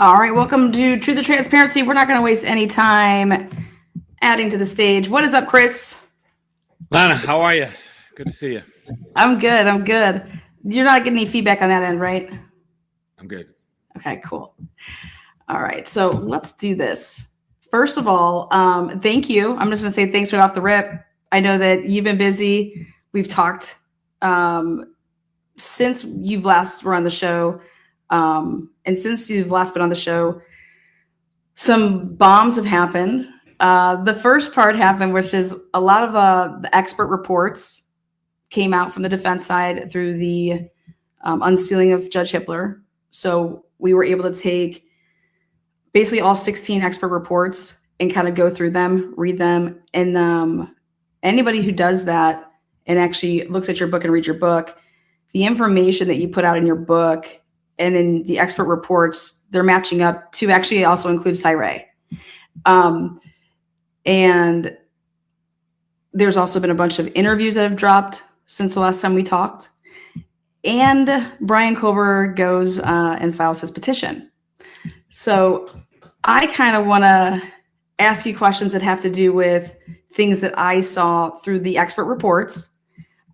All right, welcome to Truth and Transparency. We're not going to waste any time adding to the stage. What is up, Chris? Lana, how are you? Good to see you. I'm good. You're not getting any feedback on that end, right? I'm good. Okay, cool. All right, so let's do this. First of all, thank you. I'm just going to say thanks right off the rip. I know that you've been busy. We've talked since you've last were on the show. And since you've last been on the show, some bombs have happened. The first part happened, which is a lot of the expert reports came out from the defense side through the unsealing of Judge Hippler. So we were able to take basically all 16 expert reports and kind of go through them, read them. And anybody who does that and actually looks at your book and reads your book, the information that you put out in your book and in the expert reports, they're matching up to actually also include Cyray. And there's also been a bunch of interviews that have dropped since the last time we talked. And Brian Kober goes and files his petition. So I kind of want to ask you questions that have to do with things that I saw through the expert reports,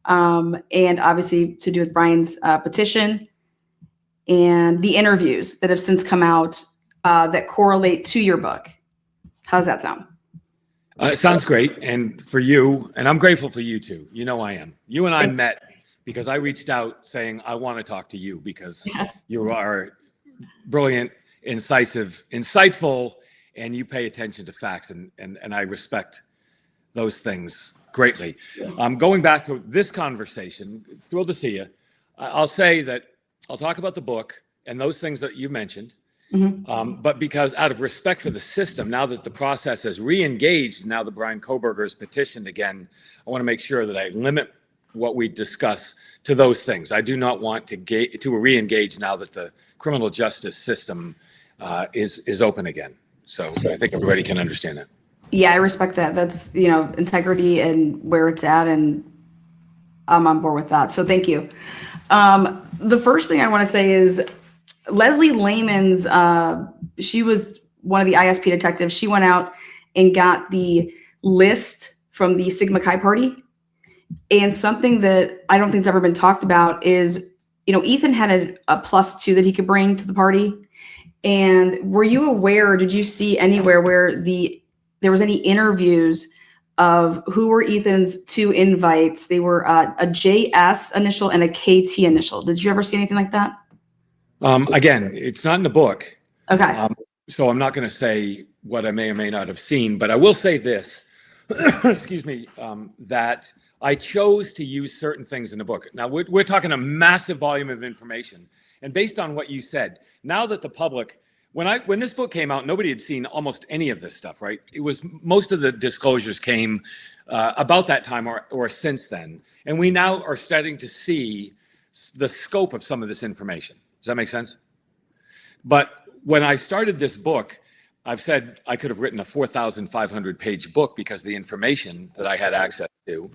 and obviously to do with Brian's petition and the interviews that have since come out that correlate to your book. How does that sound? It sounds great. And for you, and I'm grateful for you too. You know I am. You and I met because I reached out saying, I want to talk to you because you are brilliant, incisive, insightful, and you pay attention to facts. And I respect those things greatly. Going back to this conversation, thrilled to see you. I'll say that I'll talk about the book and those things that you mentioned. Mm-hmm. But because out of respect for the system, now that the process has re-engaged, now that Brian Koberger is petitioned again, I want to make sure that I limit what we discuss to those things. I do not want to re-engage now that the criminal justice system is open again. So I think everybody can understand that. Yeah, I respect that. That's, integrity and where it's at, and I'm on board with that. So thank you. The first thing I want to say is Leslie Lehman's, she was one of the ISP detectives. She went out and got the list from the Sigma Chi party. And something that I don't think has ever been talked about is, Ethan had a +2 that he could bring to the party. And were you aware, did you see anywhere where there was any interviews of who were Ethan's 2 invites? They were a JS initial and a KT initial. Did you ever see anything like that? Again, it's not in the book. Okay. So I'm not going to say what I may or may not have seen, but I will say this, excuse me, that I chose to use certain things in the book. Now, we're talking a massive volume of information. And based on what you said, now that the public, when this book came out, nobody had seen almost any of this stuff, right? It was most of the disclosures came about that time or since then. And we now are starting to see the scope of some of this information. Does that make sense? But when I started this book, I've said I could have written a 4,500 page book because of the information that I had access to.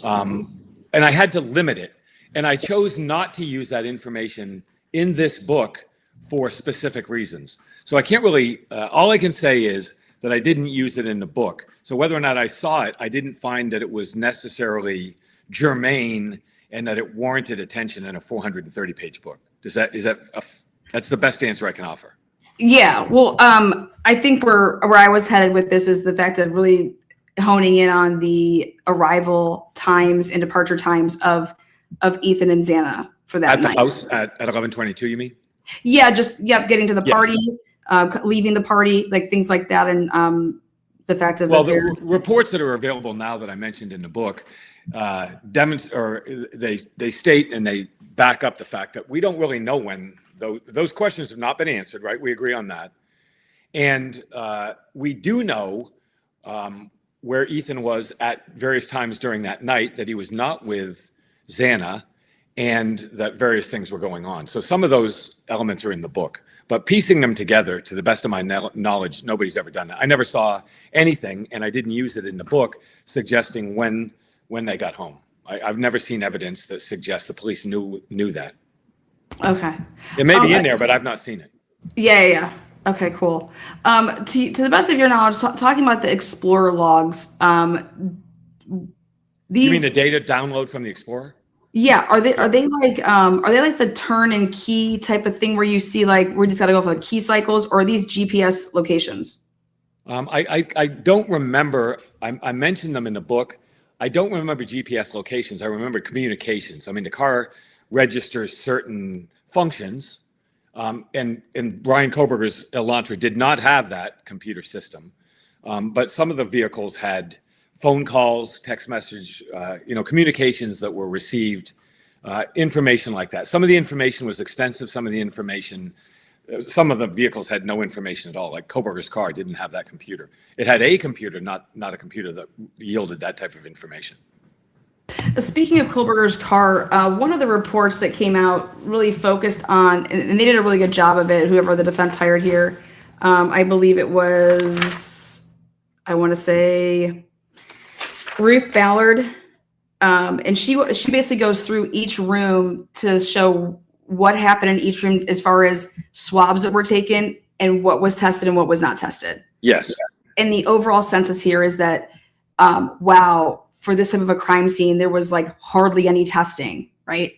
And I had to limit it. And I chose not to use that information in this book for specific reasons. So I can't really, all I can say is that I didn't use it in the book. So whether or not I saw it, I didn't find that it was necessarily germane and that it warranted attention in a 430 page book. That's the best answer I can offer. Yeah. Well, I think where I was headed with this is the fact that really honing in on the arrival times and departure times of Ethan and Xana for that night. At the house at 11:22, you mean? Yeah, getting to the party, leaving the party, like things like that, and the fact of the reports that are available now that I mentioned in the book they state and they back up the fact that we don't really know when those questions have not been answered, right? We agree on that, and we do know where Ethan was at various times during that night, that he was not with Xana, and that various things were going on. So some of those elements are in the book, but piecing them together, to the best of my knowledge, nobody's ever done that. I never saw anything, and I didn't use it in the book, suggesting when they got home. I've never seen evidence that suggests the police knew that. Okay. It may be in there, but I've not seen it. Yeah. Okay, cool. To the best of your knowledge, talking about the Explorer logs, You mean these, the data download from the Explorer? yeah, are Yeah. they like the turn and key type of thing where you see like we just got to go for key cycles, or are these GPS locations? I don't remember. I mentioned them in the book. I don't remember GPS locations. I remember communications. I mean, the car registers certain functions, and Brian Koberger's Elantra did not have that computer system, but some of the vehicles had phone calls, text message, communications that were received, information like that. Some of the information was extensive. Some of the vehicles had no information at all. Like Koberger's car didn't have that computer. It had a computer, not a computer that yielded that type of information. Speaking of Kohlberger's car, one of the reports that came out really focused on, and they did a really good job of it, whoever the defense hired here. I believe it was, I want to say, Ruth Ballard. And she basically goes through each room to show what happened in each room as far as swabs that were taken and what was tested and what was not tested. Yes. And the overall census here is that, wow, for this type of a crime scene, there was like hardly any testing, right?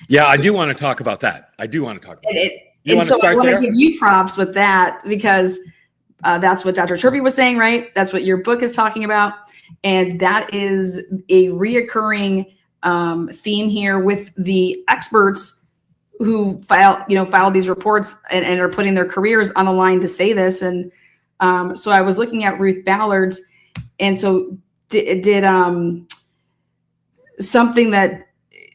Yeah, I do want to talk about that. You want to I want there? to give you props with that because that's what Dr. Turvey was saying, right? That's what your book is talking about. And that is a reoccurring theme here with the experts who filed these reports and are putting their careers on the line to say this. And so I was looking at Ruth Ballard's, and so did something that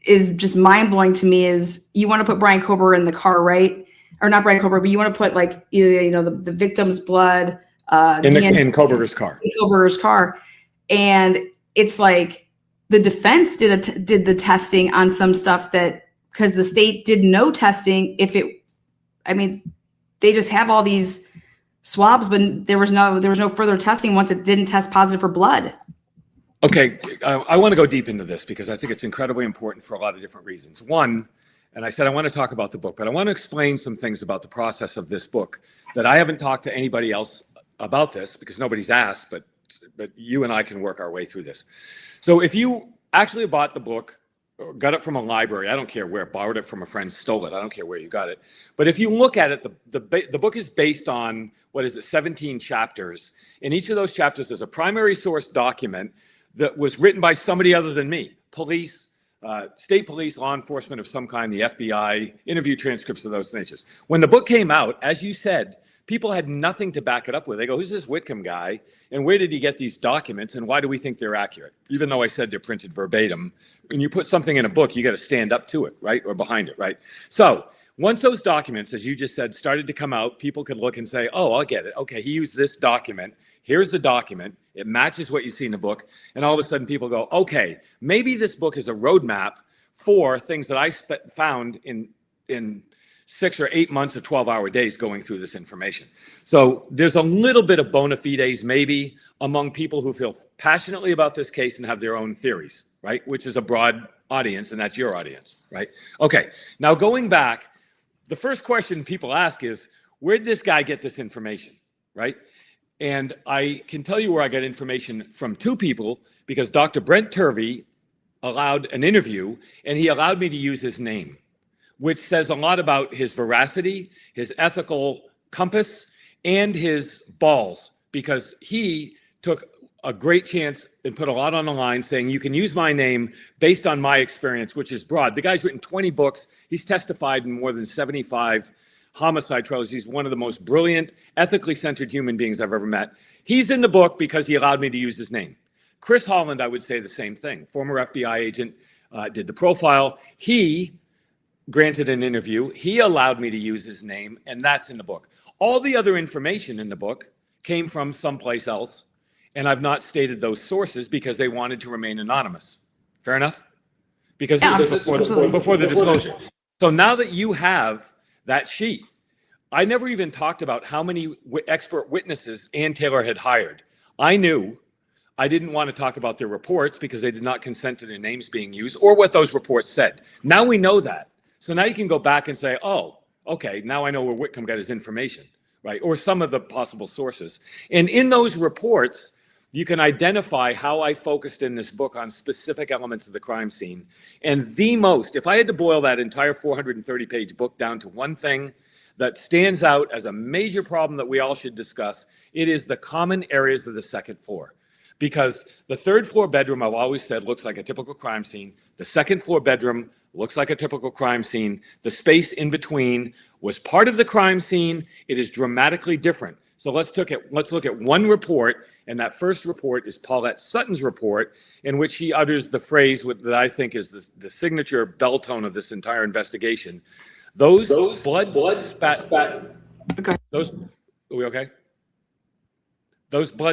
is just mind blowing to me is you want to put Brian Kober in the car, right? Or not Brian Kober, but you want to put like the victim's blood in Koberger's car. In Koberger's car, and it's like the defense did the testing on some stuff that. Because the state did no testing. They just have all these swabs, but there was no further testing once it didn't test positive for blood. Okay, I want to go deep into this because I think it's incredibly important for a lot of different reasons. One, and I said I want to talk about the book, but I want to explain some things about the process of this book that I haven't talked to anybody else about this because nobody's asked, but you and I can work our way through this. So if you actually bought the book, got it from a library, I don't care where, borrowed it from a friend, stole it, I don't care where you got it. But if you look at it, the book is based on, 17 chapters. In each of those chapters, there's a primary source document that was written by somebody other than me, police, state police, law enforcement of some kind, the FBI, interview transcripts of those natures. When the book came out, as you said, people had nothing to back it up with. They go, who's this Whitcomb guy? And where did he get these documents? And why do we think they're accurate? Even though I said they're printed verbatim, when you put something in a book, you got to stand up to it, right? Or behind it, right? So once those documents, as you just said, started to come out, people could look and say, oh, I'll get it. Okay, he used this document. Here's the document. It matches what you see in the book. And all of a sudden people go, okay, maybe this book is a roadmap for things that I found in 6 or 8 months of 12-hour days going through this information. So there's a little bit of bona fides maybe among people who feel passionately about this case and have their own theories, right? Which is a broad audience, and that's your audience, right? Okay, now going back, the first question people ask is, where did this guy get this information, right? And I can tell you where I got information from 2 people because Dr. Brent Turvey allowed an interview and he allowed me to use his name, which says a lot about his veracity, his ethical compass, and his balls, because he took a great chance and put a lot on the line saying, you can use my name based on my experience, which is broad. The guy's written 20 books. He's testified in more than 75 homicide trials. He's one of the most brilliant, ethically centered human beings I've ever met. He's in the book because he allowed me to use his name. Chris Holland, I would say the same thing. Former FBI agent, did the profile. He granted an interview. He allowed me to use his name, and that's in the book. All the other information in the book came from someplace else, and I've not stated those sources because they wanted to remain anonymous. Fair enough? Because this is before the disclosure. So now that you have that sheet, I never even talked about how many expert witnesses Ann Taylor had hired. I knew I didn't want to talk about their reports because they did not consent to their names being used or what those reports said. Now we know that. So now you can go back and say, oh, okay, now I know where Whitcomb got his information. right? Or some of the possible sources. And in those reports, you can identify how I focused in this book on specific elements of the crime scene. And if I had to boil that entire 430-page book down to one thing that stands out as a major problem that we all should discuss, it is the common areas of the second floor. Because the third floor bedroom, I've always said, looks like a typical crime scene. The second floor bedroom looks like a typical crime scene. The space in between was part of the crime scene. It is dramatically different. So let's look at one report, and that first report is Paulette Sutton's report, in which she utters the phrase that I think is the signature bell tone of this entire investigation. Those blood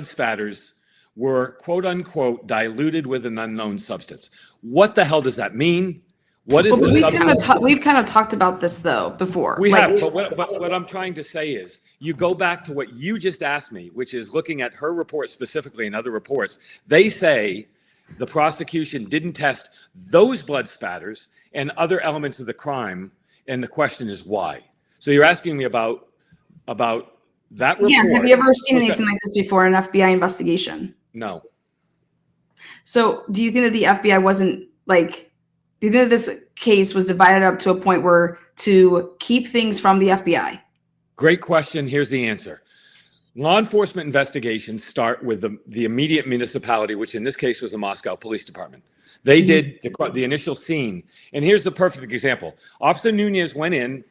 spatters were, quote unquote, diluted with an unknown substance. What the hell does that mean? What is the substance? We've kind of talked about this though before. We have, but what I'm trying to say is, you go back to what you just asked me, which is looking at her report specifically and other reports. They say the prosecution didn't test those blood spatters and other elements of the crime, and the question is why. So you're asking me about that report. Yeah, have you ever seen anything like this before in an FBI investigation? No. So do you think that the FBI wasn't like, do you think that this case was divided up to a point where to keep things from the FBI? Great question. Here's the answer. Law enforcement investigations start with the immediate municipality, which in this case was the Moscow Police Department. They did the initial scene. And here's the perfect example. Officer Nunez went in,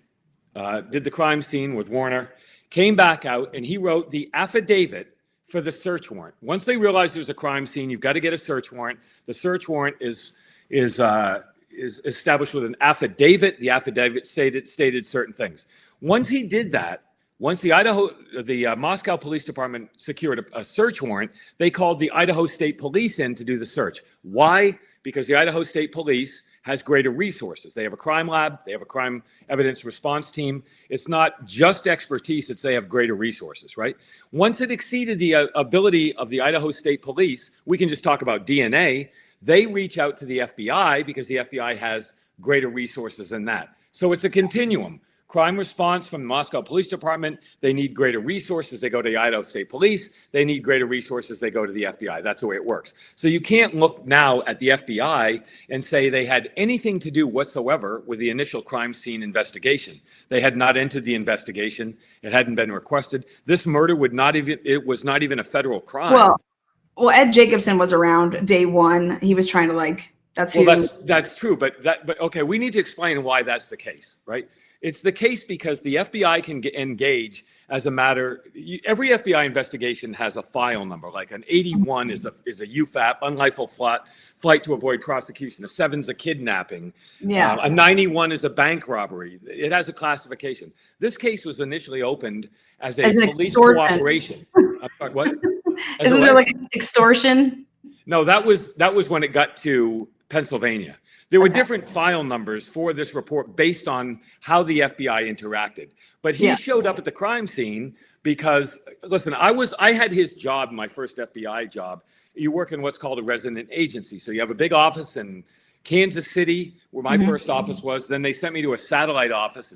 did the crime scene with Warner, came back out, and he wrote the affidavit for the search warrant. Once they realized there was a crime scene, you've got to get a search warrant. The search warrant is established with an affidavit. The affidavit stated certain things. Once he did that, once the Moscow Police Department secured a search warrant, they called the Idaho State Police in to do the search. Why? Because the Idaho State Police has greater resources. They have a crime lab, they have a crime evidence response team. It's not just expertise, it's they have greater resources, right? Once it exceeded the ability of the Idaho State Police, we can just talk about DNA, they reach out to the FBI because the FBI has greater resources than that. So it's a continuum. Crime response from the Moscow Police Department, they need greater resources, they go to the Idaho State Police, they need greater resources, they go to the FBI. That's the way it works. So you can't look now at the FBI and say they had anything to do whatsoever with the initial crime scene investigation. They had not entered the investigation, it hadn't been requested. This murder was not even a federal crime. Well, Ed Jacobson was around day one. He was trying to that's true, but okay, we need to explain why that's the case, right? It's the case because the FBI can engage as a matter. Every FBI investigation has a file number. Like an 81 is a UFAP, unlawful flight to avoid prosecution. A 7's a kidnapping. Yeah. A 91 is a bank robbery. It has a classification. This case was initially opened as a police cooperation. What? Isn't there like an extortion? No, that was when it got to Pennsylvania. There were different file numbers for this report based on how the FBI interacted. But he showed up at the crime scene because, listen, I had his job, my first FBI job. You work in what's called a resident agency. So you have a big office in Kansas City, where my first office was. Then they sent me to a satellite office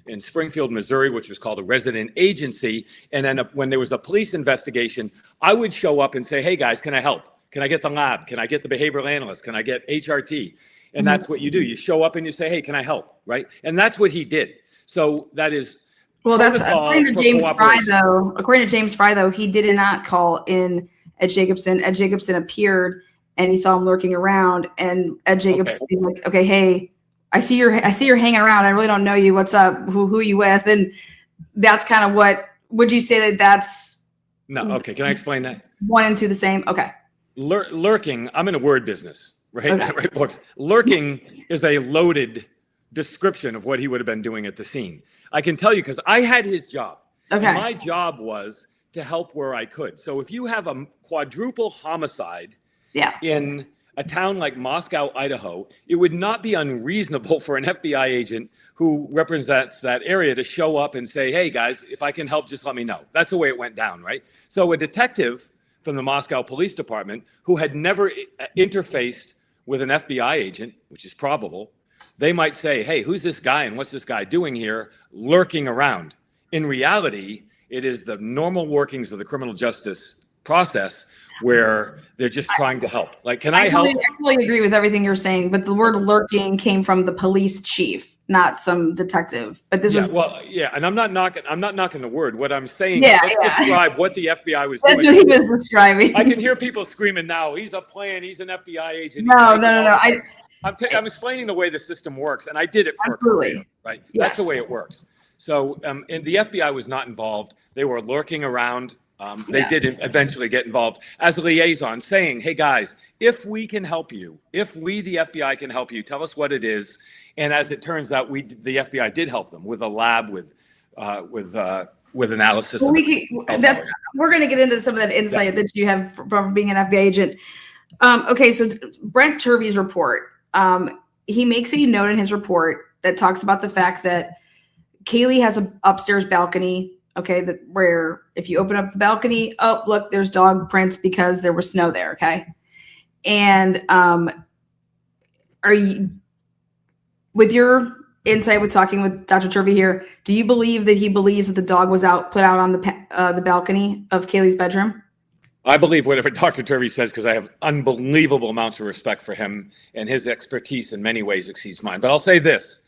in Springfield, Missouri, which was called a resident agency. And then when there was a police investigation, I would show up and say, hey guys, can I help? Can I get the lab? Can I get the behavioral analyst? Can I get HRT? And that's what you do. You show up and you say, hey, can I help? Right? And that's what he did. So that is. Well, that's according to James Fry, though. According to James Fry, though, he did not call in Ed Jacobson. Ed Jacobson appeared and he saw him lurking around. And Ed Jacobson is like, okay, hey, I see you're hanging around. I really don't know you. What's up? Who are you with? And that's kind of what, would you say that's. No. Okay. Can I explain that? One and two the same. Okay. Lurking. I'm in a word business. Right? Okay. I write books. Lurking is a loaded description of what he would have been doing at the scene. I can tell you because I had his job. Okay. And my job was to help where I could. So if you have a quadruple homicide in a town like Moscow, Idaho, it would not be unreasonable for an FBI agent who represents that area to show up and say, hey guys, if I can help, just let me know. That's the way it went down, right? So a detective from the Moscow Police Department who had never interfaced with an FBI agent, which is probable, they might say, hey, who's this guy and what's this guy doing here lurking around? In reality, It is the normal workings of the criminal justice process where they're just trying to help. Like, can I help? I totally agree with everything you're saying, but the word lurking came from the police chief, not some detective. But this was and I'm not knocking the word. What I'm saying Yeah, is let's describe what the FBI was that's doing. what he was describing. I can hear people screaming now, he's a plan, he's an FBI agent. No. I'm explaining the way the system works, and I did it for Absolutely. a career, right? Yes. That's the way it works. So, and the FBI was not involved. They were lurking around. They did eventually get involved as a liaison, saying, hey, guys, if we can help you, if we, the FBI, can help you, tell us what it is. And as it turns out, the FBI did help them with a lab, with analysis. Well, we're going to get into some of that insight that you have from being an FBI agent. Okay, so Brent Turvey's report, he makes a note in his report that talks about the fact that Kaylee has an upstairs balcony. Okay, where if you open up the balcony, oh, look, there's dog prints because there was snow there, okay? And are you, with your insight with talking with Dr. Turvey here, do you believe that he believes that the dog was put out on the balcony of Kaylee's bedroom? I believe whatever Dr. Turvey says because I have unbelievable amounts of respect for him, and his expertise in many ways exceeds mine. But I'll say this.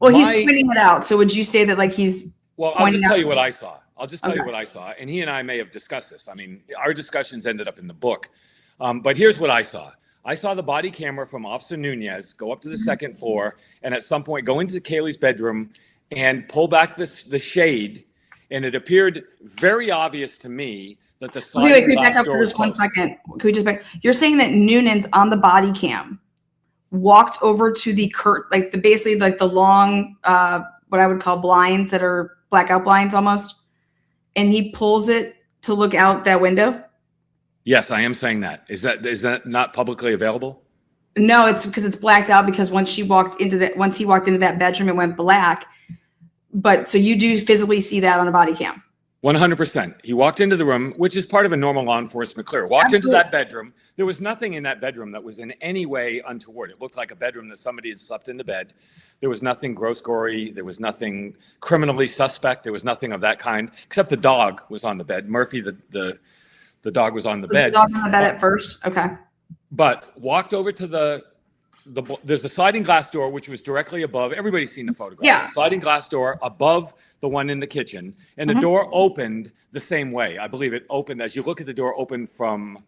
Well, he's pointing it out. So would you say that like he's Well, I'll just tell you what I saw. You what I saw. And he and I may have discussed this. I mean, our discussions ended up in the book. But here's what I saw. I saw the body camera from Officer Nunez go up to the second floor and at some point go into Kaylee's bedroom and pull back the shade. And it appeared very obvious to me that the sliding glass door was closed. 1 second. Can we just back? You're saying that Nunez on the body cam walked over to the basically the long, what I would call blinds that are blackout blinds almost, and he pulls it to look out that window? Yes, I am saying that. Is that not publicly available? No, it's because it's blacked out because once he walked into that bedroom, it went black. But so you do physically see that on a body cam? 100%. He walked into the room, which is part of a normal law enforcement clear. Walked into that bedroom. There was nothing in that bedroom that was in any way untoward. It looked like a bedroom that somebody had slept in the bed. There was nothing gross, gory. There was nothing criminally suspect. There was nothing of that kind, except the dog was on the bed. Murphy, the dog was on the bed. The dog on the bed at first? Okay. But walked over to there's a sliding glass door, which was directly above. Everybody's seen the photograph. Yeah. A sliding glass door above the one in the kitchen. And the door opened the same way. I believe it opened, as you look at the door, opened from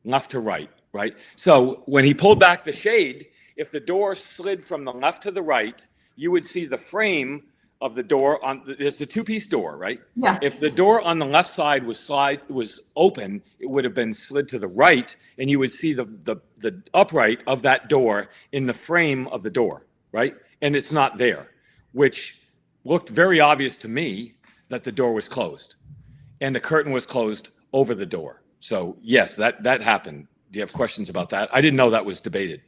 left to right, right? So when he pulled back the shade, if the door slid from the left to the right, you would see the frame of the door it's a two-piece door, right? Yeah. If the door on the left side was open, it would have been slid to the right, and you would see the upright of that door in the frame of the door, right? And it's not there, which looked very obvious to me that the door was closed, and the curtain was closed over the door. So yes, that happened. Do you have questions about that? I didn't know that was debated.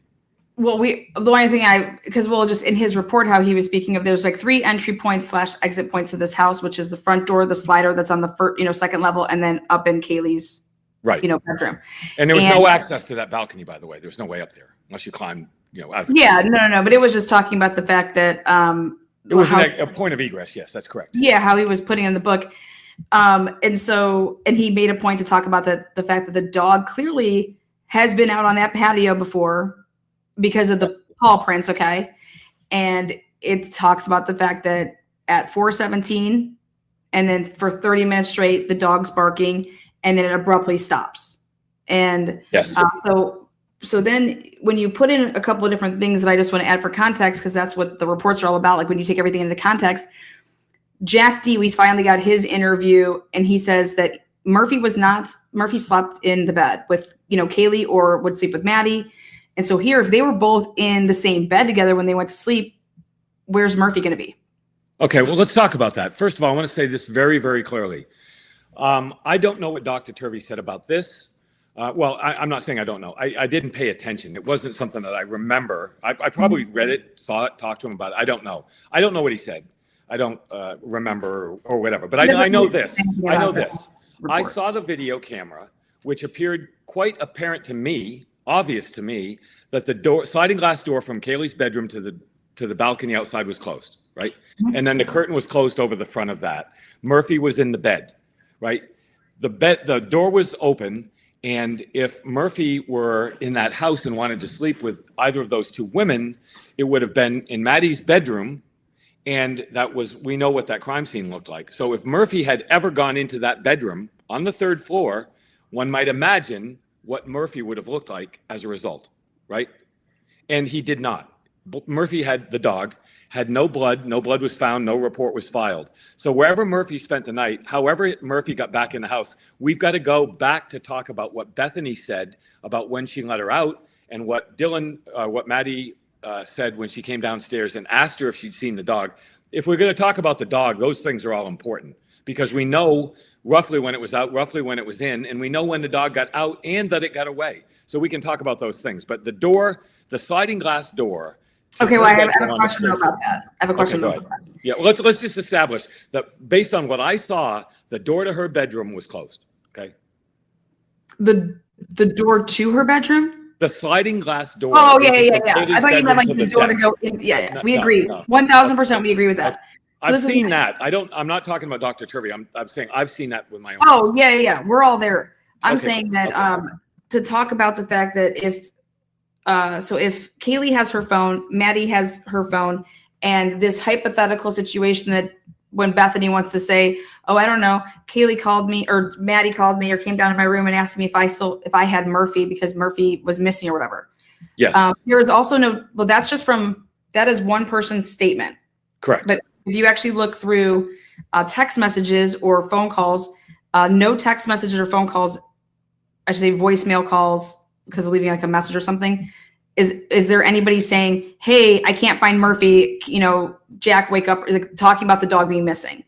Well, the only thing just in his report, how he was speaking of, there's like 3 entry points / exit points to this house, which is the front door, the slider that's on the first, second level, and then up in Kaylee's, bedroom. And there was no access to that balcony, by the way. There was no way up there unless you climbed, out. Yeah, no. But it was just talking about the fact that it was a point of egress. Yes, that's correct. Yeah, how he was putting in the book, and he made a point to talk about the fact that the dog clearly has been out on that patio before, because of the paw prints, okay? And it talks about the fact that at 4:17, and then for 30 minutes straight, the dog's barking, and then it abruptly stops. And yes. So then when you put in a couple of different things that I just want to add for context, because that's what the reports are all about, like when you take everything into context, Jack D, we finally got his interview, and he says that Murphy slept in the bed with, Kaylee, or would sleep with Maddie. And so here, if they were both in the same bed together when they went to sleep, where's Murphy going to be? Okay, well, let's talk about that. First of all, I want to say this very, very clearly. I don't know what Dr. Turvey said about this. I'm not saying I don't know. I didn't pay attention. It wasn't something that I remember. I probably read it, saw it, talked to him about it. I don't know. I don't know what he said. I don't remember or whatever. But I know this. I know this. I saw the video camera, which appeared quite apparent to me, obvious to me, that the sliding glass door from Kaylee's bedroom to the balcony outside was closed. right? And then the curtain was closed over the front of that. Murphy was in the bed, right? The door was open, and if Murphy were in that house and wanted to sleep with either of those two women, it would have been in Maddie's bedroom, and we know what that crime scene looked like. So if Murphy had ever gone into that bedroom on the third floor, one might imagine what Murphy would have looked like as a result, right? And he did not. Murphy had the dog, had no blood was found, no report was filed. So wherever Murphy spent the night, however Murphy got back in the house, we've got to go back to talk about what Bethany said about when she let her out, and what Maddie said when she came downstairs and asked her if she'd seen the dog. If we're going to talk about the dog, those things are all important, because we know roughly when it was out, roughly when it was in, and we know when the dog got out and that it got away. So we can talk about those things. But the sliding glass door. Okay, well, I have a question about that. I have a question about that. Yeah, let's just establish that based on what I saw, the door to her bedroom was closed. Okay. The door to her bedroom? The sliding glass door. Oh, yeah. I thought you meant like the door to go in. Yeah. We agree. 1000% we agree with that. So I've seen that. I'm not talking about Dr. Turvey. I'm saying I've seen that with my own. Oh, yeah. We're all there. I'm saying that to talk about the fact that if Kaylee has her phone, Maddie has her phone, and this hypothetical situation that when Bethany wants to say, oh, I don't know, Kaylee called me or Maddie called me or came down to my room and asked me if I had Murphy because Murphy was missing or whatever. Yes. There is also that is one person's statement. Correct. But if you actually look through text messages or phone calls, no text messages or phone calls, I should say voicemail calls, because of leaving like a message or something. Is there anybody saying, hey, I can't find Murphy, Jack, wake up, like, talking about the dog being missing?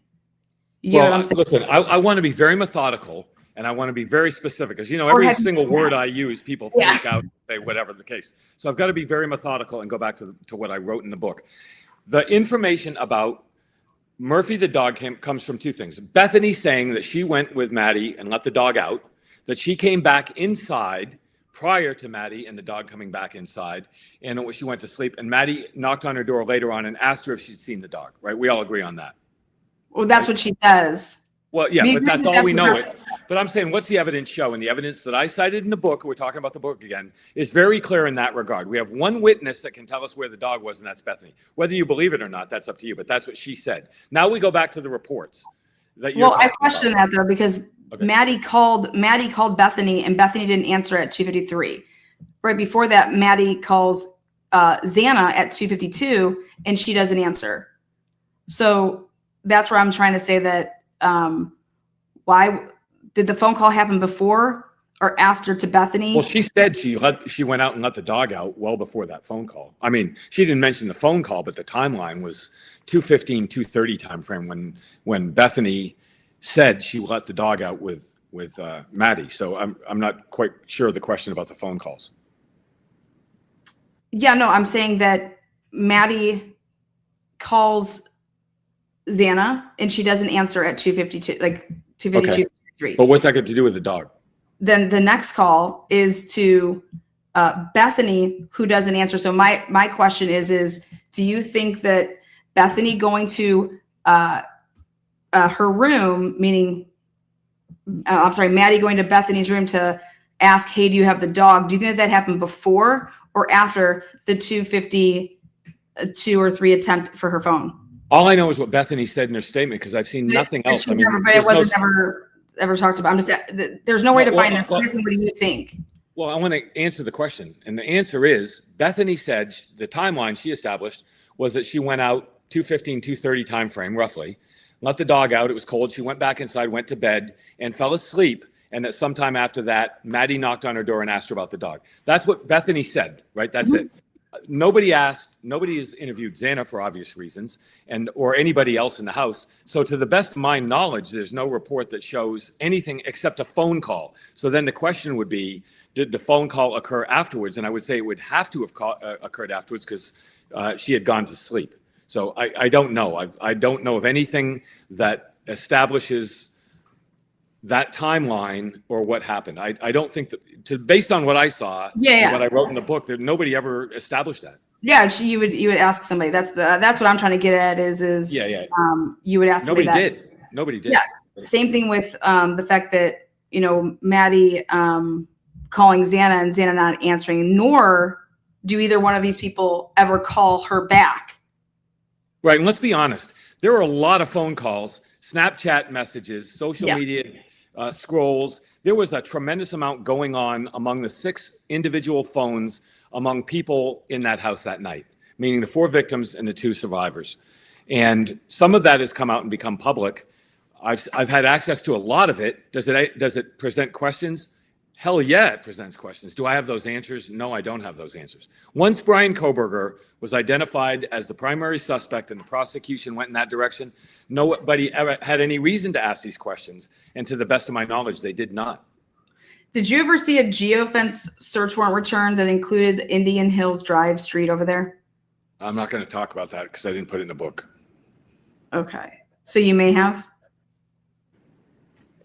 You know what I'm saying? Listen, I want to be very methodical, and I want to be very specific, because every single word I use, people freak out, say whatever the case. So I've got to be very methodical and go back to what I wrote in the book. The information about Murphy the dog comes from two things. Bethany saying that she went with Maddie and let the dog out, that she came back inside prior to Maddie and the dog coming back inside, and she went to sleep, and Maddie knocked on her door later on and asked her if she'd seen the dog, right? We all agree on that. Well, that's what she says. Well, yeah, but that's all we know it. But I'm saying, what's the evidence show? And the evidence that I cited in the book, we're talking about the book again, is very clear in that regard. We have one witness that can tell us where the dog was, and that's Bethany. Whether you believe it or not, that's up to you, but that's what she said. Now we go back to the reports that you're I question that, though, because Maddie called Bethany, and Bethany didn't answer at 2:53. Right before that, Maddie calls Xana at 2:52, and she doesn't answer. So that's where I'm trying to say that why did the phone call happen before or after to Bethany? Well, she said she went out and let the dog out well before that phone call. I mean, she didn't mention the phone call, but the timeline was 2:15, 2:30 timeframe when Bethany said she let the dog out with Maddie. So I'm not quite sure of the question about the phone calls. Yeah, no, I'm saying that Maddie calls Xana and she doesn't answer at 2:52, like 2:52, 3. But what's that got to do with the dog? Then the next call is to Bethany, who doesn't answer. So my question is do you think that Bethany going to her room, meaning, Maddie going to Bethany's room to ask, hey, do you have the dog? Do you think that happened before or after the 2:52 or 3 attempt for her phone? All I know is what Bethany said in her statement, because I've seen nothing else. But it wasn't ever talked about. I'm just, there's no way to find this. What do you think? Well, I want to answer the question. And the answer is Bethany said the timeline she established was that she went out 2:15, 2:30 timeframe, roughly, let the dog out. It was cold. She went back inside, went to bed, and fell asleep. And that sometime after that, Maddie knocked on her door and asked her about the dog. That's what Bethany said, right? That's it. Nobody has interviewed Xana for obvious reasons, or anybody else in the house. So to the best of my knowledge, there's no report that shows anything except a phone call. So then the question would be, did the phone call occur afterwards? And I would say it would have to have occurred afterwards, because she had gone to sleep. So I don't know. I don't know of anything that establishes that timeline or what happened. I don't think that, based on what I saw, what I wrote in the book, that nobody ever established that. Yeah, you would ask somebody. That's what I'm trying to get at is Yeah. you would ask Nobody somebody did. Nobody did. Yeah. Same thing with the fact that, Maddie calling Xana and Xana not answering, nor do either one of these people ever call her back. Right. And let's be honest. There were a lot of phone calls, Snapchat messages, social media scrolls. There was a tremendous amount going on among the 6 individual phones among people in that house that night, meaning the 4 victims and the 2 survivors. And some of that has come out and become public. I've had access to a lot of it. Does it present questions? Hell yeah, it presents questions. Do I have those answers? No, I don't have those answers. Once Brian Koberger was identified as the primary suspect and the prosecution went in that direction, nobody ever had any reason to ask these questions. And to the best of my knowledge, they did not. Did you ever see a geofence search warrant return that included Indian Hills Drive street over there? I'm not going to talk about that because I didn't put it in the book. Okay. So you may have?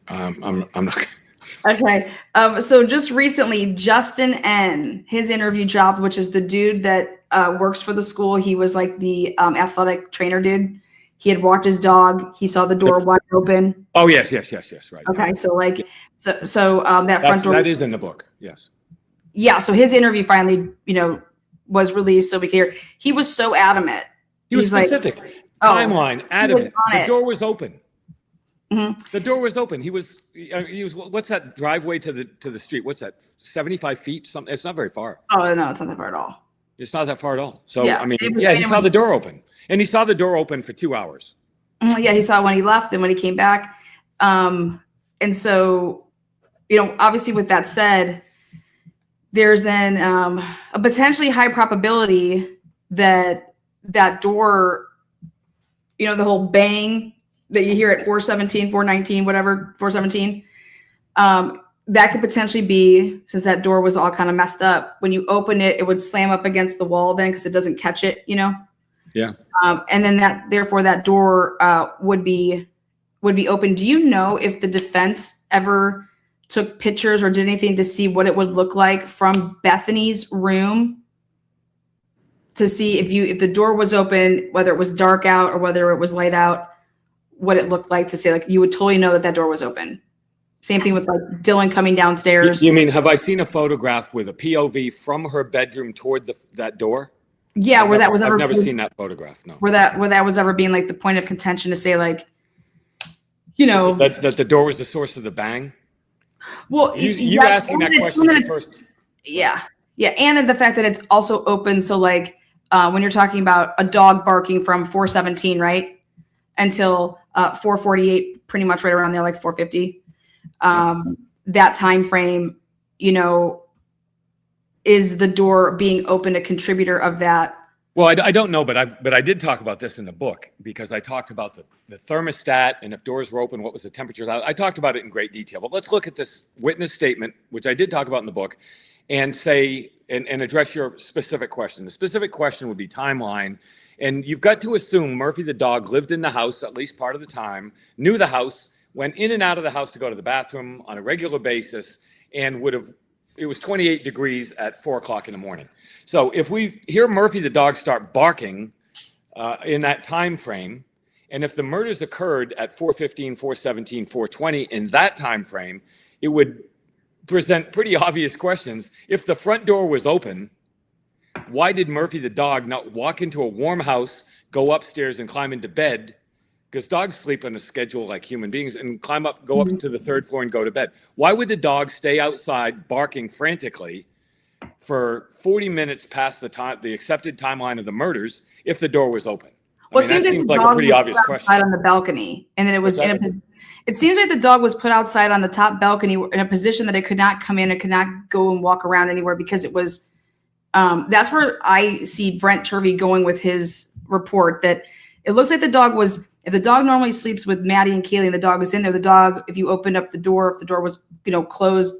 I'm not. Okay. So just recently, Justin N., his interview dropped, which is the dude that works for the school. He was like the athletic trainer dude. He had walked his dog. He saw the door wide open. Oh, yes. Right. Okay. Yeah. So that front door. That is in the book. Yes. Yeah. So his interview finally, was released so we could hear. He was so adamant. He was specific. Timeline, adamant. The door was open. Mm-hmm. The door was open. He was. What's that driveway to the street? What's that? 75 feet? Something. It's not very far. Oh no, it's not that far at all. It's not that far at all. So yeah, I mean, he saw the door open, and he saw the door open for 2 hours. Yeah, he saw when he left and when he came back, and so, obviously, with that said, there's then a potentially high probability that door, the whole bang that you hear at 417, 419, whatever, 417, that could potentially be, since that door was all kind of messed up, when you open it, it would slam up against the wall then because it doesn't catch it, Yeah. And then therefore that door would be open. Do you know if the defense ever took pictures or did anything to see what it would look like from Bethany's room to see if the door was open, whether it was dark out or whether it was light out, what it looked like to say, like, you would totally know that door was open. Same thing with like Dylan coming downstairs. You mean, have I seen a photograph with a POV from her bedroom toward that door? Yeah, I've never seen that photograph. No. Where that was ever being like the point of contention to say, like, that the door was the source of the bang. Well, you asking that question first. Yeah, and then the fact that it's also open. So like when you're talking about a dog barking from 417, right, until 448, pretty much right around there, like 450. That time frame, is the door being open a contributor of that? Well, I don't know, but I did talk about this in the book because I talked about the thermostat and if doors were open, what was the temperature. I talked about it in great detail. But let's look at this witness statement, which I did talk about in the book, and say and address your specific question. The specific question would be timeline. And you've got to assume Murphy the dog lived in the house at least part of the time, knew the house, went in and out of the house to go to the bathroom on a regular basis, and it was 28 degrees at 4 o'clock in the morning. So if we hear Murphy the dog start barking in that time frame, and if the murders occurred at 4:15, 4:17, 4:20 in that time frame, it would present pretty obvious questions. If the front door was open, why did Murphy the dog not walk into a warm house, go upstairs and climb into bed? Because dogs sleep on a schedule like human beings and go up to the 3rd floor and go to bed. Why would the dog stay outside barking frantically for 40 minutes past the accepted timeline of the murders if the door was open? Well, it seems like a pretty obvious question. On the balcony, and then it was it seems like the dog was put outside on the top balcony in a position that it could not come in, it could not go and walk around anywhere because it was. That's where I see Brent Turvey going with his report, that it looks like the dog was. If the dog normally sleeps with Maddie and Kaylee and the dog was in there, the dog, if you opened up the door, if the door was, closed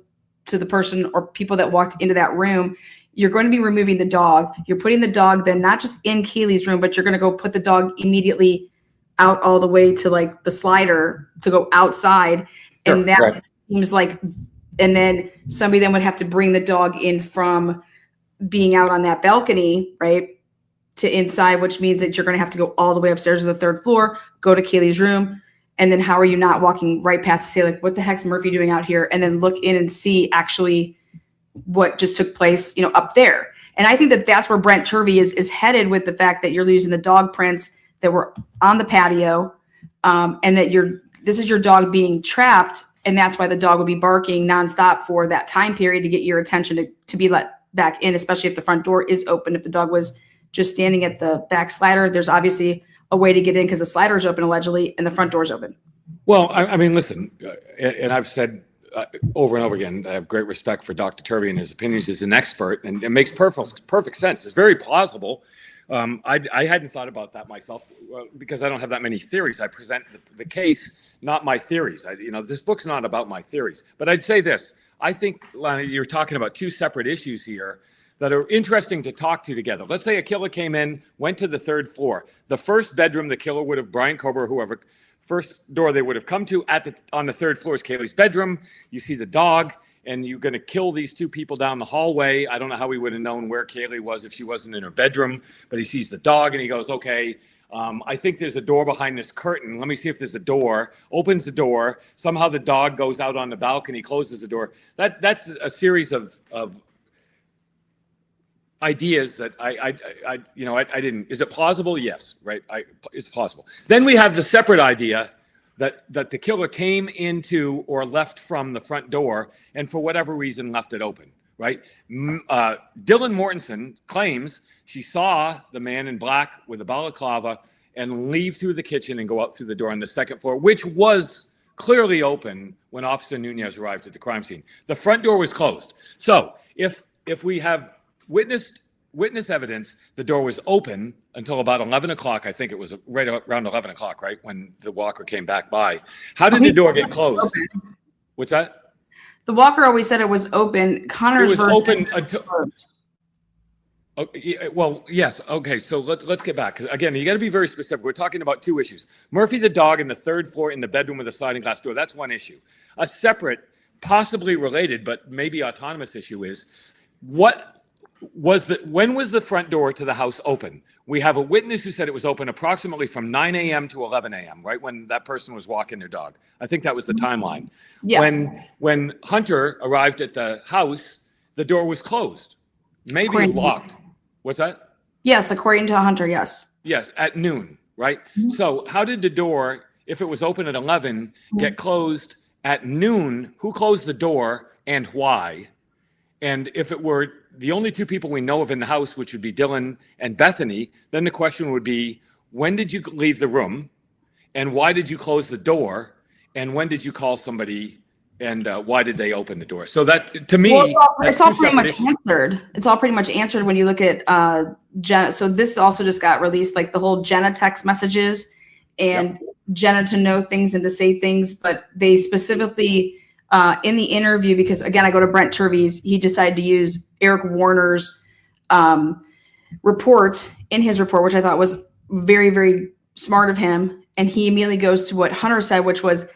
to the person or people that walked into that room, you're going to be removing the dog. You're putting the dog then not just in Kaylee's room, but you're going to go put the dog immediately out all the way to like the slider to go outside. And that seems like, and then somebody then would have to bring the dog in from being out on that balcony, right? to inside, which means that you're going to have to go all the way upstairs to the third floor, go to Kaylee's room. And then how are you not walking right past to say, like, what the heck's Murphy doing out here? And then look in and see actually what just took place, up there. And I think that that's where Brent Turvey is headed with the fact that you're using the dog prints that were on the patio, and that this is your dog being trapped. And that's why the dog would be barking nonstop for that time period to get your attention to be let back in, especially if the front door is open. If the dog was just standing at the back slider, there's obviously a way to get in because the slider is open allegedly and the front door is open. Well, I mean, listen, and I've said over and over again, I have great respect for Dr. Turvey and his opinions as an expert, and it makes perfect sense. It's very plausible. I hadn't thought about that myself because I don't have that many theories. I present the case, not my theories. This book's not about my theories. But I'd say this. I think, Lana, you're talking about two separate issues here that are interesting to talk to together. Let's say a killer came in, went to the third floor. The first bedroom the killer would have, Brian Cobra, whoever, first door they would have come to on the third floor is Kaylee's bedroom. You see the dog, and you're going to kill these two people down the hallway. I don't know how he would have known where Kaylee was if she wasn't in her bedroom, but he sees the dog and he goes, okay, I think there's a door behind this curtain. Let me see if there's a door. Opens the door. Somehow the dog goes out on the balcony, closes the door. That's a series of ideas that I didn't. Is it plausible? Yes, right. It's plausible. Then we have the separate idea that the killer came into or left from the front door and for whatever reason left it open, right? Dylan Mortensen claims she saw the man in black with a balaclava and leave through the kitchen and go out through the door on the second floor, which was clearly open when Officer Nunez arrived at the crime scene. The front door was closed. So if we have witness evidence, the door was open until about 11 o'clock. I think it was right around 11 o'clock, right, when the walker came back by. How did the door get closed? What's that? The walker always said it was open. Connor's it was open until. Well, yes. Okay, so let's get back. Because again, you got to be very specific. We're talking about two issues. Murphy the dog in the third floor in the bedroom with a sliding glass door. That's one issue. A separate, possibly related, but maybe autonomous issue is when was the front door to the house open? We have a witness who said it was open approximately from 9 a.m. to 11 a.m., right, when that person was walking their dog. I think that was the timeline. Yeah. When Hunter arrived at the house, the door was closed, maybe locked. What's that? Yes, according to Hunter, yes. Yes, at noon, right? Mm-hmm. So how did the door, if it was open at 11, get closed at noon? Who closed the door and why? And if it were the only two people we know of in the house, which would be Dylan and Bethany, then the question would be, when did you leave the room? And why did you close the door? And when did you call somebody? And why did they open the door? So that, to me, it's all pretty much answered. It's all pretty much answered when you look at Jenna. So this also just got released, like the whole Jenna text messages and Jenna to know things and to say things. But they specifically, in the interview, because again, I go to Brent Turvey's, he decided to use Eric Warner's report in his report, which I thought was very, very smart of him. And he immediately goes to what Hunter said, which was,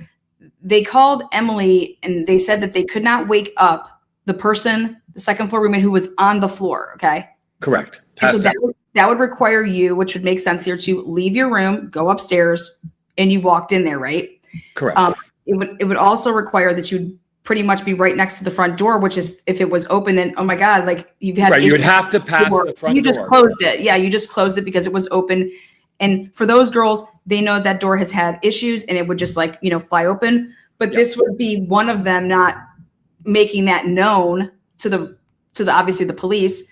they called Emily and they said that they could not wake up the person, the second floor roommate who was on the floor. Okay. Correct. So that would require you, which would make sense here, to leave your room, go upstairs, and you walked in there, right? Correct. It would also require that you'd pretty much be right next to the front door, which is, if it was open, then, oh my God, like you've had. Right. You would have to pass the front door. You just closed it. Yeah. You just closed it because it was open. And for those girls, they know that door has had issues and it would just fly open. But this would be one of them not making that known to the obviously the police,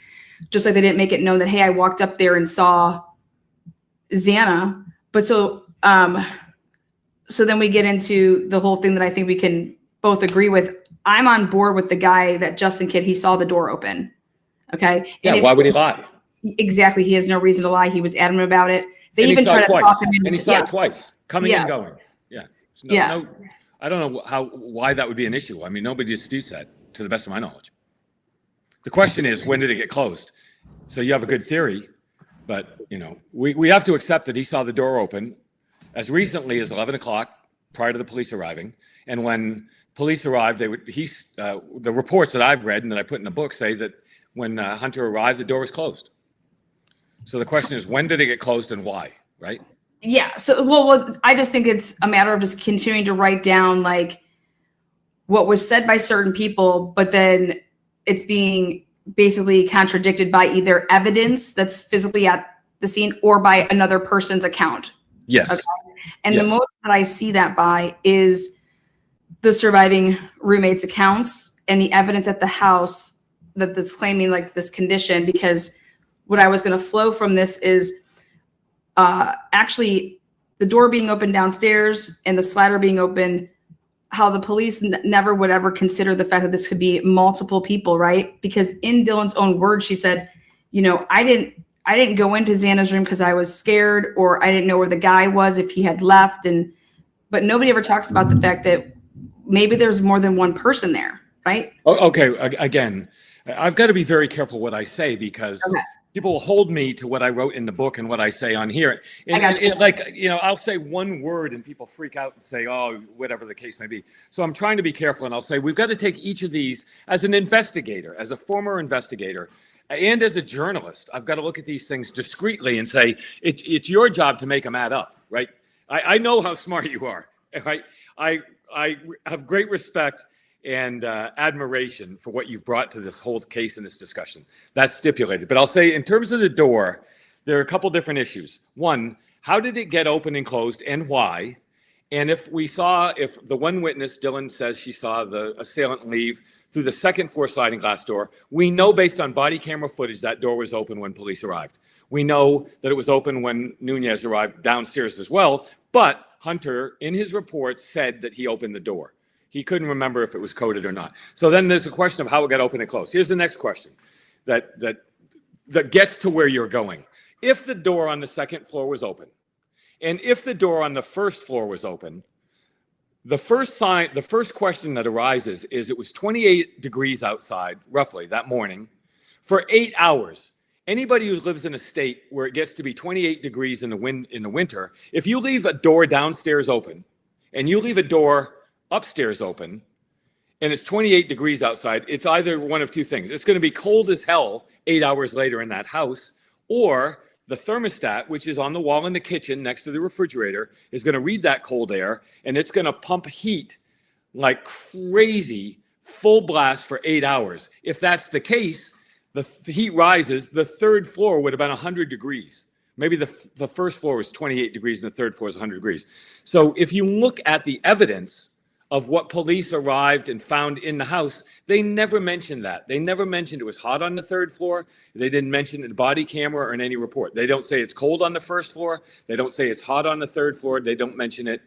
just like they didn't make it known that, hey, I walked up there and saw Xana. But so then we get into the whole thing that I think we can both agree with. I'm on board with the guy that Justin Kidd, he saw the door open. Okay. Yeah. Why would he lie? Exactly. He has no reason to lie. He was adamant about it. They and even tried to talk him into, and he saw it twice, coming and going. Yeah. Yes. I don't know why that would be an issue. I mean, nobody disputes that, to the best of my knowledge. The question is, when did it get closed? So you have a good theory, but we have to accept that he saw the door open as recently as 11 o'clock prior to the police arriving. And when police arrived, the reports that I've read and that I put in the book say that when Hunter arrived, the door was closed. So the question is, when did it get closed and why, right? Yeah. So, well, I just think it's a matter of just continuing to write down like what was said by certain people, but then it's being basically contradicted by either evidence that's physically at the scene or by another person's account. Yes. Okay? And Yes. the most that I see that by is the surviving roommates' accounts and the evidence at the house that's claiming like this condition. Because what I was going to flow from this is actually the door being open downstairs and the slider being open, how the police never would ever consider the fact that this could be multiple people, right? Because in Dylan's own words, she said, you know, I didn't go into Xana's room because I was scared, or I didn't know where the guy was if he had left. But nobody ever talks about the fact that maybe there's more than one person there, right? Okay. Again, I've got to be very careful what I say, because people will hold me to what I wrote in the book and what I say on here. And like, you know, I'll say one word and people freak out and say, oh, whatever the case may be. So I'm trying to be careful, and I'll say, we've got to take each of these as an investigator, as a former investigator, and as a journalist. I've got to look at these things discreetly and say, it's your job to make them add up, right? I know how smart you are, right? I have great respect and admiration for what you've brought to this whole case and this discussion. That's stipulated. But I'll say, in terms of the door, there are a couple different issues. One, how did it get open and closed, and why? And if the one witness, Dylan, says she saw the assailant leave through the second floor sliding glass door, we know based on body camera footage that door was open when police arrived. We know that it was open when Nunez arrived downstairs as well, but Hunter, in his report, said that he opened the door. He couldn't remember if it was coded or not. So then there's a question of how it got open and closed. Here's the next question that gets to where you're going. If the door on the second floor was open, and if the door on the first floor was open, the first question that arises is, it was 28 degrees outside, roughly, that morning, for 8 hours. Anybody who lives in a state where it gets to be 28 degrees in the winter, if you leave a door downstairs open and you leave a door upstairs open and it's 28 degrees outside, it's either one of two things. It's going to be cold as hell 8 hours later in that house, or the thermostat, which is on the wall in the kitchen next to the refrigerator, is going to read that cold air, and it's going to pump heat like crazy, full blast for 8 hours. If that's the case, the heat rises. The third floor would have been 100 degrees. Maybe the first floor was 28 degrees and the third floor is 100 degrees. So if you look at the evidence of what police arrived and found in the house, they never mentioned that. They never mentioned it was hot on the third floor. They didn't mention it in body camera or in any report. They don't say it's cold on the first floor. They don't say it's hot on the third floor. They don't mention it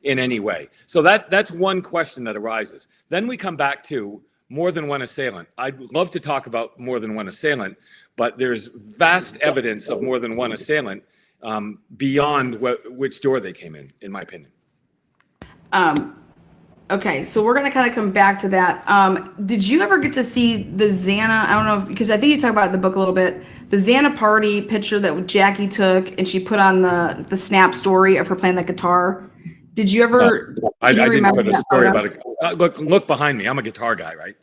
in any way. So that's one question that arises. Then we come back to more than one assailant. I'd love to talk about more than one assailant, but there's vast evidence of more than one assailant beyond which door they came in my opinion. Okay, so we're going to kind of come back to that. Did you ever get to see the Xana? I don't know, because I think you talk about it in the book a little bit. The Xana party picture that Jackie took and she put on the Snap story of her playing the guitar. Did you ever? I didn't put a story about it. Look behind me. I'm a guitar guy, right?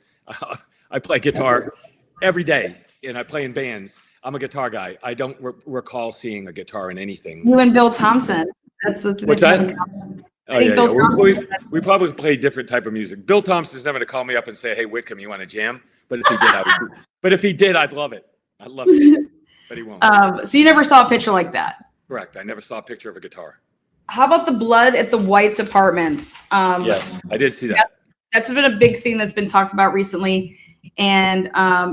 I play guitar every day, and I play in bands. I'm a guitar guy. I don't recall seeing a guitar in anything. You and Bill Thompson. That's the. What's that? I think Bill Thompson. We probably play different type of music. Bill Thompson's never going to call me up and say, "Hey, Whitcomb, you want to jam?" But if he did, I'd love it. I'd love it. But he won't. So you never saw a picture like that? Correct. I never saw a picture of a guitar. How about the blood at the White's apartments? Yes, I did see that. That's been a big thing that's been talked about recently, and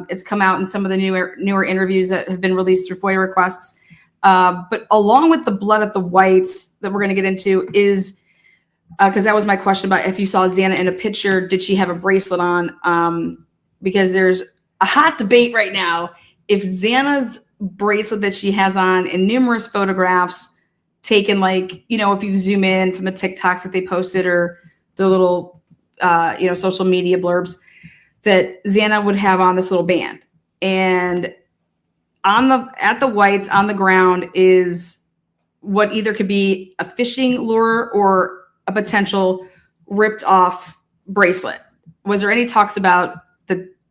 it's come out in some of the newer interviews that have been released through FOIA requests. But along with the blood at the White's that we're going to get into is, because that was my question about if you saw Xana in a picture, did she have a bracelet on? Because there's a hot debate right now if Xana's bracelet that she has on in numerous photographs taken, like, if you zoom in from the TikToks that they posted or the little, social media blurbs, that Xana would have on this little band. And at the White's on the ground is what either could be a fishing lure or a potential ripped off bracelet. Was there any talks about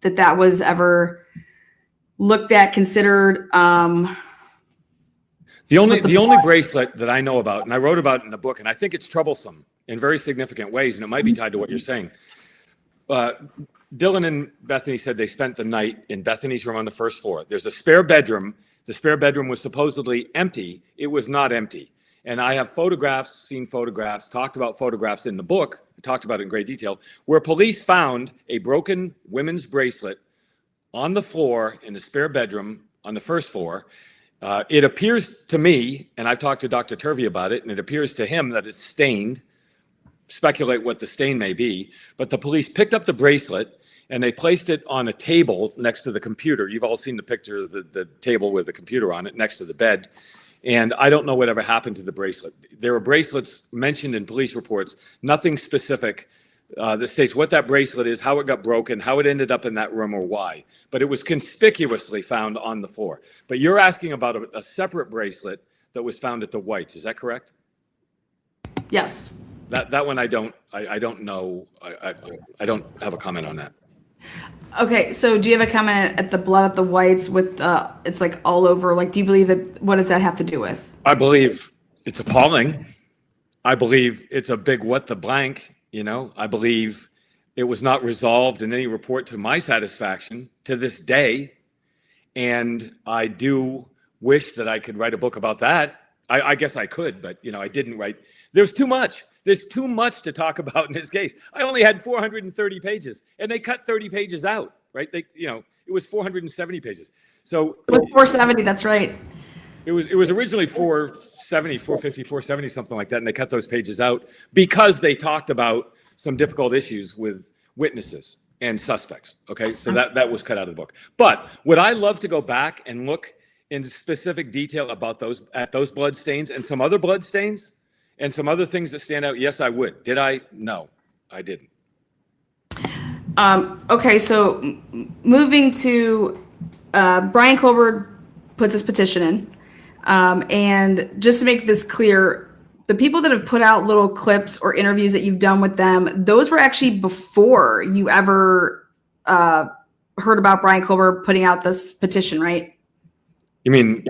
that was ever looked at, considered? The only bracelet that I know about, and I wrote about it in the book, and I think it's troublesome in very significant ways, and it might be tied to what you're saying. Dylan and Bethany said they spent the night in Bethany's room on the first floor. There's a spare bedroom. The spare bedroom was supposedly empty. It was not empty. And I have seen photographs, talked about photographs in the book, talked about it in great detail, where police found a broken women's bracelet on the floor in the spare bedroom on the first floor. It appears to me, and I've talked to Dr. Turvey about it, and it appears to him that it's stained. Speculate what the stain may be, but the police picked up the bracelet and they placed it on a table next to the computer. You've all seen the picture of the table with the computer on it next to the bed. And I don't know whatever happened to the bracelet. There were bracelets mentioned in police reports, nothing specific that states what that bracelet is, how it got broken, how it ended up in that room, or why. But it was conspicuously found on the floor. But you're asking about a separate bracelet that was found at the Whites. Is that correct? Yes. That one I don't know. I don't have a comment on that. Okay, so do you have a comment at the blood at the Whites with it's like all over? Like, do you believe it? What does that have to do with? I believe it's appalling. I believe it's a big what the blank. I believe it was not resolved in any report to my satisfaction to this day, and I do wish that I could write a book about that. I guess I could, but I didn't write. There's too much. There's too much to talk about in this case. I only had 430 pages, and they cut 30 pages out, right? It was 470 pages. So it was 470, that's right. It was originally 470, 450, 470, something like that, and they cut those pages out because they talked about some difficult issues with witnesses and suspects, okay? So that was cut out of the book. But would I love to go back and look in specific detail about those blood stains and some other blood stains? And some other things that stand out? Yes, I would. Did I? No, I didn't. Okay, so moving to Brian Colbert puts his petition in. And just to make this clear, the people that have put out little clips or interviews that you've done with them, those were actually before you ever heard about Brian Colbert putting out this petition, right? You mean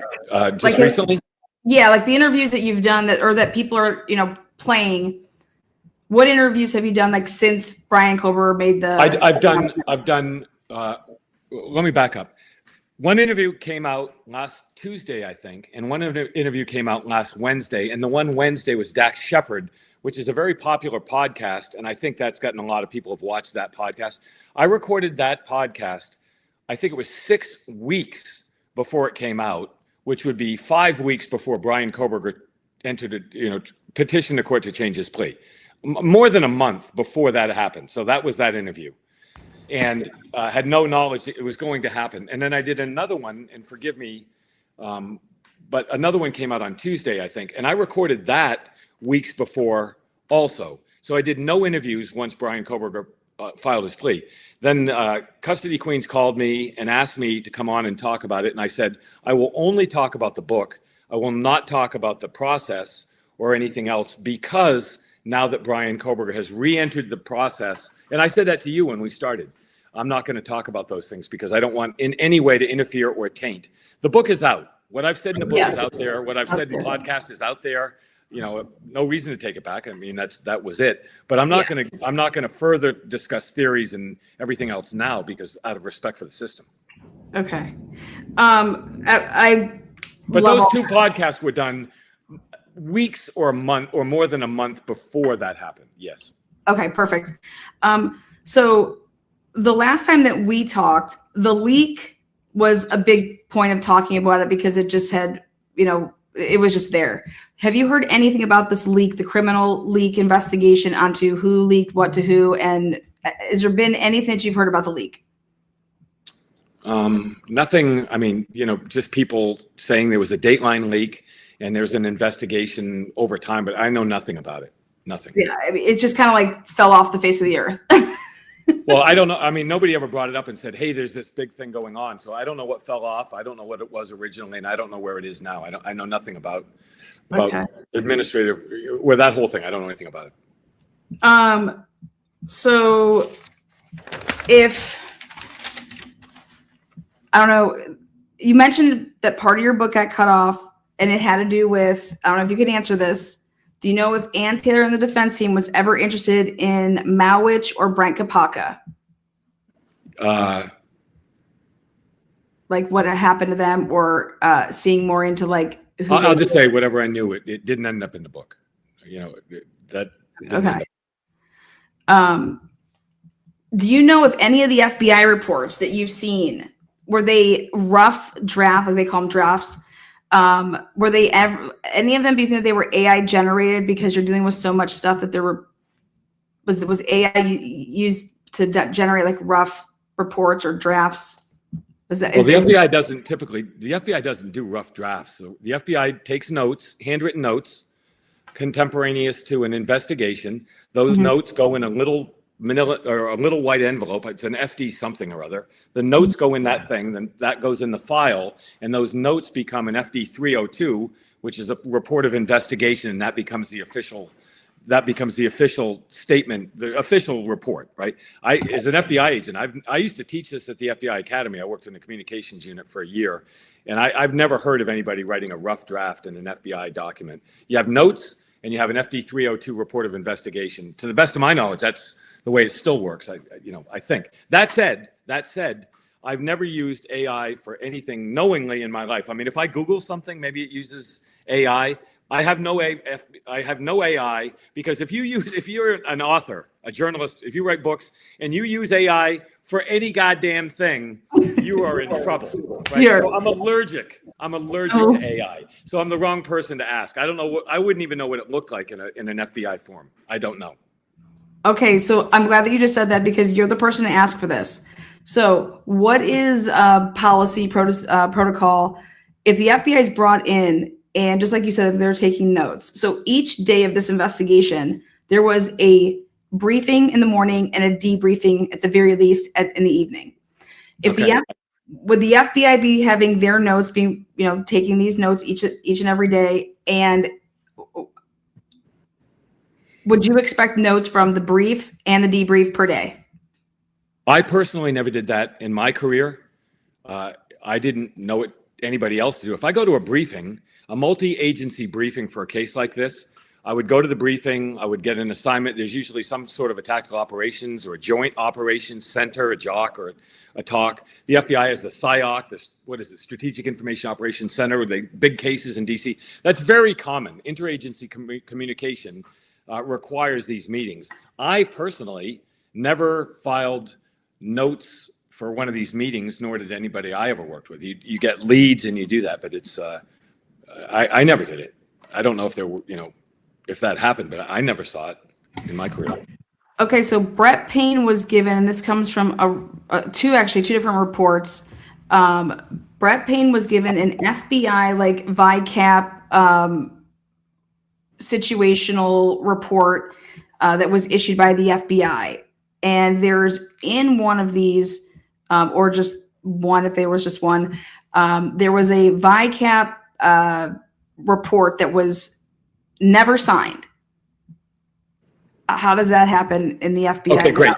just recently? Yeah, like the interviews that you've done that people are, playing. What interviews have you done like since Brian Colbert made the? I've done. Let me back up. One interview came out last Tuesday, I think, and one interview came out last Wednesday, and the one Wednesday was Dax Shepard, which is a very popular podcast, and I think that's gotten a lot of people have watched that podcast. I recorded that podcast, I think it was 6 weeks before it came out, which would be 5 weeks before Brian Koberger petitioned the court to change his plea. More than a month before that happened. So that was that interview. And had no knowledge that it was going to happen. And then I did another one, and forgive me, but another one came out on Tuesday, I think. And I recorded that weeks before also. So I did no interviews once Brian Koberger filed his plea. Then Custody Queens called me and asked me to come on and talk about it. And I said, I will only talk about the book. I will not talk about the process or anything else, because now that Brian Koberger has re-entered the process, and I said that to you when we started, I'm not going to talk about those things because I don't want in any way to interfere or taint. The book is out. What I've said in the book is out there. What I've said in the podcast is out there. No reason to take it back. I mean, that was it. But I'm not going to further discuss theories and everything else now, because out of respect for the system. Okay. But those two podcasts were done weeks or a month or more than a month before that happened. Yes. Okay, perfect. So the last time that we talked, the leak was a big point of talking about it because it just had, it was just there. Have you heard anything about this leak, the criminal leak investigation onto who leaked what to who? And has there been anything that you've heard about the leak? Nothing. I mean, just people saying there was a Dateline leak and there's an investigation over time, but I know nothing about it. Nothing. Yeah, I mean, it just kind of like fell off the face of the earth. Well, I don't know. I mean, nobody ever brought it up and said, hey, there's this big thing going on. So I don't know what fell off. I don't know what it was originally, and I don't know where it is now. I know nothing about administrative, or that whole thing. I don't know anything about it. So if, I don't know, you mentioned that part of your book got cut off and it had to do with, I don't know if you can answer this. Do you know if Ann Taylor and the defense team was ever interested in Malwich or Brent Kopaka? Like what happened to them, or seeing more into like who I'll just say whatever I knew, it didn't end up in the book. You know, that didn't end up. Do you know if any of the FBI reports that you've seen, were they rough draft, like they call them drafts? Were they ever, any of them, do you think that they were AI generated because you're dealing with so much stuff that was AI used to generate like rough reports or drafts? The FBI doesn't do rough drafts. So the FBI takes notes, handwritten notes, contemporaneous to an investigation. Those notes go in a little manila or a little white envelope. It's an FD something or other. The notes go in that thing, then that goes in the file, and those notes become an FD 302, which is a report of investigation, and that becomes the official statement, the official report, right? As an FBI agent, I used to teach this at the FBI Academy. I worked in the communications unit for a year, and I've never heard of anybody writing a rough draft in an FBI document. You have notes, and you have an FD 302 report of investigation. To the best of my knowledge, that's the way it still works. I think. That said, I've never used AI for anything knowingly in my life. I mean, if I Google something, maybe it uses AI. I have no AI, because if you're an author, a journalist, if you write books and you use AI for any goddamn thing, you are in trouble. Right? So I'm allergic to AI. So I'm the wrong person to ask. I wouldn't even know what it looked like in an FBI form. I don't know. Okay, so I'm glad that you just said that, because you're the person to ask for this. So what is policy protocol if the FBI is brought in, and just like you said, they're taking notes? So each day of this investigation, there was a briefing in the morning and a debriefing at the very least in the evening. Would the FBI be having their notes, taking these notes each and every day? And would you expect notes from the brief and the debrief per day? I personally never did that in my career. I didn't know anybody else to do. If I go to a briefing, a multi-agency briefing for a case like this, I would go to the briefing, I would get an assignment. There's usually some sort of a tactical operations or a joint operations center, a JOC or a TOC. The FBI has the SIOC, Strategic Information Operations Center, with the big cases in DC. That's very common. Interagency communication requires these meetings. I personally never filed notes for one of these meetings, nor did anybody I ever worked with. You get leads and you do that, but it's I never did it. I don't know if there were, if that happened, but I never saw it in my career. Okay, so Brett Payne was given, and this comes from two different reports. Brett Payne was given an FBI like VICAP situational report that was issued by the FBI, and there's in one of these, or just one, if there was just one, there was a VICAP report that was never signed. How does that happen in the FBI? Okay, great.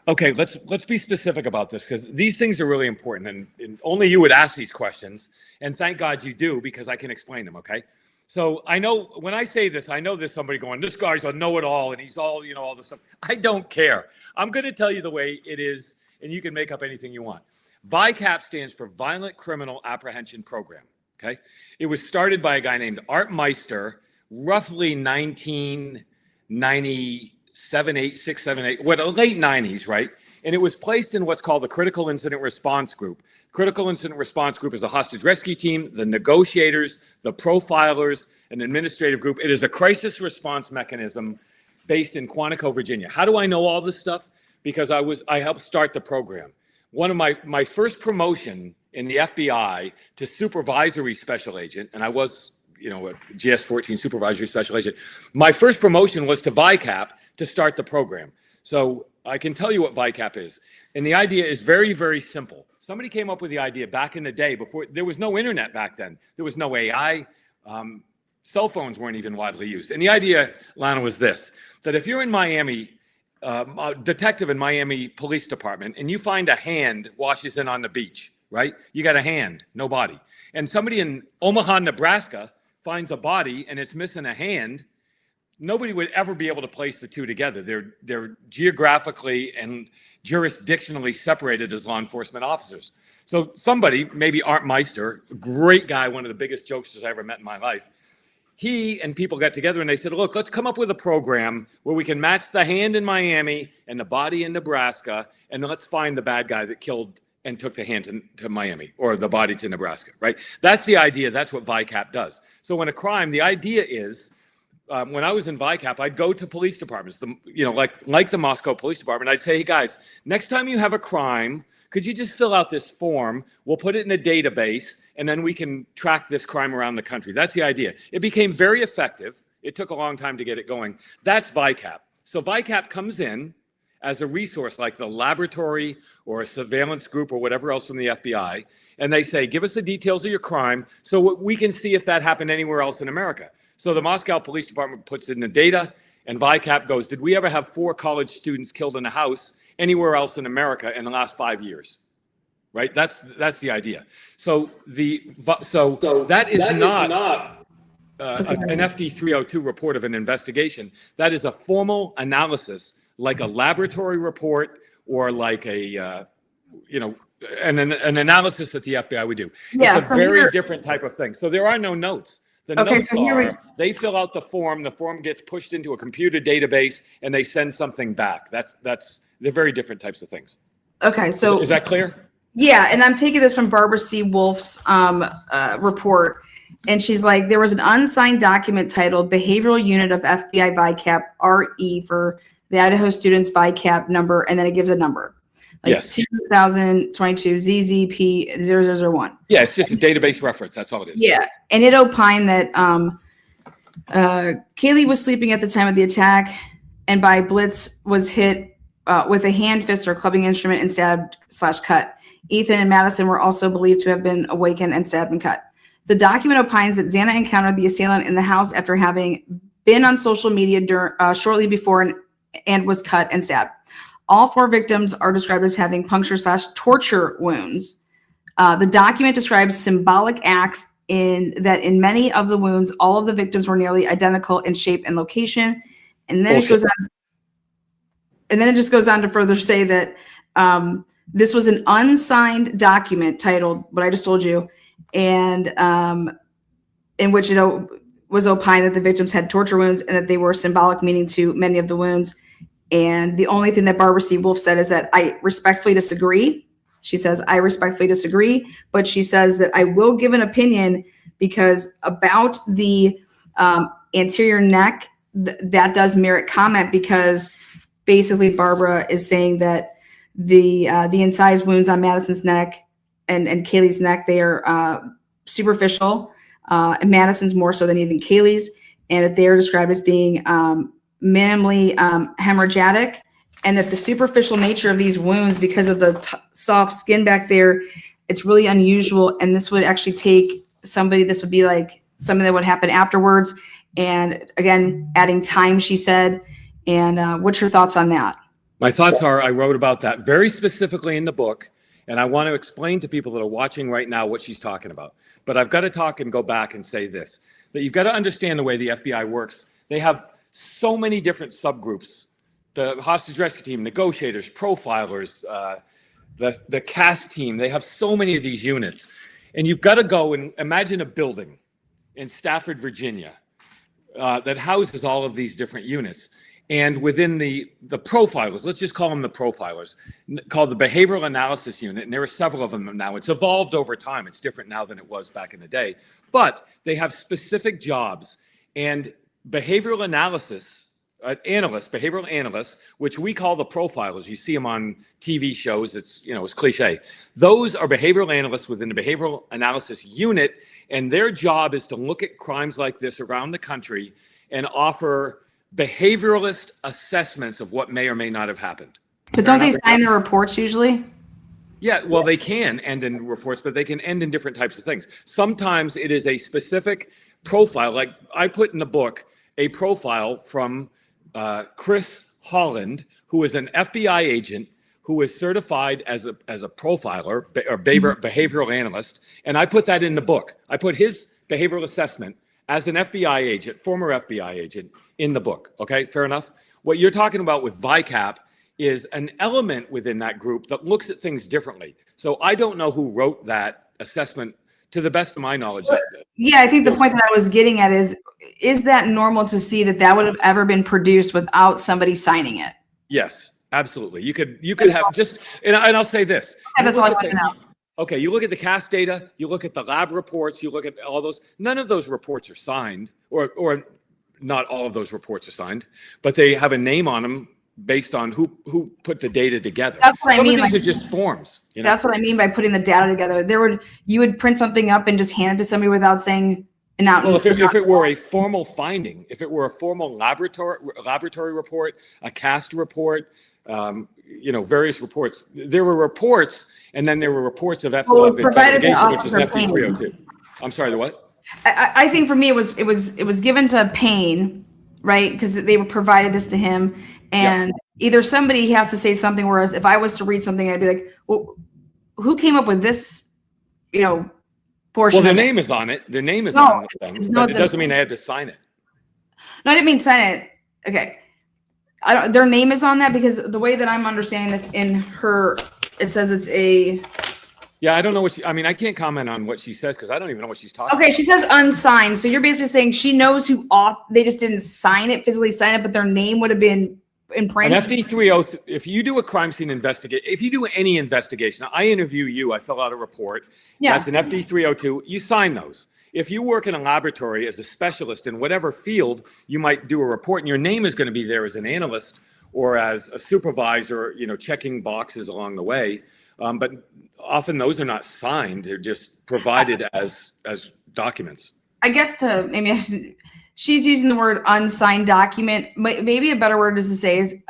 Okay, let's be specific about this, because these things are really important, and only you would ask these questions, and thank God you do, because I can explain them. Okay, so I know when I say this, I know there's somebody going, "This guy's a know-it-all, and he's all all this stuff." I don't care. I'm going to tell you the way it is, and you can make up anything you want. VICAP stands for Violent Criminal Apprehension Program. Okay, it was started by a guy named Art Meister, roughly 1997, 8, 6, 7, 8, late 90s, right? And it was placed in what's called the Critical Incident Response Group. Critical Incident Response Group is a hostage rescue team, the negotiators, the profilers, an administrative group. It is a crisis response mechanism based in Quantico, Virginia. How do I know all this stuff? Because I helped start the program. One of my first promotion in the FBI to supervisory special agent, and I was, a GS-14 supervisory special agent. My first promotion was to VICAP to start the program. So I can tell you what VICAP is. And the idea is very, very simple. Somebody came up with the idea back in the day before, there was no internet back then. There was no AI. Cell phones weren't even widely used. And the idea, Lana, was this, that if you're in Miami, a detective in Miami Police Department, and you find a hand washes in on the beach, right? You got a hand, no body. and somebody in Omaha, Nebraska finds a body and it's missing a hand, nobody would ever be able to place the two together. They're geographically and jurisdictionally separated as law enforcement officers. So somebody, maybe Art Meister, a great guy, one of the biggest jokesters I ever met in my life, he and people got together and they said, look, let's come up with a program where we can match the hand in Miami and the body in Nebraska, and let's find the bad guy that killed and took the hand to Miami, or the body to Nebraska, right? That's the idea. That's what VICAP does. So when a crime, the idea is, when I was in VICAP, I'd go to police departments, like the Moscow Police Department. I'd say, hey guys, next time you have a crime, could you just fill out this form? We'll put it in a database, and then we can track this crime around the country. That's the idea. It became very effective. It took a long time to get it going. That's VICAP. So VICAP comes in as a resource like the laboratory or a surveillance group or whatever else from the FBI, and they say, give us the details of your crime so we can see if that happened anywhere else in America. So the Moscow Police Department puts in the data, and VICAP goes, did we ever have 4 college students killed in a house anywhere else in America in the last 5 years? Right? That's the idea. So that is not an FD 302 report of an investigation. That is a formal analysis, like a laboratory report or like an analysis that the FBI would do. Yeah, it's a very different type of thing. So there are no notes. The notes so they fill out the form gets pushed into a computer database, and they send something back. They're very different types of things. Okay, so is that clear? Yeah, and I'm taking this from Barbara C. Wolf's report, and she's like, there was an unsigned document titled Behavioral Unit of FBI VICAP RE for the Idaho students VICAP number, and then it gives a number. Yes. 2022 ZZP0001. Yeah, it's just a database reference. That's all it is. Yeah, and it opined that Kaylee was sleeping at the time of the attack, and by Blitz was hit with a hand, fist, or clubbing instrument and stabbed/cut. Ethan and Madison were also believed to have been awakened and stabbed and cut. The document opines that Xana encountered the assailant in the house after having been on social media shortly before and was cut and stabbed. All 4 victims are described as having puncture/torture wounds. The document describes symbolic acts in many of the wounds, all of the victims were nearly identical in shape and location. And then it goes on. And then it just goes on to further say that this was an unsigned document titled what I just told you, and in which it was opined that the victims had torture wounds and that they were symbolic meaning to many of the wounds. And the only thing that Barbara C. Wolf said is that I respectfully disagree. She says, I respectfully disagree, but she says that I will give an opinion because about the anterior neck, that does merit comment, because basically Barbara is saying that the incised wounds on Madison's neck and Kaylee's neck, they are superficial, and Madison's more so than even Kaylee's, and that they are described as being minimally hemorrhagic, and that the superficial nature of these wounds, because of the soft skin back there, it's really unusual. And this would actually take somebody, this would be like something that would happen afterwards. And again, adding time, she said. And what's your thoughts on that? My thoughts are, I wrote about that very specifically in the book, and I want to explain to people that are watching right now what she's talking about. But I've got to talk and go back and say this, that you've got to understand the way the FBI works. They have so many different subgroups: the hostage rescue team, negotiators, profilers, the CAS team. They have so many of these units. And you've got to go and imagine a building in Stafford, Virginia, that houses all of these different units. And within the profilers, let's just call them the profilers, called the Behavioral Analysis Unit, and there are several of them now. It's evolved over time. It's different now than it was back in the day. But they have specific jobs. And behavioral analysis behavioral analysts, which we call the profilers. You see them on TV shows. It's cliche. Those are behavioral analysts within the Behavioral Analysis Unit, and their job is to look at crimes like this around the country and offer behavioralist assessments of what may or may not have happened. But don't they sign the reports usually? Yeah, well, they can end in reports, but they can end in different types of things. Sometimes it is a specific profile, like I put in the book a profile from Chris Holland, who is an FBI agent who is certified as a profiler or behavioral analyst, and I put that in the book. I put his behavioral assessment as an FBI agent, former FBI agent, in the book. Okay, fair enough. What you're talking about with VICAP is an element within that group that looks at things differently. So I don't know who wrote that assessment. To the best of my knowledge. Yeah, I think the point that I was getting at is that normal to see that would have ever been produced without somebody signing it? Yes, absolutely. You could have just, and I'll say this. Yeah, that's all I want to know. Okay, you look at the CAS data, you look at the lab reports, you look at all those. None of those reports are signed, or not all of those reports are signed, but they have a name on them based on who put the data together. That's what I mean. These are just forms. You know? That's what I mean by putting the data together. You would print something up and just hand it to somebody without saying an out. Well, if it were a formal finding, if it were a formal laboratory report, a CAST report, various reports. There were reports, and then there were reports of investigation, which is FD 302. I'm sorry, the what? I think for me it was given to Payne, right? Because they provided this to him. And either somebody has to say something, whereas if I was to read something, I'd be like, well, who came up with this, portion? Well, their name is on it. Their name is on the thing, but it doesn't mean they had to sign it. No, I didn't mean sign it. Okay. Their name is on that because the way that I'm understanding this it says it's a. Yeah, I don't know what I can't comment on what she says because I don't even know what she's talking about. Okay, she says unsigned. So you're basically saying she knows they just didn't physically sign it, but their name would have been in print. An FD 303, if you do a crime scene investigation, if you do any investigation, I interview you, I fill out a report. Yeah. That's an FD 302. You sign those. If you work in a laboratory as a specialist in whatever field, you might do a report and your name is going to be there as an analyst or as a supervisor, checking boxes along the way. But often those are not signed. They're just provided as documents. I guess she's using the word unsigned document. Maybe a better word is to say is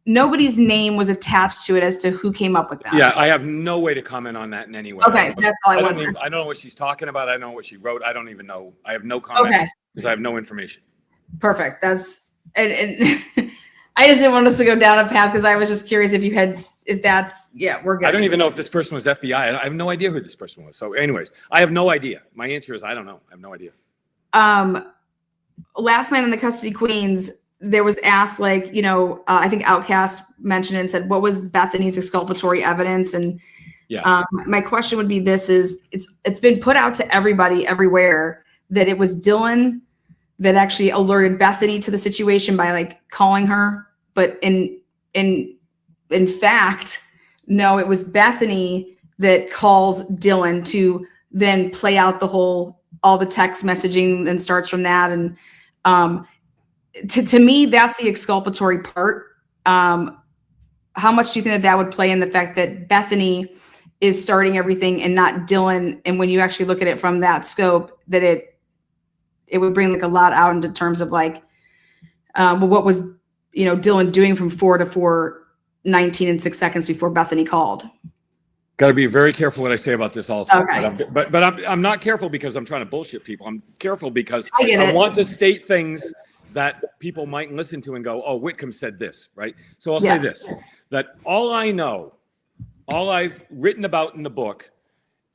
nobody's name was attached to it as to who came up with that. Yeah, I have no way to comment on that in any way. Okay, that's all I want. I don't know what she's talking about. I don't know what she wrote. I don't even know. I have no comment because I have no information. Perfect. That's and I just didn't want us to go down a path because I was just curious if we're good. I don't even know if this person was FBI. I have no idea who this person was. So anyways, I have no idea. My answer is I don't know. I have no idea. Last night on the Custody Queens, there was asked, I think Outcast mentioned it and said, what was Bethany's exculpatory evidence? And my question would be it's been put out to everybody everywhere that it was Dylan that actually alerted Bethany to the situation by calling her. But in fact, no, it was Bethany that calls Dylan to then play out all the text messaging and starts from that. And to me, that's the exculpatory part. How much do you think that would play in the fact that Bethany is starting everything and not Dylan? And when you actually look at it from that scope, that it would bring a lot out into terms of what was, Dylan doing from 4 to 4:19 and 6 seconds before Bethany called. Got to be very careful what I say about this also. Okay. But I'm not careful because I'm trying to bullshit people. I'm careful because I want to state things that people might listen to and go, oh, Whitcomb said this, right? So I'll say this, that all I've written about in the book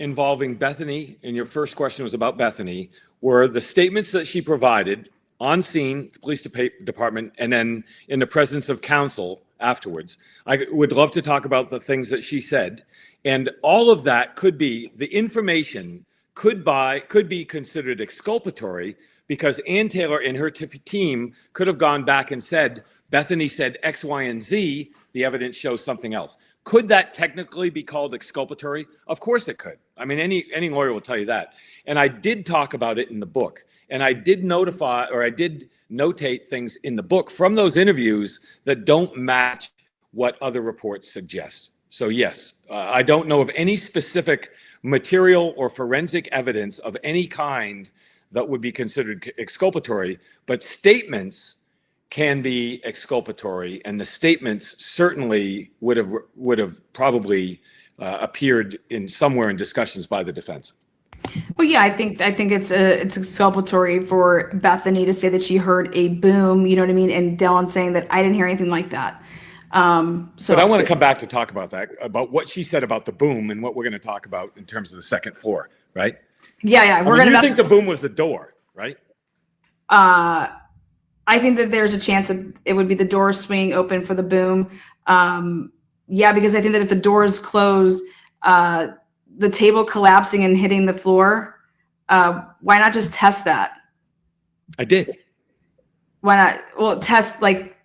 involving Bethany, and your first question was about Bethany, were the statements that she provided on scene, the police department, and then in the presence of counsel afterwards. I would love to talk about the things that she said. And all of that the information could be considered exculpatory because Ann Taylor and her team could have gone back and said, Bethany said X, Y, and Z, the evidence shows something else. Could that technically be called exculpatory? Of course it could. Any lawyer will tell you that. And I did talk about it in the book. And I did notate things in the book from those interviews that don't match what other reports suggest. So yes, I don't know of any specific material or forensic evidence of any kind that would be considered exculpatory, but statements can be exculpatory, and the statements certainly would have probably appeared somewhere in discussions by the defense. Well, yeah, I think it's exculpatory for Bethany to say that she heard a boom, you know what I mean, and Dylan saying that I didn't hear anything like that. So But I want to come back to talk about that, about what she said about the boom and what we're going to talk about in terms of the second floor, right? yeah, I mean, you think the boom was the door, right? I think that there's a chance that it would be the door swinging open for the boom. Yeah, because I think that if the door is closed, the table collapsing and hitting the floor, why not just test that? I did. Why not? Well, test like,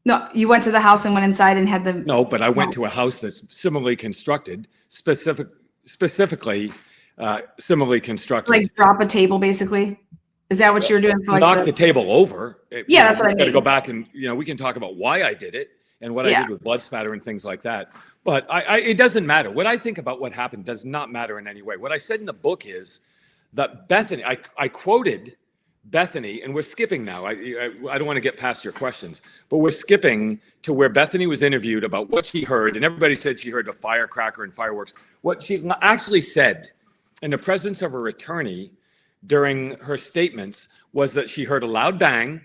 no, you went to the house and went inside and had the. No, but I went to a house that's similarly constructed, specifically similarly constructed. Like drop a table, basically. Is that what you're doing? For like knock the table over. Yeah, that's what I mean. Got to go back and we can talk about why I did it and what I did with blood spatter and things like that. But it doesn't matter. What I think about what happened does not matter in any way. What I said in the book is that Bethany, I quoted Bethany, and we're skipping now. I don't want to get past your questions, but we're skipping to where Bethany was interviewed about what she heard, and everybody said she heard a firecracker and fireworks. What she actually said in the presence of her attorney during her statements was that she heard a loud bang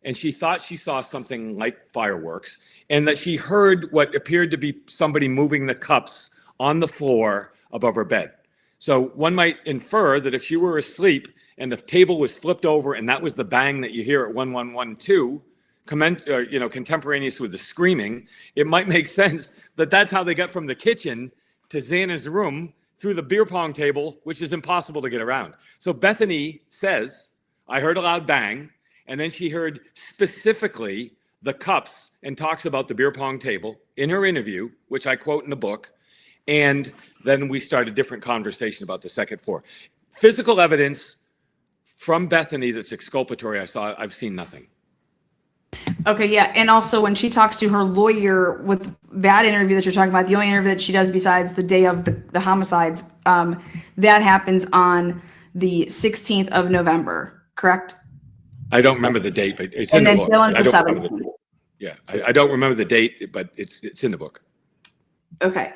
and she thought she saw something like fireworks, and that she heard what appeared to be somebody moving the cups on the floor above her bed. So one might infer that if she were asleep and the table was flipped over and that was the bang that you hear at 1112, contemporaneous with the screaming, it might make sense that that's how they got from the kitchen to Xana's room through the beer pong table, which is impossible to get around. So Bethany says, I heard a loud bang, and then she heard specifically the cups and talks about the beer pong table in her interview, which I quote in the book. And then we start a different conversation about the second floor. Physical evidence from Bethany that's exculpatory, I've seen nothing. Okay, yeah. And also when she talks to her lawyer with that interview that you're talking about, the only interview that she does besides the day of the homicides, that happens on the 16th of November, correct? I don't remember the date, but it's in the book. Dylan's the 7th. Yeah, I don't remember the date, but it's in the book. Okay.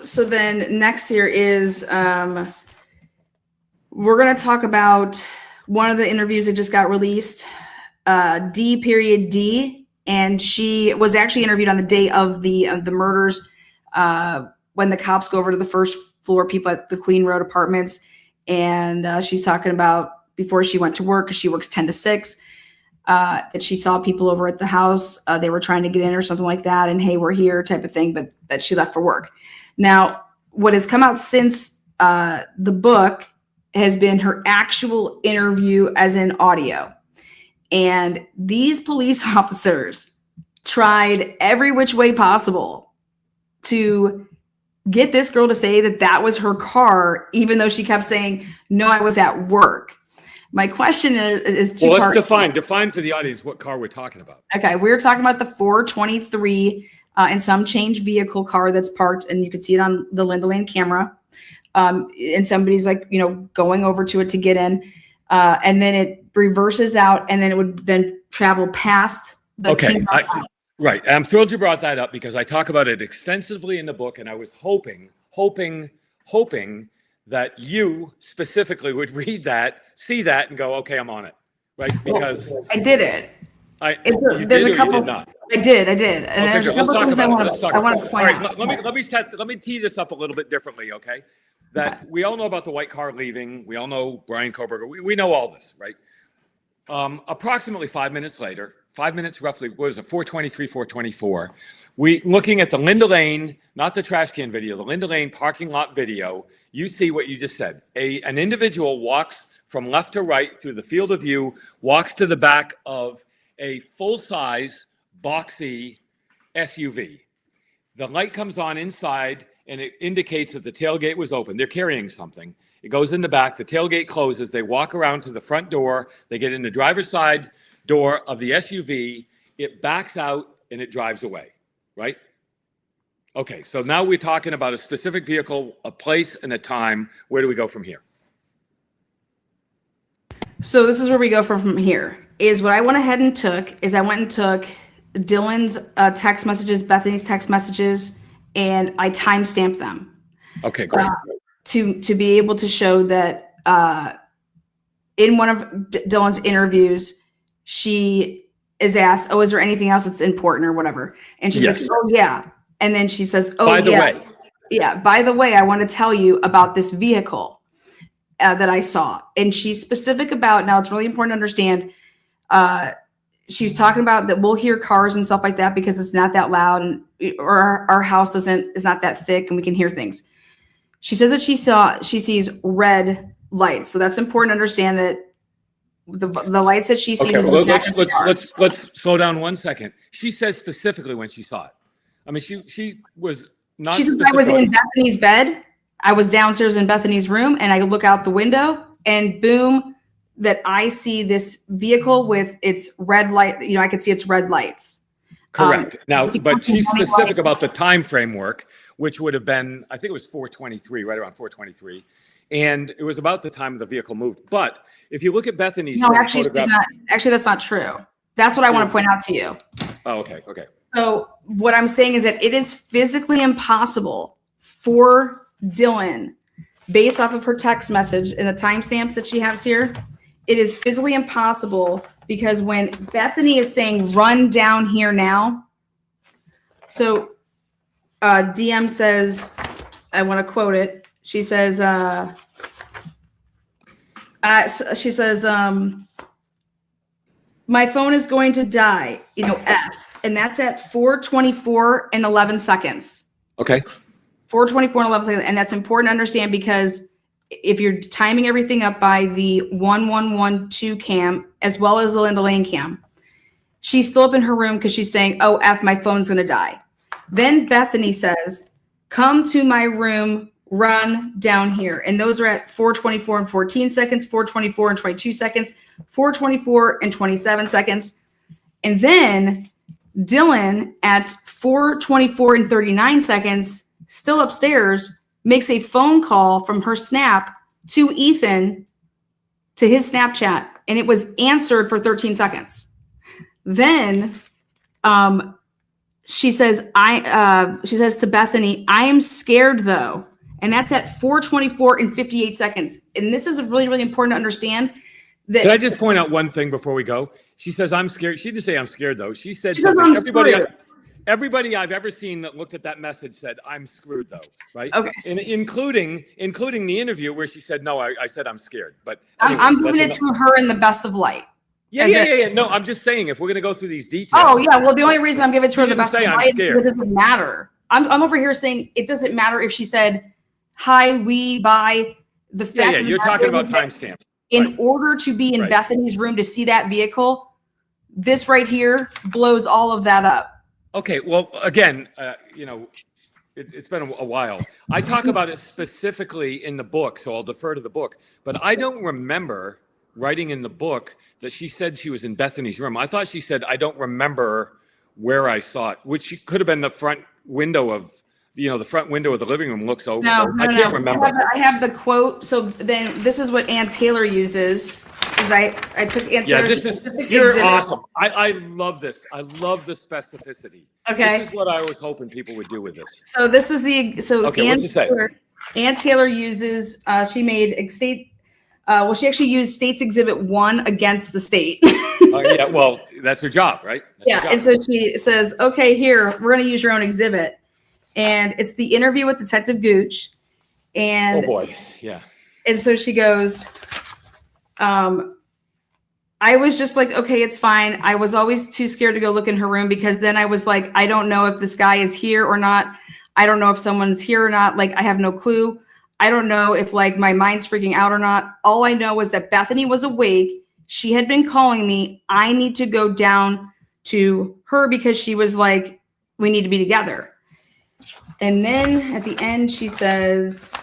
So then next here is, we're going to talk about one of the interviews that just got released, D. And she was actually interviewed on the day of the murders, when the cops go over to the first floor, people at the Queen Road Apartments. And she's talking about before she went to work, because she works 10 to 6, that she saw people over at the house. They were trying to get in or something like that. And hey, we're here type of thing, but that she left for work. Now, what has come out since the book has been her actual interview as in audio. And these police officers tried every which way possible to get this girl to say that that was her car, even though she kept saying, no, I was at work. My question is two parts. Let's define for the audience what car we're talking about. Okay, we're talking about the 423 and some change vehicle car that's parked, and you can see it on the Linda Lane camera. And somebody's like, going over to it to get in. And then it reverses out, and then it would then travel past the Okay, right. I'm thrilled you brought that up because I talk about it extensively in the book, and I was hoping that you specifically would read that, see that, and go, okay, I'm on it, right? Because I did it. There's a couple. I did, and there's a couple things I want to point out. All right, let me tee this up a little bit differently, okay? That we all know about the white car leaving. We all know Brian Koberger. We know all this, right? Approximately 5 minutes later, 5 minutes roughly, what is it, 423, 424, we looking at the Linda Lane, not the trash can video, the Linda Lane parking lot video, you see what you just said. An individual walks from left to right through the field of view, walks to the back of a full-size, boxy SUV. The light comes on inside, and it indicates that the tailgate was open. They're carrying something. It goes in the back. The tailgate closes. They walk around to the front door. They get in the driver's side door of the SUV. It backs out, and it drives away, right? Okay, so now we're talking about a specific vehicle, a place, and a time. Where do we go from here? So this is where we go from here. Is what I went ahead and took is I went and took Dylan's text messages, Bethany's text messages, and I timestamped them. Okay, great. To be able to show that in one of Dylan's interviews, she is asked, oh, is there anything else that's important or whatever? And she's like, oh yeah. And then she says, oh, by the way. Yeah, by the way, I want to tell you about this vehicle that I saw. And she's specific about, now it's really important to understand, she was talking about that we'll hear cars and stuff like that because it's not that loud, and or our house is not that thick and we can hear things. She says that she sees red lights. So that's important to understand that the lights that she sees. Okay, well, let's slow down 1 second. She says specifically when she saw it. I mean, she was not. She says I was in Bethany's bed. I was downstairs in Bethany's room, and I look out the window, and boom, that I see this vehicle with its red light. You know, I could see its red lights. Correct. Now, but she's specific about the time framework, which would have been, I think it was 4:23, right around 4:23, and it was about the time the vehicle moved. But if you look at Bethany's, no, actually, that's not true. That's what I want to point out to you. Oh, okay. So what I'm saying is that it is physically impossible for Dylan, based off of her text message and the timestamps that she has here, it is physically impossible because when Bethany is saying run down here now, so DM says, I want to quote it. She says, my phone is going to die, you know, F. And that's at 4:24 and 11 seconds. Okay. 4:24 and 11 seconds. And that's important to understand because if you're timing everything up by the 1112 cam, as well as the Linda Lane cam, she's still up in her room because she's saying, oh, F, my phone's going to die. Then Bethany says, come to my room, run down here. And those are at 4:24 and 14 seconds, 4:24 and 22 seconds, 4:24 and 27 seconds. And then Dylan at 4:24 and 39 seconds, still upstairs, makes a phone call from her Snap to Ethan to his Snapchat, and it was answered for 13 seconds. Then she says to Bethany, I am scared though. And that's at 4:24 and 58 seconds. And this is really, really important to understand that. Can I just point out one thing before we go? She says, I'm scared. She didn't say I'm scared though. She said something. Everybody I've ever seen that looked at that message said, I'm screwed though, right? Okay. And including the interview where she said, no, I said I'm scared. But anyways, I'm giving it to her in the best of light. Yeah. No, I'm just saying if we're going to go through these details. Oh, yeah. Well, the only reason I'm giving it to her the best of light is it doesn't matter. I'm over here saying it doesn't matter if she said, hi, we, bye. The fact you're talking about timestamps. In order to be in Bethany's room to see that vehicle, this right here blows all of that up. Okay, well, again, it's been a while. I talk about it specifically in the book, so I'll defer to the book. But I don't remember writing in the book that she said she was in Bethany's room. I thought she said, I don't remember where I saw it, which could have been the front window of, the front window of the living room looks over. No, I can't remember. I have the quote. So then this is what Ann Taylor uses. Because I took Ann Taylor's you're awesome. I love this. I love the specificity. Okay. This is what I was hoping people would do with this. So this is okay, what's it say? Ann Taylor uses, she made state, she actually used State's Exhibit 1 against the state. Yeah, well, that's her job, right? That's her job. And so she says, okay, here, we're going to use your own exhibit. And it's the interview with Detective Gooch. And oh boy, yeah. And so she goes, I was just like, okay, it's fine. I was always too scared to go look in her room because then I was like, I don't know if this guy is here or not. I don't know if someone's here or not. Like, I have no clue. I don't know if like my mind's freaking out or not. All I know is that Bethany was awake. She had been calling me. I need to go down to her because she was like, we need to be together. And then at the end, she says,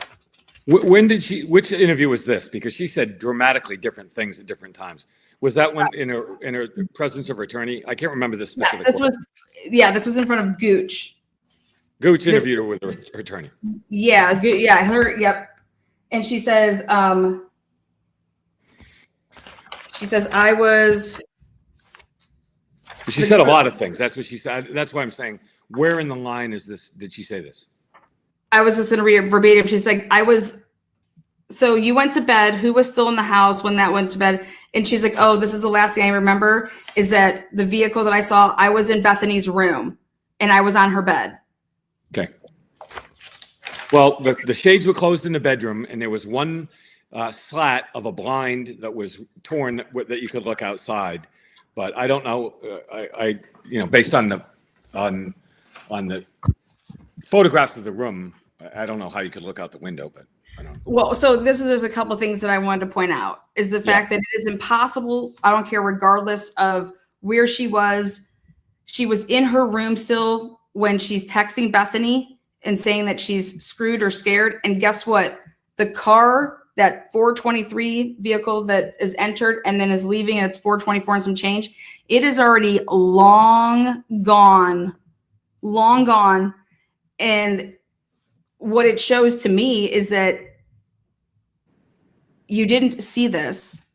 which interview was this? Because she said dramatically different things at different times. Was that when in her presence of her attorney? I can't remember this specific. Yes, this was in front of Gooch. Gooch interviewed her with her attorney. Yeah, yep. And she says, I was. She said a lot of things. That's what she said. That's why I'm saying, where in the line is this? Did she say this? I was just going to read it verbatim. She's like, I was so you went to bed. Who was still in the house when that went to bed? And she's like, oh, this is the last thing I remember is that the vehicle that I saw, I was in Bethany's room and I was on her bed. Okay. Well, the shades were closed in the bedroom, and there was one slat of a blind that was torn that you could look outside. But I don't know. I based on the photographs of the room, I don't know how you could look out the window, but I don't know. Well, so there's a couple of things that I wanted to point out is the fact that it is impossible. I don't care, regardless of where she was in her room still when she's texting Bethany and saying that she's screwed or scared. And guess what? The car, that 423 vehicle that is entered and then is leaving, and it's 424 and some change, it is already long gone. And what it shows to me is that you didn't see this,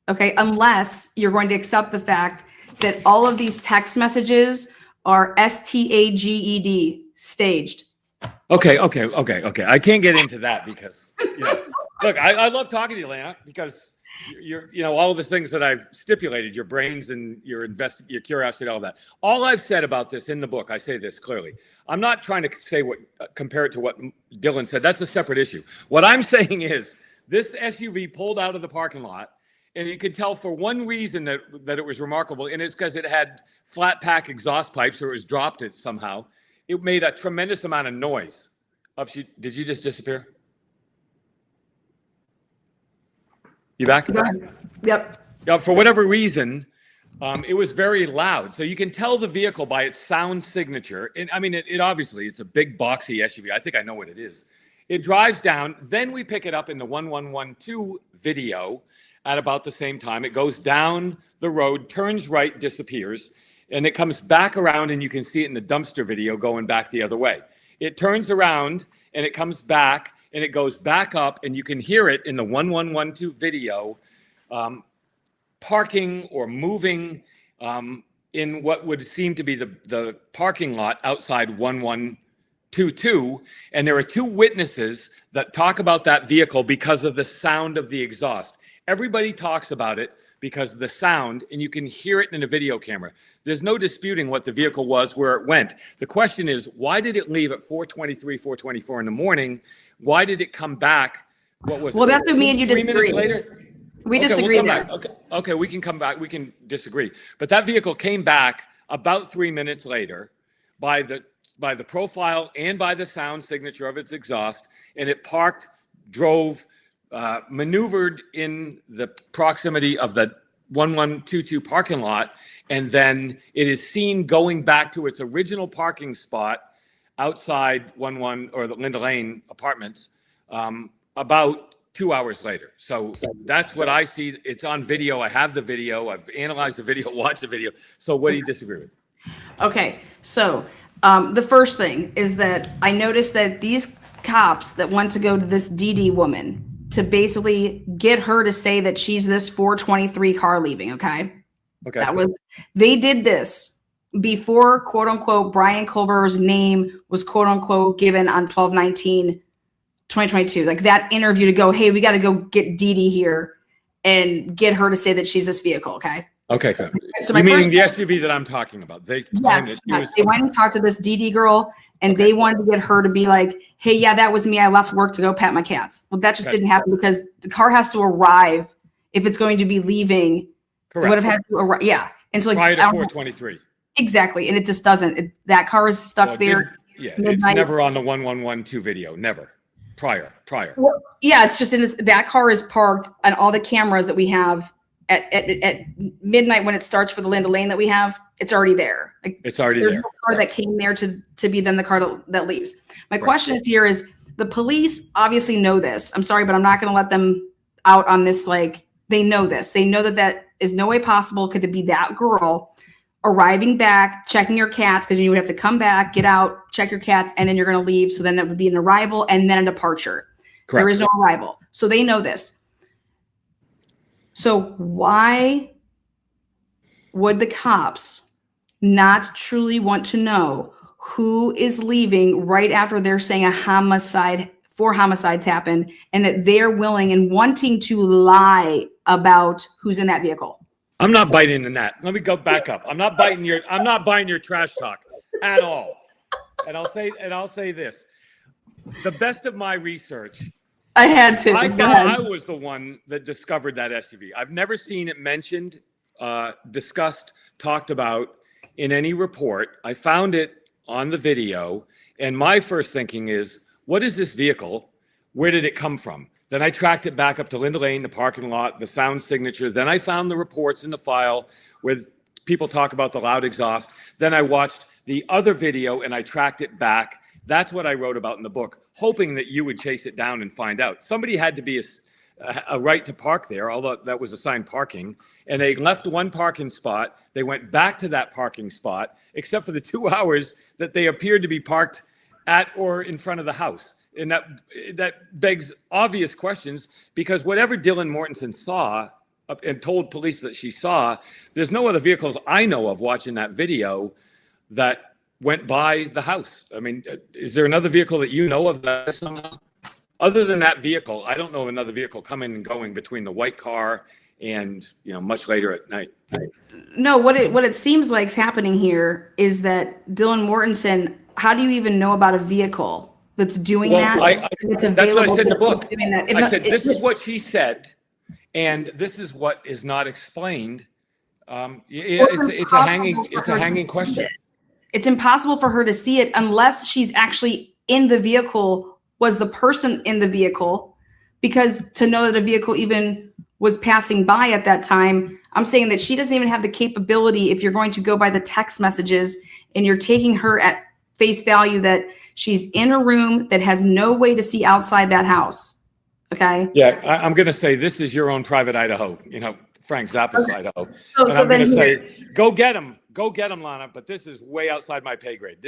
okay, unless you're going to accept the fact that all of these text messages are staged, staged. Okay. I can't get into that because, look, I love talking to you, Lana, because you're all of the things that I've stipulated, your brains and your curiosity, all that. All I've said about this in the book, I say this clearly. I'm not trying to say compare it to what Dylan said. That's a separate issue. What I'm saying is this SUV pulled out of the parking lot, and you could tell for one reason that it was remarkable, and it's because it had flat pack exhaust pipes, or it was dropped it somehow. It made a tremendous amount of noise. Did you just disappear? You back? Yep. Yeah, for whatever reason, it was very loud. So you can tell the vehicle by its sound signature. And I mean, it obviously, it's a big boxy SUV. I think I know what it is. It drives down. Then we pick it up in the 1112 video at about the same time. It goes down the road, turns right, disappears. And it comes back around, and you can see it in the dumpster video going back the other way. It turns around, and it comes back, and it goes back up, and you can hear it in the 1112 video, parking or moving in what would seem to be the parking lot outside 1122. And there are two witnesses that talk about that vehicle because of the sound of the exhaust. Everybody talks about it because of the sound, and you can hear it in a video camera. There's no disputing what the vehicle was, where it went. The question is, why did it leave at 4:23, 4:24 in the morning? Why did it come back? What was well, it? that's what me and you 3 disagree. minutes later? We disagree there. Okay, we can come back. We can disagree. But that vehicle came back about 3 minutes later by the profile and by the sound signature of its exhaust, and it parked, drove, maneuvered in the proximity of the 1122 parking lot, and then it is seen going back to its original parking spot outside the Linda Lane apartments about 2 hours later. So that's what I see. It's on video. I have the video. I've analyzed the video, watched the video. So what do you disagree with? Okay, so the first thing is that I noticed that these cops that went to go to this DD woman to basically get her to say that she's this 423 car leaving, okay? They did this before, quote unquote, Brian Colbert's name was quote unquote given on 12/19/2022. Like that interview to go, hey, we got to go get Dee Dee here and get her to say that she's this vehicle, okay? Okay, good. So you meaning the SUV that I'm talking about? They went and talked to this Dee Dee girl, and they wanted to get her to be like, hey, yeah, that was me. I left work to go pet my cats. Well, that just didn't happen because the car has to arrive if it's going to be leaving. Correct. It would have had to arrive. Yeah. And so like prior to 423. Exactly. And it just doesn't. That car is stuck there. It's never on the 1112 video. Never. Prior. Well, yeah, it's just in this. That car is parked on all the cameras that we have at midnight when it starts for the Linda Lane that we have. It's already there. Like, it's already there. There's no car that came there to be then the car that leaves. My question is here is the police obviously know this. I'm sorry, but I'm not going to let them out on this. Like they know this. They know that is no way possible. Could it be that girl arriving back, checking your cats, because you would have to come back, get out, check your cats, and then you're going to leave. So then that would be an arrival and then a departure. Correct. There is no arrival. So they know this. So why would the cops not truly want to know who is leaving right after they're saying a homicide 4 homicides happened, and that they're willing and wanting to lie about who's in that vehicle. I'm not biting in that. Let me go back up. I'm not buying your trash talk at all. And I'll say this. The best of my research, I had to. I Go thought ahead. I was the one that discovered that SUV. I've never seen it mentioned, discussed, talked about in any report. I found it on the video, and my first thinking is, what is this vehicle? Where did it come from? Then I tracked it back up to Linda Lane, the parking lot, the sound signature. Then I found the reports in the file where people talk about the loud exhaust. Then I watched the other video and I tracked it back. That's what I wrote about in the book, hoping that you would chase it down and find out. Somebody had to be a right to park there, although that was assigned parking. And they left one parking spot. They went back to that parking spot, except for the 2 hours that they appeared to be parked at or in front of the house. And that begs obvious questions, because whatever Dylan Mortensen saw and told police that she saw, there's no other vehicles I know of watching that video that went by the house. I mean, is there another vehicle that you know of that somehow? Other than that vehicle, I don't know of another vehicle coming and going between the white car and, much later at night. No, what it seems like is happening here is that Dylan Mortensen, how do you even know about a vehicle that's doing that? That's what I said in the book. I said, this is what what she said, and this is what is not explained. It's a hanging question. It's impossible for her to see it unless she's actually in the vehicle, was the person in the vehicle, because to know that a vehicle even was passing by at that time, I'm saying that she doesn't even have the capability, if you're going to go by the text messages and you're taking her at face value, that she's in a room that has no way to see outside that house. Okay. Yeah, I'm going to say this is your own private Idaho, Frank Zappa's Idaho. So And I'm then going to say, go get him, Lana. But this is way outside my pay grade.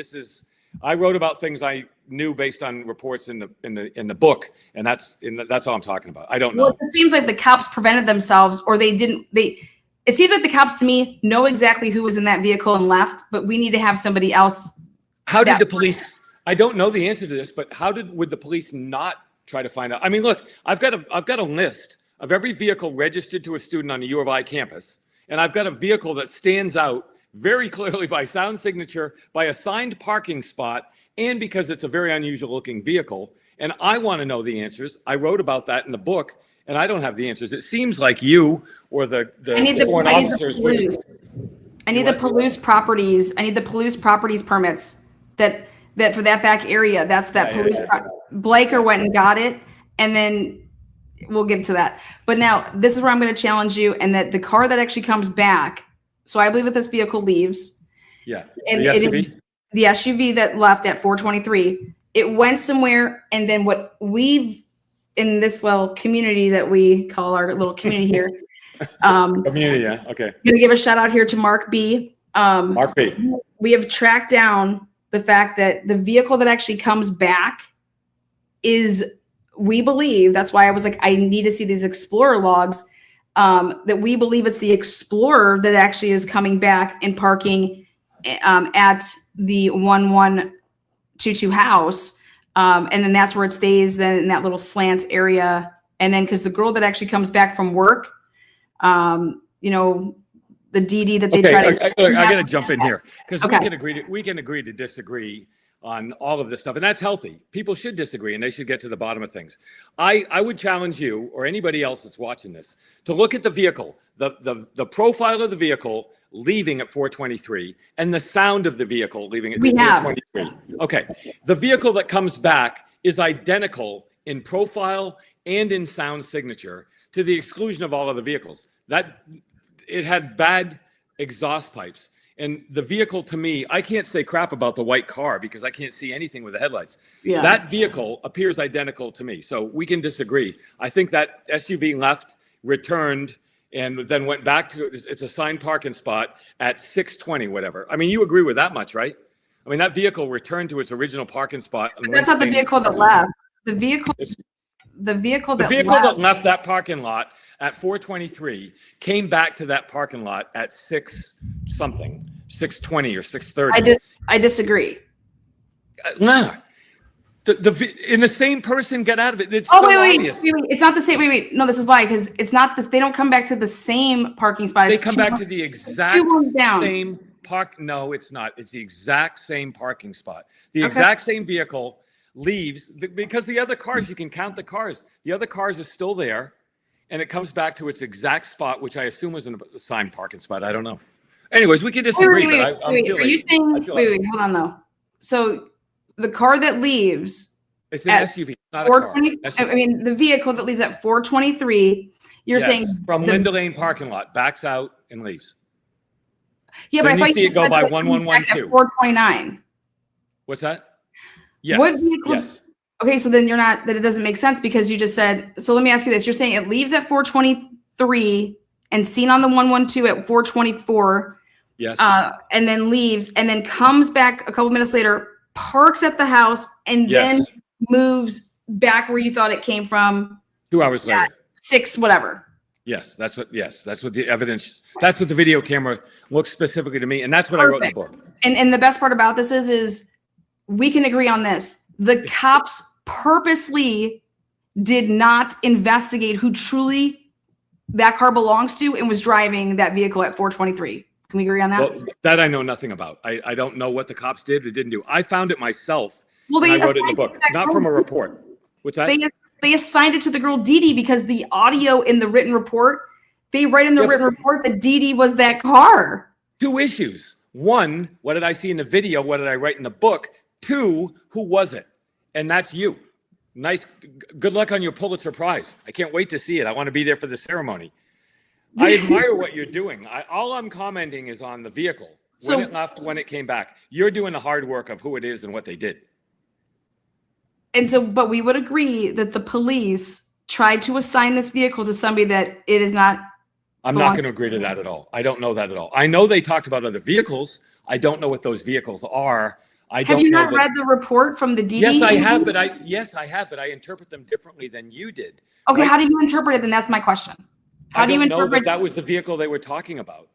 I wrote about things I knew based on reports in the book, and that's all I'm talking about. I don't know. Well, it seems like the cops prevented themselves, or they didn't. It seems like the cops, to me, know exactly who was in that vehicle and left, but we need to have somebody else. How did the police? I don't know the answer to this, but would the police not try to find out? I mean, look, I've got a list of every vehicle registered to a student on the U of I campus, and I've got a vehicle that stands out very clearly by sound signature, by assigned parking spot, and because it's a very unusual looking vehicle. And I want to know the answers. I wrote about that in the book, and I don't have the answers. It seems like you or the sworn officers. I need the Palouse properties. I need the Palouse properties permits that for that back area. That's that Palouse. Blaker went and got it, and then we'll get to that. But now this is where I'm going to challenge you, and that the car that actually comes back. So I believe that this vehicle leaves. Yeah. And the SUV that left at 423, it went somewhere. And then what we've, in this little community that we call our little community here. Community, yeah. Okay. Gonna give a shout out here to Mark B. Mark B. We have tracked down the fact that the vehicle that actually comes back is, we believe, that's why I was like, I need to see these Explorer logs. That we believe it's the Explorer that actually is coming back and parking at the 1122 house. And then that's where it stays, then in that little slant area. And then because the girl that actually comes back from work, the DD that they try to. I got to jump in here, because we can agree to disagree on all of this stuff, and that's healthy. People should disagree, and they should get to the bottom of things. I would challenge you or anybody else that's watching this to look at the vehicle, the profile of the vehicle leaving at 423, and the sound of the vehicle leaving at 423. Okay, the vehicle that comes back is identical in profile and in sound signature, to the exclusion of all other vehicles. That it had bad exhaust pipes. And the vehicle, to me, I can't say crap about the white car because I can't see anything with the headlights. Yeah. That vehicle appears identical to me. So we can disagree. I think that SUV left, returned, and then went back to its assigned parking spot at 620, whatever. I mean, you agree with that much, right? I mean, that vehicle returned to its original parking spot. But that's not the vehicle that left. The vehicle that left that parking lot at 423 came back to that parking lot at 620 or 630. I disagree. Nah. In the same person got out of it. It's Oh, so wait. obvious. It's not the same. Wait. No, this is why, because it's not this. They don't come back to the same parking spot. They It's come two back more- to the two exact ones down. same park. No, it's not. It's the exact same parking spot. The Okay. exact same vehicle leaves because the other cars, you can count the cars. The other cars are still there, and it comes back to its exact spot, which I assume was an assigned parking spot. I don't know. Anyways, we can disagree. Wait. But Are you saying? Wait. Hold on though. So the car that leaves. It's an at SUV, not a car. 420. I mean, the vehicle that leaves at 423. You're saying from Linda Lane parking lot, backs out and leaves. Yeah, but Then I thought you see it go said by that 1112. at 429. What's that? Yes. What vehicle? Yes. Okay, so then you're not, that it doesn't make sense because you just said, so let me ask you this. You're saying it leaves at 423 and seen on the 112 at 424. Yes. And then leaves and then comes back a couple minutes later, parks at the house, and then moves back where you thought it came from. 2 hours later. 6, whatever. Yes, that's what the evidence, that's what the video camera looks specifically to me. And that's what I wrote in the book. And the best part about this is we can agree on this. The cops purposely did not investigate who truly that car belongs to and was driving that vehicle at 423. Can we agree on that? Well, that I know nothing about. I don't know what the cops did or didn't do. I found it myself. Well, I wrote it in the book, not from a report. What's that? They assigned it to the girl Dee Dee because the audio in the written report, they write in the written report that Dee Dee was that car. 2 issues. 1, what did I see in the video? What did I write in the book? 2, who was it? And that's you. Nice. Good luck on your Pulitzer Prize. I can't wait to see it. I want to be there for the ceremony. I admire what you're doing. All I'm commenting is on the vehicle. When it left, when it came back. You're doing the hard work of who it is and what they did. And so, but we would agree that the police tried to assign this vehicle to somebody that it is not. I'm not going to agree to that at all. I don't know that at all. I know they talked about other vehicles. I don't know what those vehicles are. Have you not read the report from the DD? Yes, I have, but I interpret them differently than you did. Okay, right? How do you interpret it? Then that's my question. How do you interpret that was the vehicle they were talking about?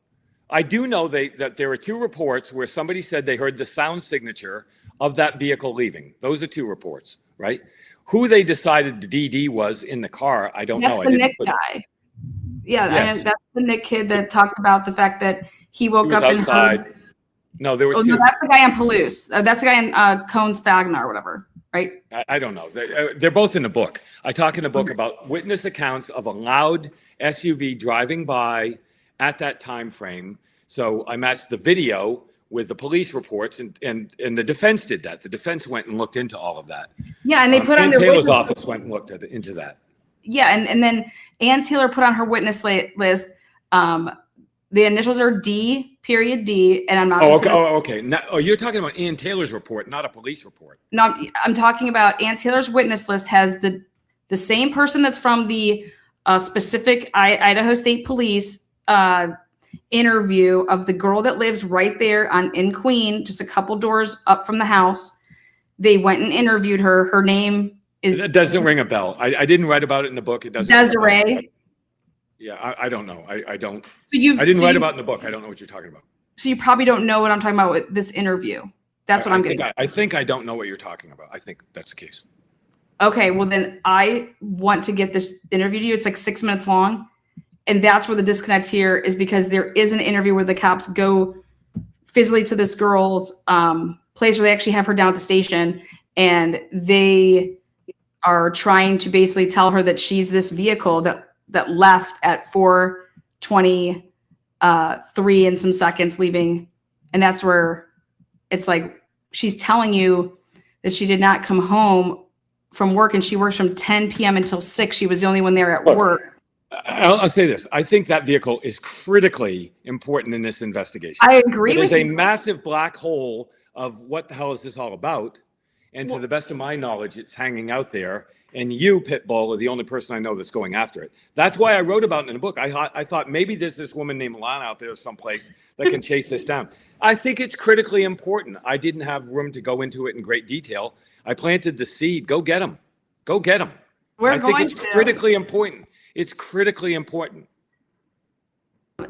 I do know that there were 2 reports where somebody said they heard the sound signature of that vehicle leaving. Those are 2 reports, right? Who they decided the DD was in the car, I don't know. That's the Nick guy. Yeah, yes. that's the Nick kid that talked about the fact that he woke up outside. No, there were 2. No, that's the guy on Palouse. That's the guy in Cone Stagna or whatever, right? I don't know. They're both in the book. I talk in the book about witness accounts of a loud SUV driving by at that time frame. So I matched the video with the police reports, and the defense did that. The defense went and looked into all of that. Yeah, and they put on their Taylor's office went and looked into that. Yeah, and then Ann Taylor put on her witness list. The initials are D, and I'm not. Okay. Now, you're talking about Ann Taylor's report, not a police report. No, I'm talking about Ann Taylor's witness list has the same person that's from the specific Idaho State Police interview of the girl that lives right there in Queen, just a couple doors up from the house. They went and interviewed her. Her name is. That doesn't ring a bell. I didn't write about it in the book. It doesn't. Desiree. Yeah, I don't know. I don't. I didn't write about it in the book. I don't know what you're talking about. So you probably don't know what I'm talking about with this interview. That's what I'm getting. I think I don't know what you're talking about. I think that's the case. Okay, well then I want to get this interview to you. It's like 6 minutes long. And that's where the disconnect here is, because there is an interview where the cops go physically to this girl's place where they actually have her down at the station, and they are trying to basically tell her that she's this vehicle that left at 4:23 and some seconds leaving. And that's where it's like she's telling you that she did not come home from work, and she works from 10 p.m. until 6. She was the only one there at work. I'll say this. I think that vehicle is critically important in this investigation. I agree with you. It is a massive black hole of what the hell is this all about? And to the best of my knowledge, it's hanging out there. And you, Pitbull, are the only person I know that's going after it. That's why I wrote about it in the book. I thought maybe there's this woman named Lana out there someplace that can chase this down. I think it's critically important. I didn't have room to go into it in great detail. I planted the seed. Go get them. Go get them. I think it's critically important. It's critically important.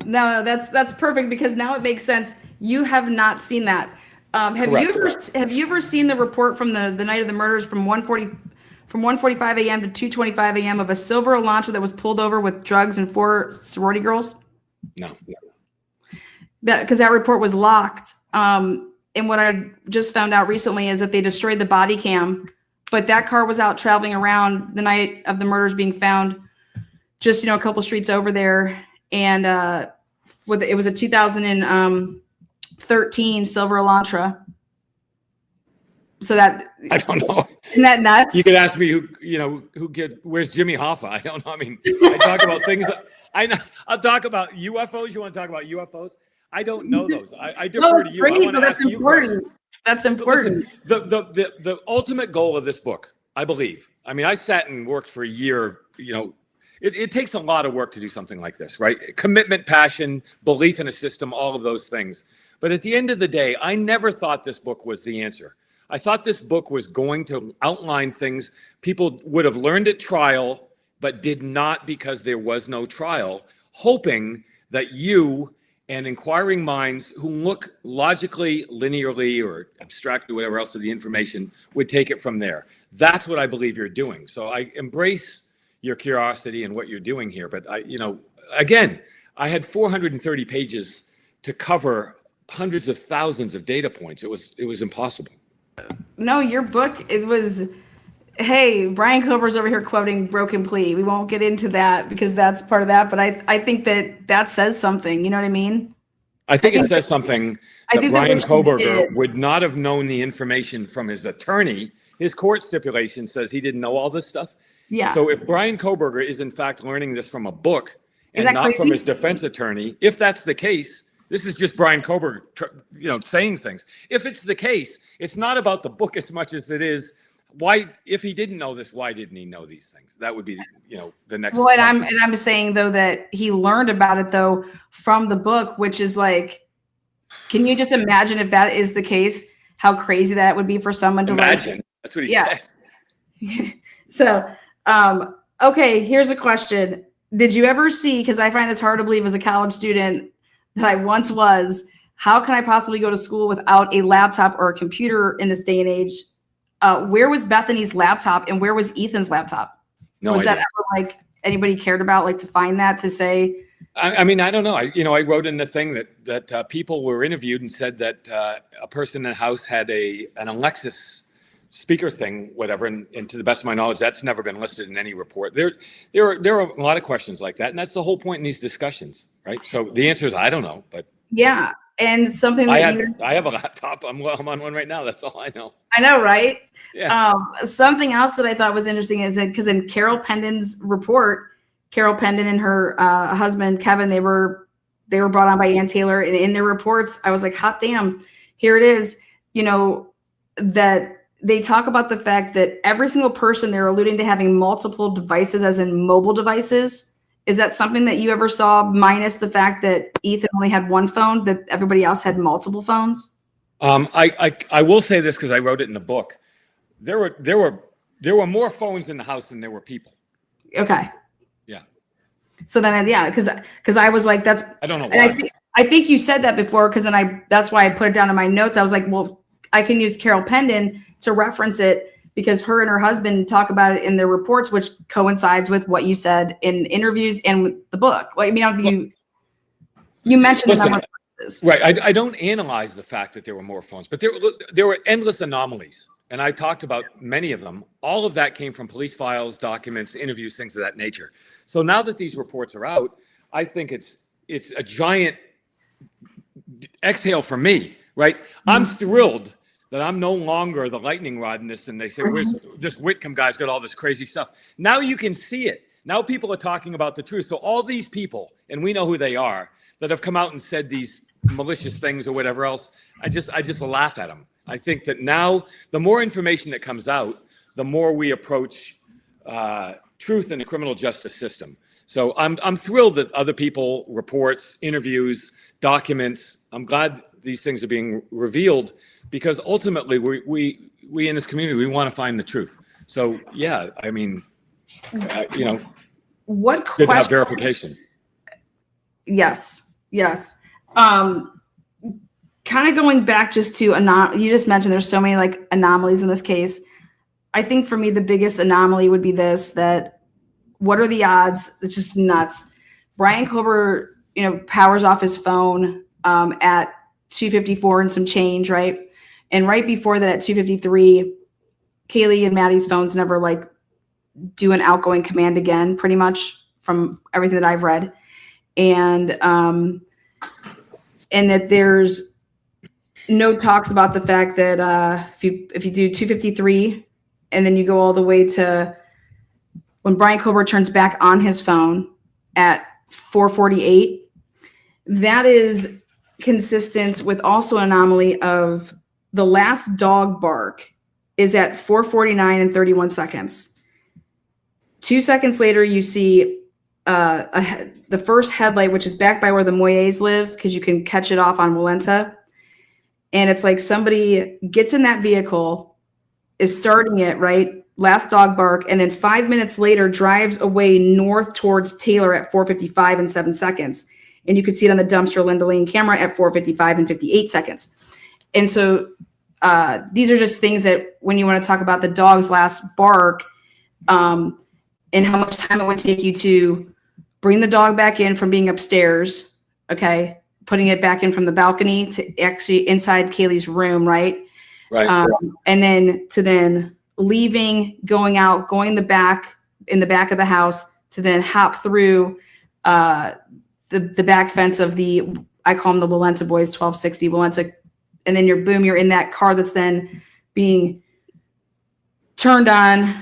No, that's perfect, because now it makes sense. You have not seen that. Have you ever seen the report from the night of the murders from 1:45 a.m. to 2:25 a.m. of a silver Elantra that was pulled over with drugs and 4 sorority girls? No. Because that report was locked. And what I just found out recently is that they destroyed the body cam, but that car was out traveling around the night of the murders being found, just a couple streets over there, and it was a 2013 silver Elantra. So that I don't know. Isn't that nuts? You could ask me where's Jimmy Hoffa? I don't know. I mean, I talk about things. I know. I'll talk about UFOs. You want to talk about UFOs? I don't know those. I defer to you. I want to ask you questions. That's important. Listen, the ultimate goal of this book, I believe. I mean, I sat and worked for a year. It takes a lot of work to do something like this, right? Commitment, passion, belief in a system, all of those things. But at the end of the day, I never thought this book was the answer. I thought this book was going to outline things people would have learned at trial, but did not because there was no trial, hoping that you and inquiring minds who look logically, linearly, or abstractly, whatever else of the information, would take it from there. That's what I believe you're doing. So I embrace your curiosity and what you're doing here. But again, I had 430 pages to cover hundreds of thousands of data points. It was impossible. No, your book, it was, hey, Brian Kober's over here quoting Broken Plea. We won't get into that because that's part of that. But I think that says something. You know what I mean? I think it says something that Brian Koberger would not have known the information from his attorney. His court stipulation says he didn't know all this stuff. Yeah. So if Brian Koberger is in fact learning this from a book and not crazy? from his defense attorney, if that's the case, this is just Brian Koberger, saying things. If it's the case, it's not about the book as much as it is why. If he didn't know this, why didn't he know these things? That would be, the next. Well, and I'm saying though that he learned about it though from the book, which is like, can you just imagine if that is the case? How crazy that would be for someone to imagine. That's what he said. So, okay, here's a question. Did you ever see, because I find this hard to believe as a college student that I once was, how can I possibly go to school without a laptop or a computer in this day and age? Where was Bethany's laptop and where was Ethan's laptop? No was idea. that ever like anybody cared about, like to find that to say? I mean, I don't know. I wrote in the thing that people were interviewed and said that a person in the house had an Alexis speaker thing, whatever, and to the best of my knowledge, that's never been listed in any report. There are a lot of questions like that, and that's the whole point in these discussions, right? So the answer is I don't know, but yeah, and something I have a laptop. I'm on one right now. That's all I know. I know, right? Yeah. Something else that I thought was interesting is that because in Carol Pendon's report, Carol Pendon and her husband Kevin, they were brought on by Ann Taylor, and in their reports, I was like, hot damn, here it is. That they talk about the fact that every single person, they're alluding to having multiple devices, as in mobile devices. Is that something that you ever saw, minus the fact that Ethan only had one phone, that everybody else had multiple phones? I will say this because I wrote it in the book. There were more phones in the house than there were people. Okay. Yeah. So then, yeah, because I was like, that's. I don't know why. I think you said that before, because then that's why I put it down in my notes. I was like, well, I can use Carol Pendon to reference it because her and her husband talk about it in their reports, which coincides with what you said in interviews and the book. Well, I mean, you mentioned the number of places. Right. I don't analyze the fact that there were more phones, but there were endless anomalies. And I talked about many of them. All of that came from police files, documents, interviews, things of that nature. So now that these reports are out, I think it's a giant exhale for me, right? I'm thrilled that I'm no longer the lightning rod in this. And they say, where's this Whitcomb guy's got all this crazy stuff. Now you can see it. Now people are talking about the truth. So all these people, and we know who they are, that have come out and said these malicious things or whatever else, I just laugh at them. I think that now the more information that comes out, the more we approach truth in the criminal justice system. So I'm thrilled that other people, reports, interviews, documents, I'm glad these things are being revealed, because ultimately we in this community, we want to find the truth. So yeah, I mean, what good to have question? verification. Yes. kind of going back just to you just mentioned there's so many like anomalies in this case. I think for me the biggest anomaly would be this: that what are the odds? It's just nuts. Brian Kober, powers off his phone at 2:54 and some change, right? And right before that, at 2:53, Kaylee and Maddie's phones never like do an outgoing command again, pretty much from everything that I've read, and that there's no talks about the fact that if you do 2:53 and then you go all the way to when Brian Kober turns back on his phone at 4:48, that is consistent with also an anomaly of the last dog bark is at 4:49 and 31 seconds. 2 seconds later, you see the first headlight, which is back by where the Moyes live, because you can catch it off on Walenta. And it's like somebody gets in that vehicle, is starting it, right? Last dog bark. And then 5 minutes later, drives away north towards Taylor at 4:55 and 7 seconds. And you could see it on the dumpster Linda Lane camera at 4:55 and 58 seconds. And so these are just things that when you want to talk about the dog's last bark, and how much time it would take you to bring the dog back in from being upstairs, okay, putting it back in from the balcony to actually inside Kaylee's room, right? Right. And then leaving, going out, going in the back of the house to then hop through the back fence of I call them the Walenta boys, 1260 Walenta, and then you're in that car that's then being turned on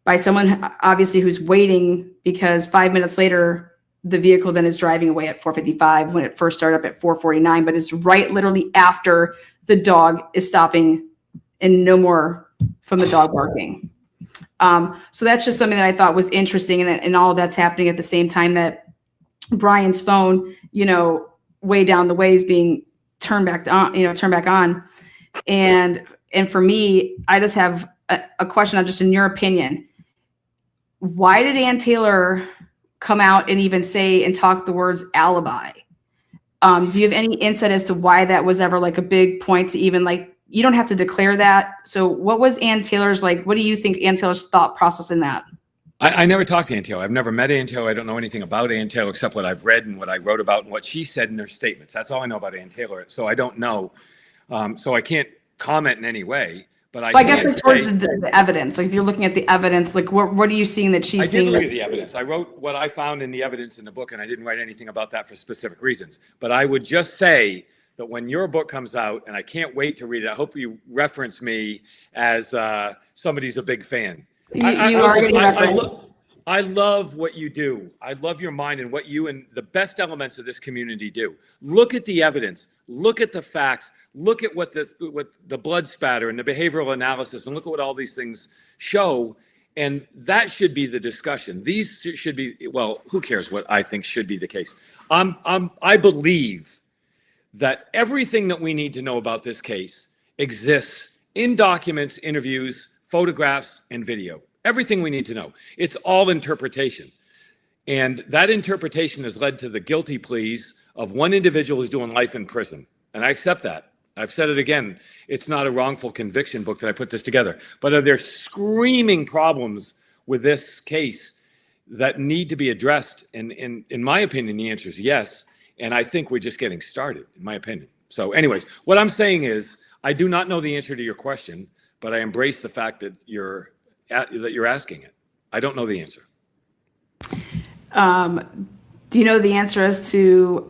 by someone obviously who's waiting, because 5 minutes later, the vehicle then is driving away at 4:55 when it first started up at 4:49, but it's right literally after the dog is stopping and no more from the dog barking. So that's just something that I thought was interesting, and all of that's happening at the same time that Brian's phone, way down the way is being turned back on. And for me, I just have a question on just in your opinion. Why did Ann Taylor come out and even say and talk the words alibi? Do you have any insight as to why that was ever like a big point to even like, you don't have to declare that. So what was Ann Taylor's like, what do you think Ann Taylor's thought process in that? I never talked to Ann Taylor. I've never met Ann Taylor. I don't know anything about Ann Taylor except what I've read and what I wrote about and what she said in her statements. That's all I know about Ann Taylor. So I don't know. So I can't comment in any way. But I guess it's toward the evidence. Like if you're looking at the evidence, like what are you seeing that she's seeing? I did look at the evidence. I wrote what I found in the evidence in the book, and I didn't write anything about that for specific reasons. But I would just say that when your book comes out, and I can't wait to read it, I hope you reference me as somebody's a big fan. I love what you do. I love your mind and what you and the best elements of this community do. Look at the evidence. Look at the facts. Look at what the blood spatter and the behavioral analysis, and look at what all these things show. And that should be the discussion. These should be, well, who cares what I think should be the case? I believe that everything that we need to know about this case exists in documents, interviews, photographs, and video. Everything we need to know. It's all interpretation. And that interpretation has led to the guilty pleas of one individual who's doing life in prison. And I accept that. I've said it again. It's not a wrongful conviction book that I put this together. But are there screaming problems with this case that need to be addressed? And in my opinion, the answer is yes. And I think we're just getting started, in my opinion. So anyways, what I'm saying is I do not know the answer to your question, but I embrace the fact that you're asking it. I don't know the answer. Do you know the answer as to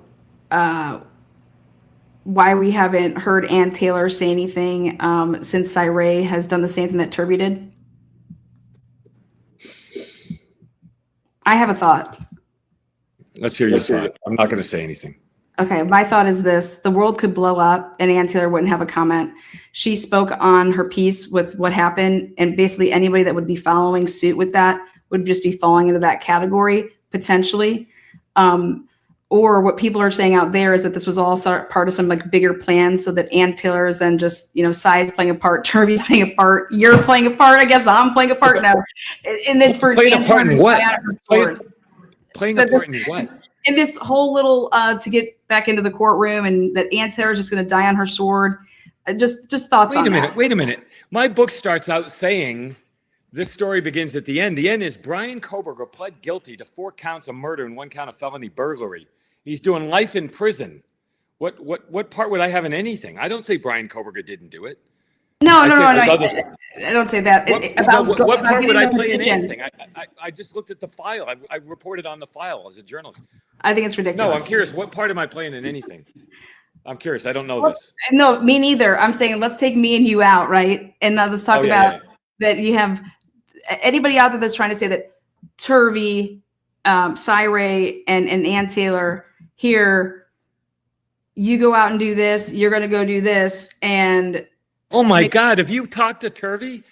why we haven't heard Ann Taylor say anything since Cyree has done the same thing that Turby did? I have a thought. Let's hear your thought. I'm not going to say anything. Okay, my thought is this. The world could blow up and Ann Taylor wouldn't have a comment. She spoke on her piece with what happened, and basically anybody that would be following suit with that would just be falling into that category, potentially. Or what people are saying out there is that this was all part of some like bigger plan, so that Ann Taylor is then just, sides playing a part, Turby's playing a part, you're playing a part, I guess I'm playing a part now. And then for playing Ann a part in what? Playing a part in what? And this whole little to get back into the courtroom, and that Aunt Sarah's just going to die on her sword. Just thoughts on that. Wait a minute. My book starts out saying this story begins at the end. The end is Brian Koberger pled guilty to 4 counts of murder and 1 count of felony burglary. He's doing life in prison. What part would I have in anything? I don't say Brian Koberger didn't do it. No. I don't say that. What part would I play in anything? I just looked at the file. I reported on the file as a journalist. I think it's ridiculous. No, I'm curious. What part am I playing in anything? I'm curious. I don't know this. No, me neither. I'm saying let's take me and you out, right? And now let's talk about that. You have anybody out there that's trying to say that Turvey, Cy and Ann Taylor here, you go out and do this, you're going to go do this. And oh my God, if you talk to Turvey,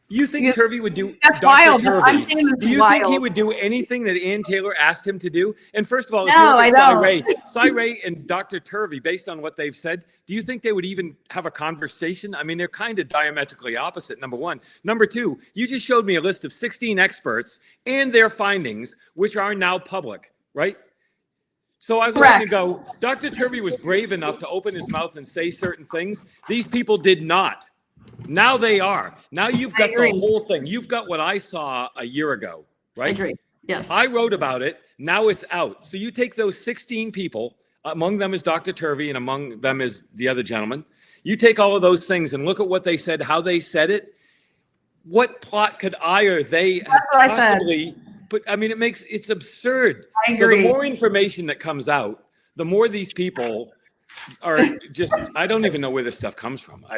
you think Turvey would do that's Dr. wild. Turvey, I'm saying do you think he would do anything that Ann Taylor asked him to do? And first of all, no, if you look at Cy and Dr. Turvey, based on what they've said, do you think they would even have a conversation? I mean, they're kind of diametrically opposite, number one. Number two, you just showed me a list of 16 experts and their findings, which are now public, right? So I look and go, Dr. Turvey was brave enough to open his mouth and say certain things. These people did not. Now they are. Now you've got the whole thing. You've got what I saw a year ago, right? I agree. Yes. I wrote about it. Now it's out. So you take those 16 people, among them is Dr. Turvey and among them is the other gentleman. You take all of those things and look at what they said, how they said it. What plot could I or they have possibly... But I mean, it's absurd. I agree. So the more information that comes out, the more these people are just, I don't even know where this stuff comes from. I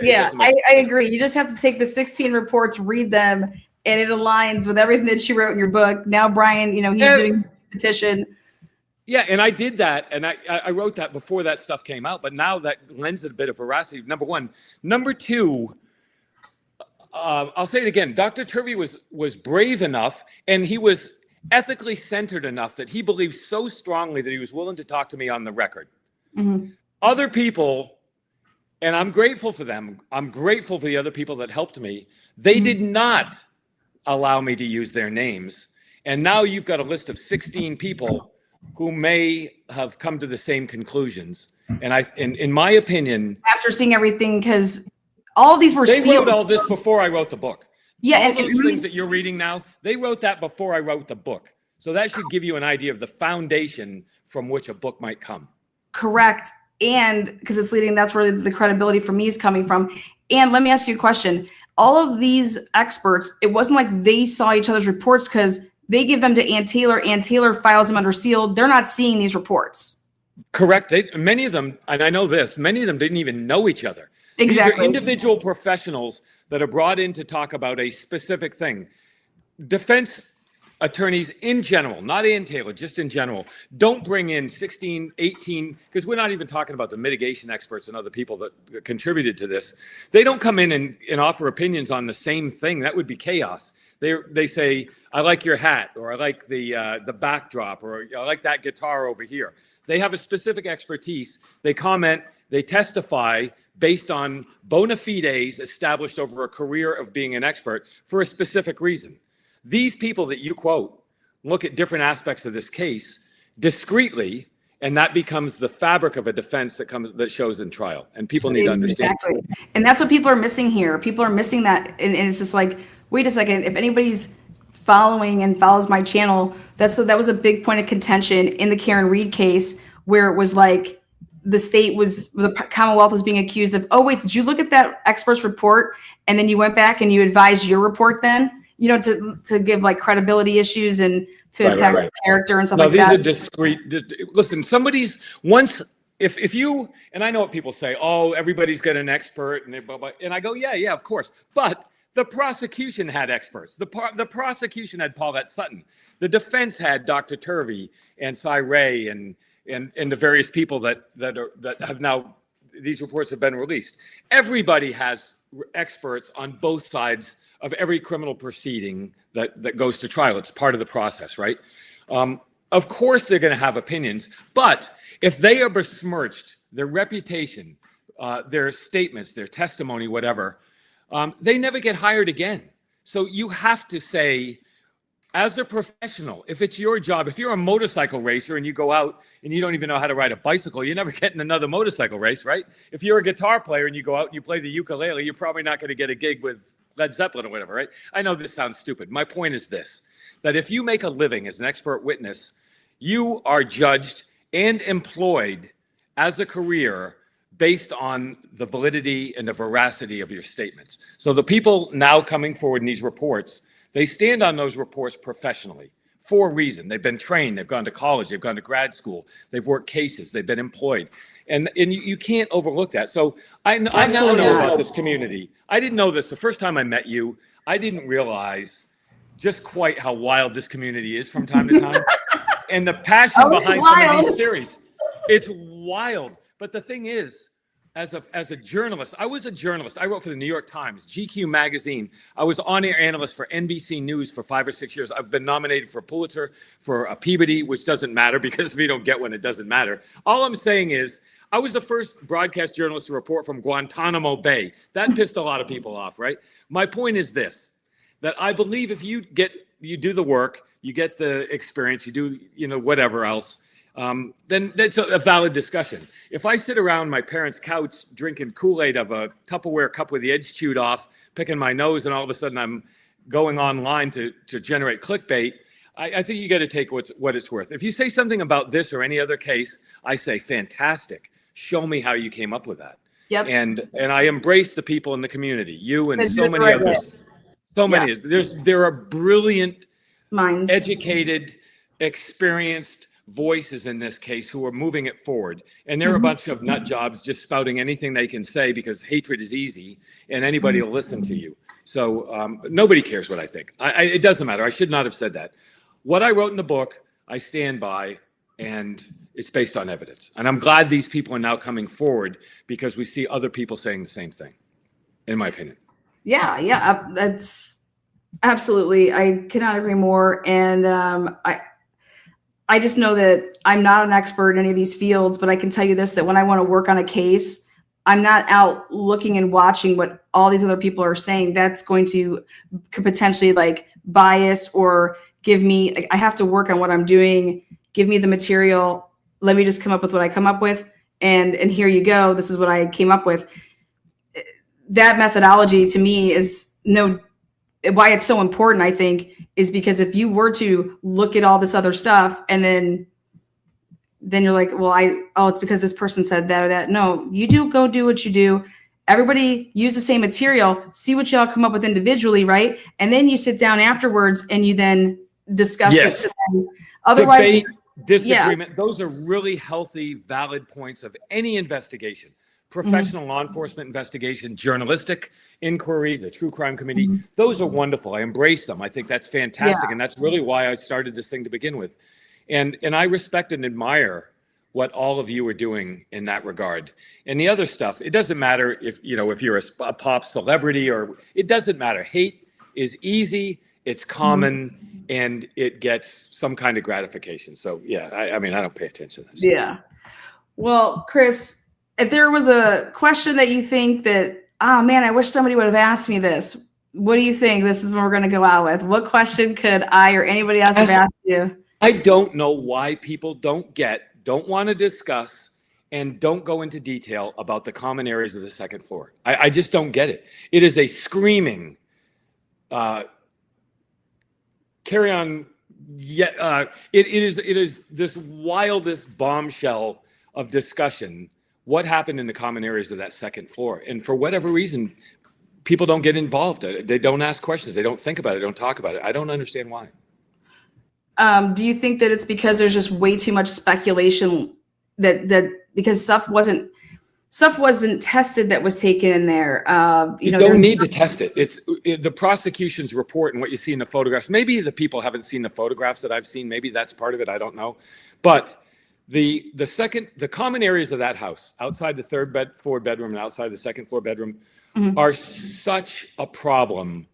agree. You just have to take the 16 reports, read them, and it aligns with everything that she wrote in your book. Now, Brian, he's doing a petition. Yeah, and I did that, and I wrote that before that stuff came out, but now that lends it a bit of veracity, number one. Number two, I'll say it again, Dr. Turvey was brave enough, and he was ethically centered enough that he believed so strongly that he was willing to talk to me on the record. Mm-hmm. Other people, and I'm grateful for them, I'm grateful for the other people that helped me, they did not allow me to use their names. And now you've got a list of 16 people who may have come to the same conclusions. And in my opinion, after seeing everything, because all of these were they wrote all this before I wrote the book. Yeah, all those things that you're reading now, they wrote that before I wrote the book. So that should give you an idea of the foundation from which a book might come. Correct. And because it's leading, that's where the credibility for me is coming from. And let me ask you a question. All of these experts, it wasn't like they saw each other's reports because they give them to Ann Taylor. Ann Taylor files them under seal. They're not seeing these reports. Correct. Many of them, and I know this, many of them didn't even know each other. Exactly. These are individual professionals that are brought in to talk about a specific thing. Defense attorneys in general, not Ann Taylor, just in general, don't bring in 16, 18, because we're not even talking about the mitigation experts and other people that contributed to this. They don't come in and offer opinions on the same thing. That would be chaos. They say, I like your hat, or I like the backdrop, or I like that guitar over here. They have a specific expertise. They comment, they testify based on bona fides established over a career of being an expert for a specific reason. These people that you quote look at different aspects of this case discreetly, and that becomes the fabric of a defense that shows in trial. And people need to understand. Exactly. And that's what people are missing here. People are missing that. And it's just like, wait a second, if anybody's following and follows my channel, that was a big point of contention in the Karen Reed case, where it was like the Commonwealth was being accused of, oh, wait, did you look at that expert's report? And then you went back and you advised your report then? To give like credibility issues and to attack character and stuff like that. No, these are discreet. Listen, if you, and I know what people say, oh, everybody's got an expert, and I go, yeah, of course. But the prosecution had experts. The prosecution had Paulette Sutton. The defense had Dr. Turvey and Cy and the various people that have now, these reports have been released. Everybody has experts on both sides of every criminal proceeding that goes to trial. It's part of the process, right? Of course, they're going to have opinions, but if they are besmirched, their reputation, their statements, their testimony, whatever, they never get hired again. So you have to say, as a professional, if it's your job, if you're a motorcycle racer and you go out and you don't even know how to ride a bicycle, you're never getting another motorcycle race, right? If you're a guitar player and you go out and you play the ukulele, you're probably not going to get a gig with Led Zeppelin or whatever, right? I know this sounds stupid. My point is this, that if you make a living as an expert witness, you are judged and employed as a career based on the validity and the veracity of your statements. So the people now coming forward in these reports, they stand on those reports professionally for a reason. They've been trained, they've gone to college, they've gone to grad school, they've worked cases, they've been employed. And you can't overlook that. So I now know about this community. I didn't know this. The first time I met you, I didn't realize just quite how wild this community is from time to time. And the passion behind some of these theories. It's wild. But the thing is, as a journalist, I was a journalist. I wrote for the New York Times, GQ magazine. I was on-air analyst for NBC News for 5 or 6 years. I've been nominated for a Pulitzer, for a Peabody, which doesn't matter because if you don't get one, it doesn't matter. All I'm saying is, I was the first broadcast journalist to report from Guantanamo Bay. That pissed a lot of people off, right? My point is this, that I believe if you do the work, you get the experience, you do, whatever else, then that's a valid discussion. If I sit around my parents' couch drinking Kool-Aid of a Tupperware cup with the edge chewed off, picking my nose, and all of a sudden I'm going online to generate clickbait, I think you got to take what it's worth. If you say something about this or any other case, I say, fantastic. Show me how you came up with that. Yep. And I embrace the people in the community, you and so many others. So many. There are brilliant, minds, educated, experienced voices in this case who are moving it forward. And they're a bunch of nut jobs just spouting anything they can say because hatred is easy and anybody will listen to you. So nobody cares what I think. It doesn't matter. I should not have said that. What I wrote in the book, I stand by, and it's based on evidence. And I'm glad these people are now coming forward because we see other people saying the same thing, in my opinion. Yeah, that's absolutely. I cannot agree more. And I just know that I'm not an expert in any of these fields, but I can tell you this, that when I want to work on a case, I'm not out looking and watching what all these other people are saying. That's going to could potentially like bias or give me, like, I have to work on what I'm doing. Give me the material. Let me just come up with what I come up with. And here you go. This is what I came up with. That methodology to me is why it's so important, I think, is because if you were to look at all this other stuff and then you're like, well, it's because this person said that or that. No, you go do what you do. Everybody use the same material, see what y'all come up with individually, right? And then you sit down afterwards and you then discuss it. Otherwise, debate, disagreement, those are really healthy, valid points of any investigation. Professional law enforcement investigation, journalistic inquiry, the True Crime Committee, those are wonderful. I embrace them. I think that's fantastic. And that's really why I started this thing to begin with. And I respect and admire what all of you are doing in that regard. And the other stuff, it doesn't matter if you're a pop celebrity or it doesn't matter. Hate is easy, it's common, and it gets some kind of gratification. So yeah, I mean, I don't pay attention to this. Yeah. Well, Chris, if there was a question that you think that, oh man, I wish somebody would have asked me this, what do you think? This is what we're going to go out with. What question could I or anybody else have asked you? I don't know why people don't want to discuss and don't go into detail about the common areas of the second floor. I just don't get it. It is a screaming, carry on. Yeah, it is this wildest bombshell of discussion. What happened in the common areas of that second floor? And for whatever reason, people don't get involved. They don't ask questions. They don't think about it. They don't talk about it. I don't understand why. Do you think that it's because there's just way too much speculation that because stuff wasn't tested that was taken in there? You don't need to test it. It's the prosecution's report and what you see in the photographs. Maybe the people haven't seen the photographs that I've seen. Maybe that's part of it. I don't know. But the common areas of that house, outside the third floor bedroom and outside the second floor bedroom, are such a problem.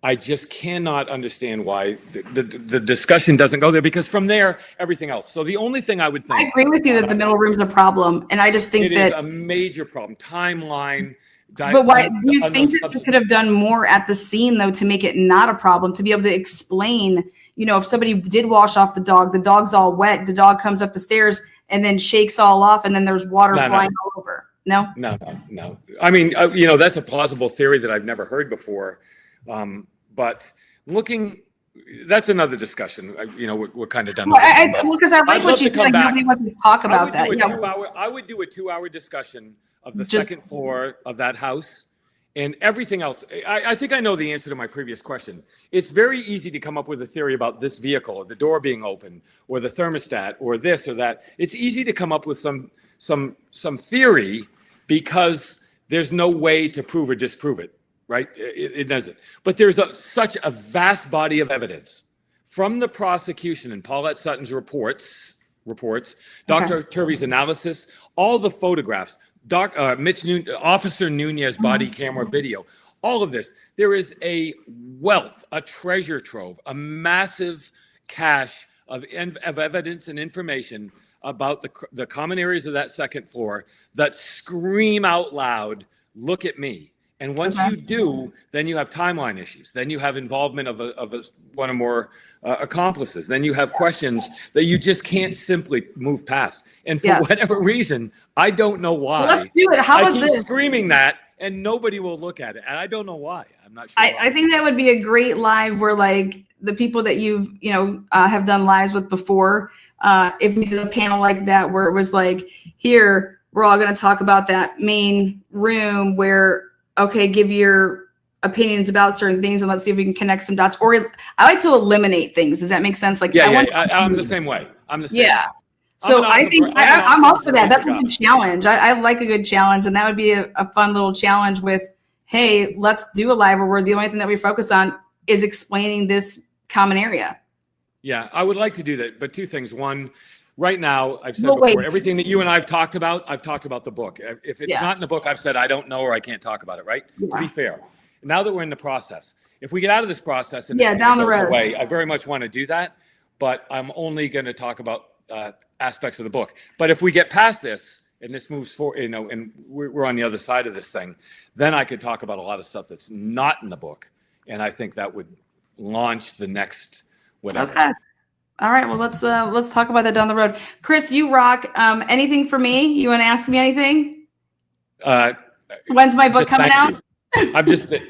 I just cannot understand why the discussion doesn't go there, because from there, everything else. So the only thing I would think— I agree with you that the middle room's a problem. And I just think it that— is a major problem. Timeline. But why do you think that you could have done more at the scene though, to make it not a problem, to be able to explain, if somebody did wash off the dog's all wet, the dog comes up the stairs and then shakes all off, and then there's water flying all over. No? No. I mean, that's a plausible theory that I've never heard before. But that's another discussion. We're kind of done. Because I like what you said. Like, nobody wants to talk about that. I would do a 2-hour discussion of the second floor of that house and everything else. I think I know the answer to my previous question. It's very easy to come up with a theory about this vehicle, or the door being open, or the thermostat, or this or that. It's easy to come up with some theory because there's no way to prove or disprove it, right? It doesn't. But there's such a vast body of evidence from the prosecution and Paulette Sutton's reports, Dr. Turvey's analysis, all the photographs, Officer Nunez body camera video, all of this. There is a wealth, a treasure trove, a massive cache of evidence and information about the common areas of that second floor that scream out loud, look at me. And once you do, then you have timeline issues. Then you have involvement of one or more accomplices. Then you have questions that you just can't simply move past. And for whatever reason, I don't know why. Well, let's do it. How about this? Screaming that, and nobody will look at it. And I don't know why. I'm not sure. I think that would be a great live where, like, the people that you've have done lives with before, if we did a panel like that where it was like, here, we're all going to talk about that main room where, okay, give your opinions about certain things and let's see if we can connect some dots. Or I like to eliminate things. Does that make sense? Like, I'm the same way. I'm the same. Yeah. So I think I'm up for that. That's a good challenge. I like a good challenge, and that would be a fun little challenge with, hey, let's do a live where the only thing that we focus on is explaining this common area. Yeah, I would like to do that. But two things. One, right now, I've said before, everything that you and I've talked about the book. If it's not in the book, I've said I don't know or I can't talk about it, right? Yeah. To be fair. Now that we're in the process, if we get out of this process and down the road away, I very much want to do that, but I'm only going to talk about aspects of the book. But if we get past this and this moves forward, and we're on the other side of this thing, then I could talk about a lot of stuff that's not in the book. And I think that would launch the next whatever. Okay. All right. Well, let's talk about that down the road. Chris, you rock. Anything for me? You want to ask me anything? When's my book coming out? I'm just there.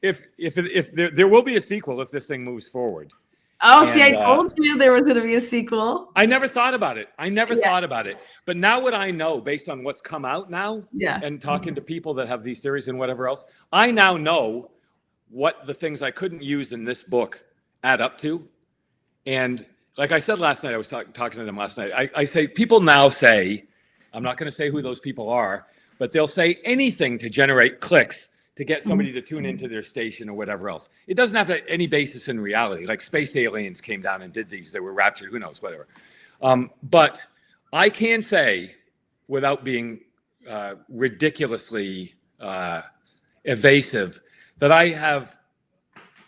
If there will be a sequel if this thing moves forward. Oh, see, I told you there was going to be a sequel. I never thought about it. Thought about it. But now what I know, based on what's come out now, and talking to people that have these series and whatever else, I now know what the things I couldn't use in this book add up to. And like I said last night, I was talking to them last night. I say, people now say, I'm not going to say who those people are, but they'll say anything to generate clicks to get somebody to tune into their station or whatever else. It doesn't have any basis in reality. Like space aliens came down and did these. They were raptured. Who knows? Whatever. But I can say, without being ridiculously evasive, that I have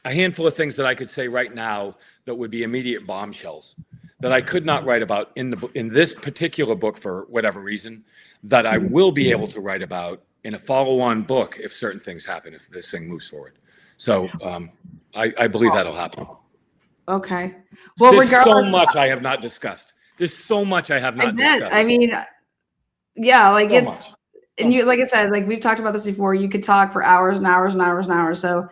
a handful of things that I could say right now that would be immediate bombshells that I could not write about in this particular book for whatever reason, that I will be able to write about in a follow-on book if certain things happen, if this thing moves forward. So I believe that'll happen. Okay. Well, there's so much I have not discussed. Discussed. I mean, yeah, like so it's, much. And you, like I said, like we've talked about this before, you could talk for hours and hours and hours and hours. So,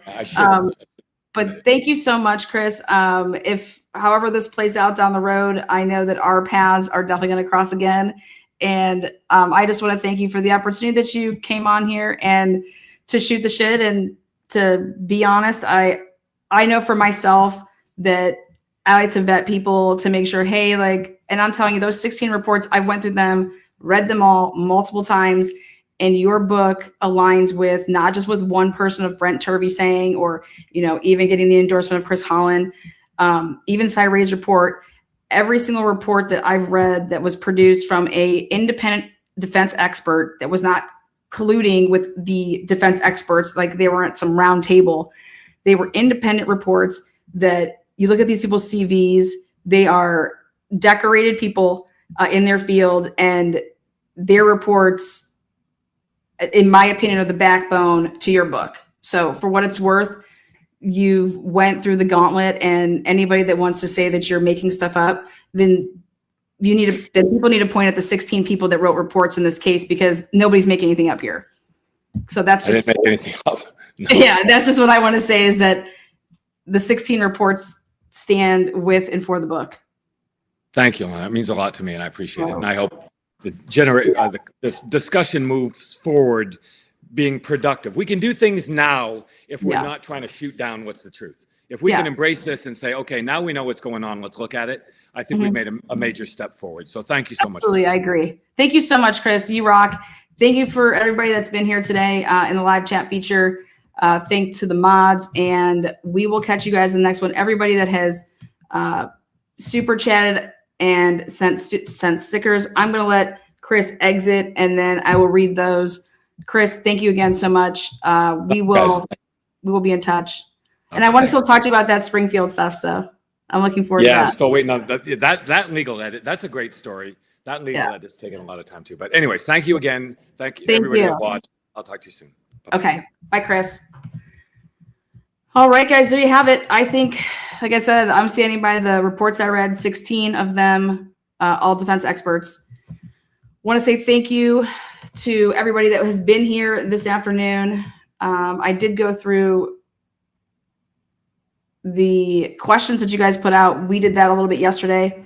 but thank you so much, Chris. If however this plays out down the road, I know that our paths are definitely going to cross again. And I just want to thank you for the opportunity that you came on here and to shoot the shit. And to be honest, I know for myself that I like to vet people to make sure, hey, like, and I'm telling you, those 16 reports, I went through them, read them all multiple times. And your book aligns with not just with one person of Brent Turvey saying, or, even getting the endorsement of Chris Holland, even Cyray's report. Every single report that I've read that was produced from a independent defense expert that was not colluding with the defense experts, like they weren't some round table. They were independent reports that you look at these people's CVs, they are decorated people in their field, and their reports, in my opinion, are the backbone to your book. So for what it's worth, you've went through the gauntlet, and anybody that wants to say that you're making stuff up, then people need to point at the 16 people that wrote reports in this case, because nobody's making anything up here. So that's just, I didn't make anything up. No. Yeah, that's just what I want to say, is that the 16 reports stand with and for the book. Thank you, Lana. That means a lot to me, and I appreciate it. And I hope the discussion moves forward being productive. We can do things now if we're not trying to shoot down what's the truth. If we can embrace this and say, okay, now we know what's going on, let's look at it. I think we've made a major step forward. So thank you so much. Absolutely, I agree. Thank you so much, Chris. You rock. Thank you for everybody that's been here today in the live chat feature. Thank to the mods, and we will catch you guys in the next one. Everybody that has super chatted and sent stickers, I'm going to let Chris exit, and then I will read those. Chris, thank you again so much. We will be in touch. And I want to still talk to you about that Springfield stuff, so I'm looking forward to that. Yeah, I'm still waiting on that legal edit. That's a great story. That legal edit's taken a lot of time too. But anyways, thank you again. Thank you everybody that watched. I'll talk to you soon. Bye-bye. Okay. Bye, Chris. All right, guys, there you have it. I think, like I said, I'm standing by the reports I read, 16 of them, all defense experts. Want to say thank you to everybody that has been here this afternoon. I did go through the questions that you guys put out. We did that a little bit yesterday.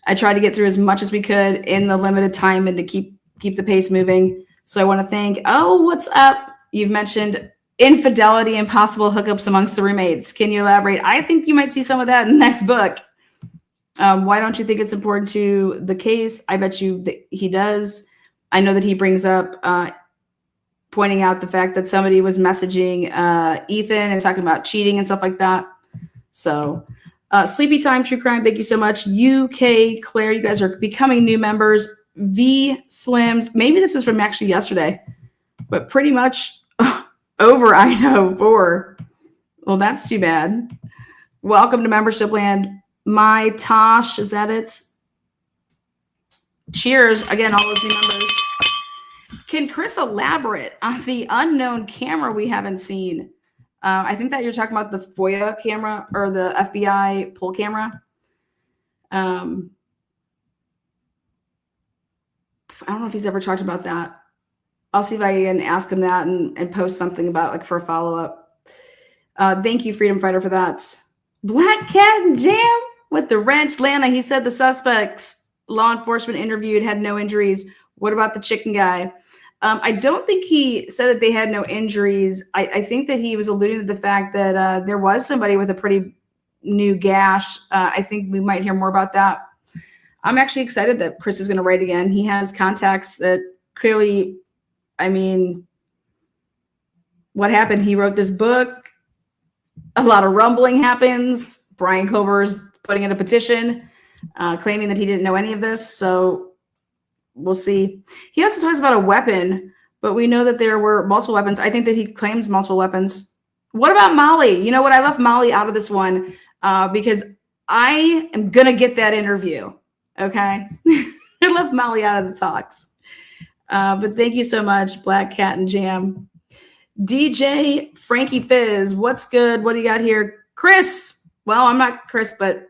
I tried to get through as much as we could in the limited time and to keep the pace moving. So I want to thank, what's up? You've mentioned infidelity and possible hookups amongst the roommates. Can you elaborate? I think you might see some of that in the next book. Why don't you think it's important to the case? I bet you that he does. I know that he brings up pointing out the fact that somebody was messaging Ethan and talking about cheating and stuff like that. So Sleepy Time True Crime, thank you so much. UK Claire, you guys are becoming new members. V Slims, maybe this is from actually yesterday, but pretty much over Idaho4. Well, that's too bad. Welcome to membership land. My Tosh, is that it? Cheers. Again, all those new members. Can Chris elaborate on the unknown camera we haven't seen? I think that you're talking about the FOIA camera or the FBI poll camera. I don't know if he's ever talked about that. I'll see if I can ask him that and post something about like for a follow-up. Thank you, Freedom Fighter, for that. Black Cat and Jam with the wrench. Lana, he said the suspects law enforcement interviewed had no injuries. What about the chicken guy? I don't think he said that they had no injuries. I think that he was alluding to the fact that there was somebody with a pretty new gash. I think we might hear more about that. I'm actually excited that Chris is going to write again. He has contacts that clearly, I mean, what happened? He wrote this book. A lot of rumbling happens. Brian Kober's putting in a petition, claiming that he didn't know any of this. So we'll see. He also talks about a weapon, but we know that there were multiple weapons. I think that he claims multiple weapons. What about Molly? You know what? I left Molly out of this one because I am going to get that interview. Okay. I left Molly out of the talks. But thank you so much, Black Cat and Jam. DJ Frankie Fizz, what's good? What do you got here? Chris. Well, I'm not Chris, but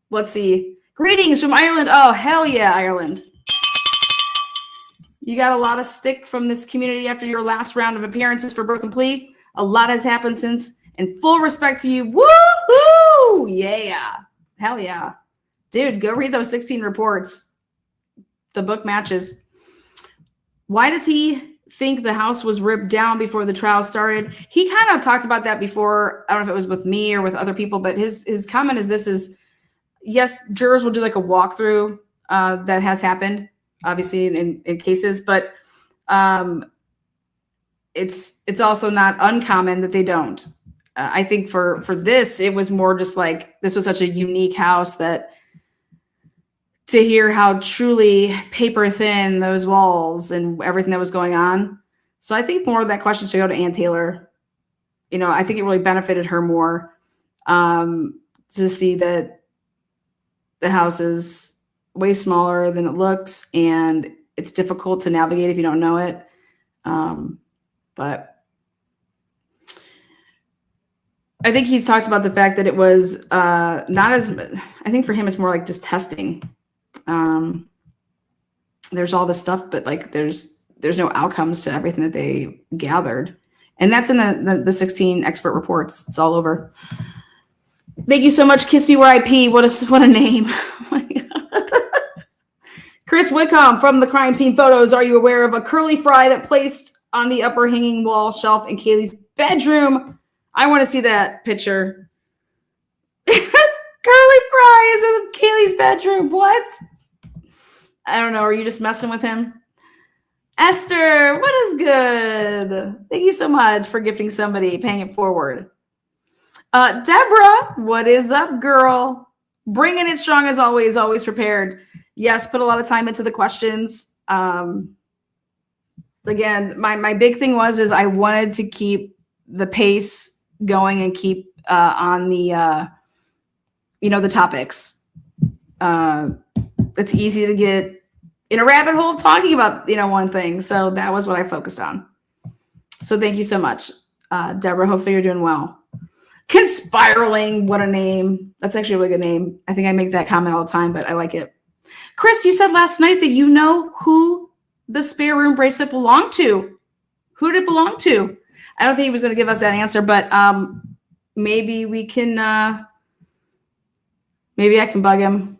let's see. Greetings from Ireland. Oh, hell yeah, Ireland. You got a lot of stick from this community after your last round of appearances for Broken Plea. A lot has happened since, and full respect to you. Woohoo! Yeah. Hell yeah. Dude, go read those 16 reports. The book matches. Why does he think the house was ripped down before the trial started? He kind of talked about that before. I don't know if it was with me or with other people, but his comment is yes, jurors will do like a walkthrough that has happened, obviously in cases, but it's also not uncommon that they don't. I think for this, it was more just like this was such a unique house that to hear how truly paper thin those walls and everything that was going on. So I think more of that question should go to Ann Taylor. You know, I think it really benefited her more to see that the house is way smaller than it looks, and it's difficult to navigate if you don't know it. But I think he's talked about the fact that it was not as, I think for him it's more like just testing. There's all this stuff, but like there's no outcomes to everything that they gathered. And that's in the 16 expert reports. It's all over. Thank you so much, Kiss Me Where I Pee. What a name. Oh my God. Chris Whitcomb from the crime scene photos. Are you aware of a curly fry that placed on the upper hanging wall shelf in Kaylee's bedroom? I want to see that picture. Curly fry is in Kaylee's bedroom. What? I don't know. Are you just messing with him? Esther, what is good? Thank you so much for gifting somebody, paying it forward. Deborah, what is up, girl? Bringing it strong as always, always prepared. Yes, put a lot of time into the questions. Again, my big thing is I wanted to keep the pace going and keep on the, the topics. It's easy to get in a rabbit hole of talking about, one thing. So that was what I focused on. So thank you so much, Deborah. Hopefully you're doing well. Conspiraling, what a name. That's actually a really good name. I think I make that comment all the time, but I like it. Chris, you said last night that you know who the spare room bracelet belonged to. Who did it belong to? I don't think he was going to give us that answer, but maybe we can, maybe I can bug him.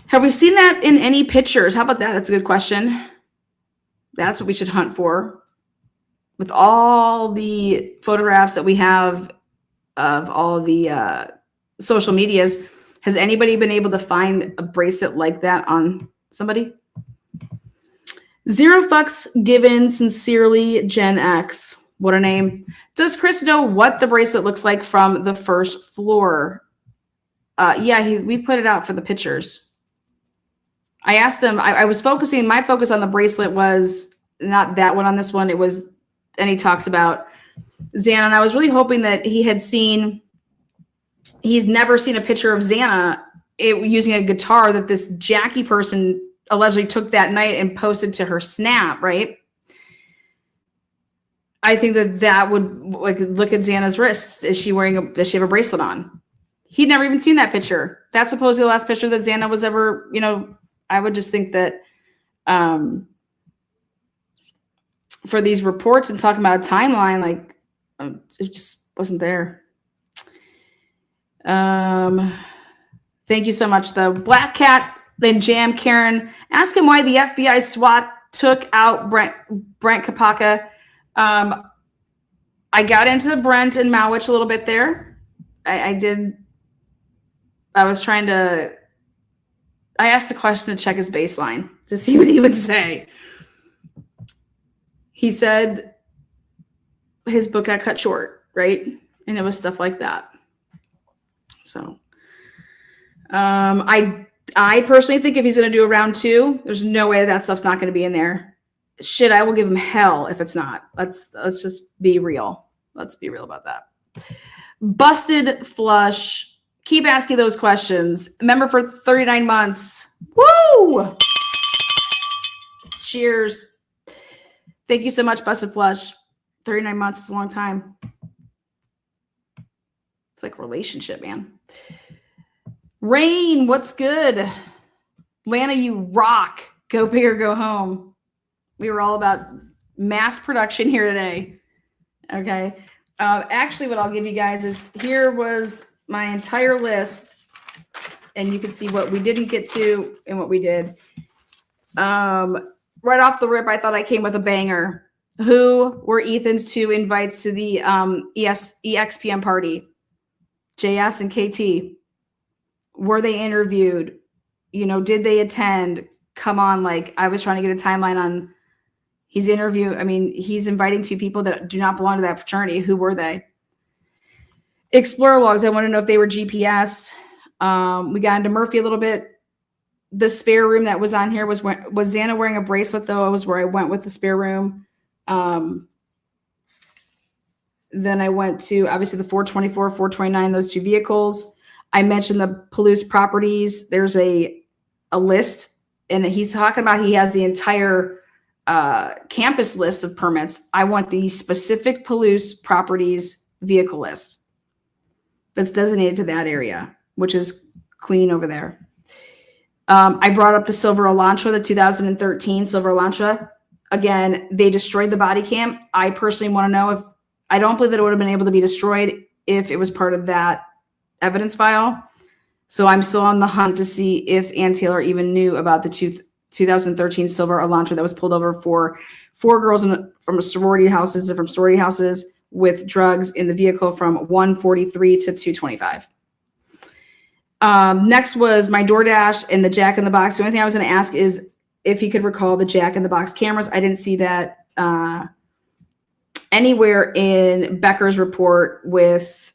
Have we seen that in any pictures? How about that? That's a good question. That's what we should hunt for. With all the photographs that we have of all of the social medias, has anybody been able to find a bracelet like that on somebody? 0 fucks given, sincerely, Gen X. What a name. Does Chris know what the bracelet looks like from the first floor? Yeah, we've put it out for the pictures. I asked him, I was focusing, my focus on the bracelet was not that one on this one. It was, and he talks about Xana. And I was really hoping that he's never seen a picture of Xana using a guitar that this Jackie person allegedly took that night and posted to her Snap, right? I think that would, like, look at Xana's wrists. Does she have a bracelet on? He'd never even seen that picture. That's supposedly the last picture that Xana was ever, I would just think that for these reports and talking about a timeline, like, it just wasn't there. Thank you so much, though. Black Cat, then Jam Karen. Ask him why the FBI SWAT took out Brent Kapaka. I got into Brent and Malwich a little bit there. I asked the question to check his baseline to see what he would say. He said his book got cut short, right? And it was stuff like that. So I personally think if he's going to do a round 2, there's no way that stuff's not going to be in there. Shit, I will give him hell if it's not. Let's just be real. Let's be real about that. Busted Flush. Keep asking those questions. Member for 39 months. Woo! Cheers. Thank you so much, Busted Flush. 39 months is a long time. It's like a relationship, man. Rain, what's good? Lana, you rock. Go big or go home. We were all about mass production here today. Okay. Actually, what I'll give you guys is here was my entire list, and you can see what we didn't get to and what we did. Right off the rip, I thought I came with a banger. Who were Ethan's 2 invites to the EXPM party? JS and KT. Were they interviewed? Did they attend? Come on, like, I was trying to get a timeline on he's inviting 2 people that do not belong to that fraternity. Who were they? Explorer logs. I want to know if they were GPS. We got into Murphy a little bit. The spare room that was on here was Xana wearing a bracelet, though. It was where I went with the spare room. Then I went to, obviously, the 424, 429, those 2 vehicles. I mentioned the Palouse properties. There's a list, and he's talking about he has the entire campus list of permits. I want the specific Palouse properties vehicle list that's designated to that area, which is Queen over there. I brought up the silver Elantra, the 2013 silver Elantra. Again, they destroyed the body cam. I personally want to know if, I don't believe that it would have been able to be destroyed if it was part of that evidence file. So I'm still on the hunt to see if Ann Taylor even knew about the 2013 silver Elantra that was pulled over for 4 girls from sorority houses with drugs in the vehicle from 143 to 225. Next was my DoorDash and the Jack in the Box. The only thing I was going to ask is if he could recall the Jack in the Box cameras. I didn't see that anywhere in Becker's report with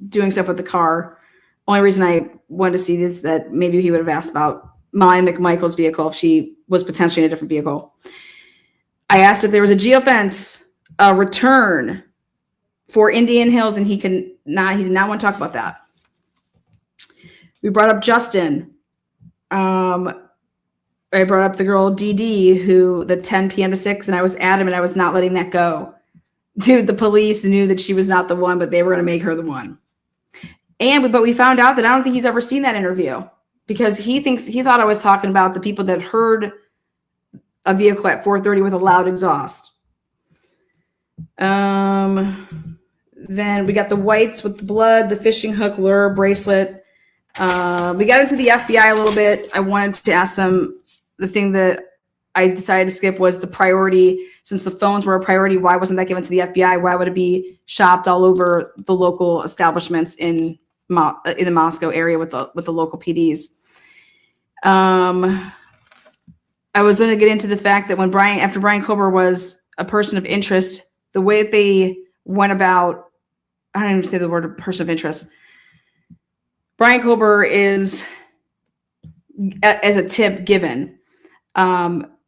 doing stuff with the car. Only reason I wanted to see this is that maybe he would have asked about Molly McMichael's vehicle if she was potentially in a different vehicle. I asked if there was a geofence return for Indian Hills, and he did not want to talk about that. We brought up Justin. I brought up the girl DD, who the 10 p.m. to 6, and I was adamant I was not letting that go. Dude, the police knew that she was not the one, but they were going to make her the one. But we found out that I don't think he's ever seen that interview, because he thought I was talking about the people that heard a vehicle at 4:30 with a loud exhaust. Then we got the whites with the blood, the fishing hook, lure, bracelet. We got into the FBI a little bit. I wanted to ask them, the thing that I decided to skip was the priority. Since the phones were a priority, why wasn't that given to the FBI? Why would it be shopped all over the local establishments in the Moscow area with the local PDs? I was going to get into the fact that after Brian Kober was a person of interest, the way that they went about, I don't even say the word person of interest. Brian Kober is, as a tip given,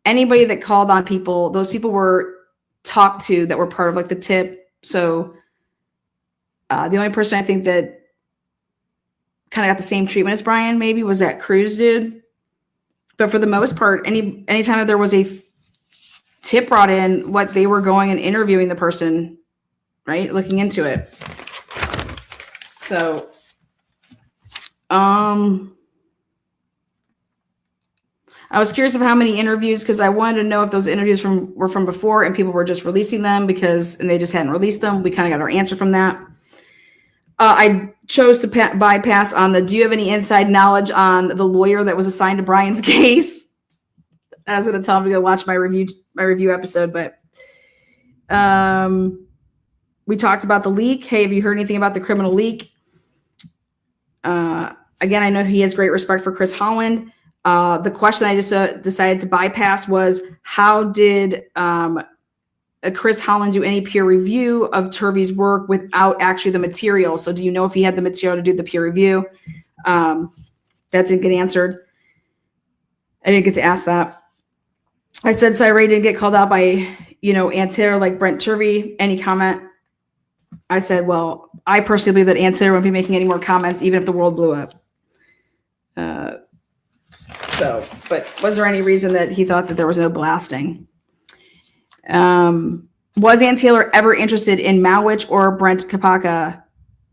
anybody that called on people, those people were talked to that were part of like the tip. So the only person I think that kind of got the same treatment as Brian maybe was that Cruz dude. But for the most part, anytime that there was a tip brought in, what they were going and interviewing the person, right? Looking into it. So, I was curious of how many interviews, because I wanted to know if those interviews were from before and people were just releasing them and they just hadn't released them. We kind of got our answer from that. I chose to bypass on do you have any inside knowledge on the lawyer that was assigned to Brian's case? I was going to tell him to go watch my review episode, but we talked about the leak. Hey, have you heard anything about the criminal leak? Again, I know he has great respect for Chris Holland. The question I just decided to bypass was, how did Chris Holland do any peer review of Turvey's work without actually the material? So do you know if he had the material to do the peer review? That didn't get answered. I didn't get to ask that. I said Cyree didn't get called out by, Ann Taylor like Brent Turvey. Any comment? I said, well, I personally believe that Ann Taylor won't be making any more comments, even if the world blew up. But was there any reason that he thought that there was no blasting? Was Ann Taylor ever interested in Malwich or Brent Kapaka?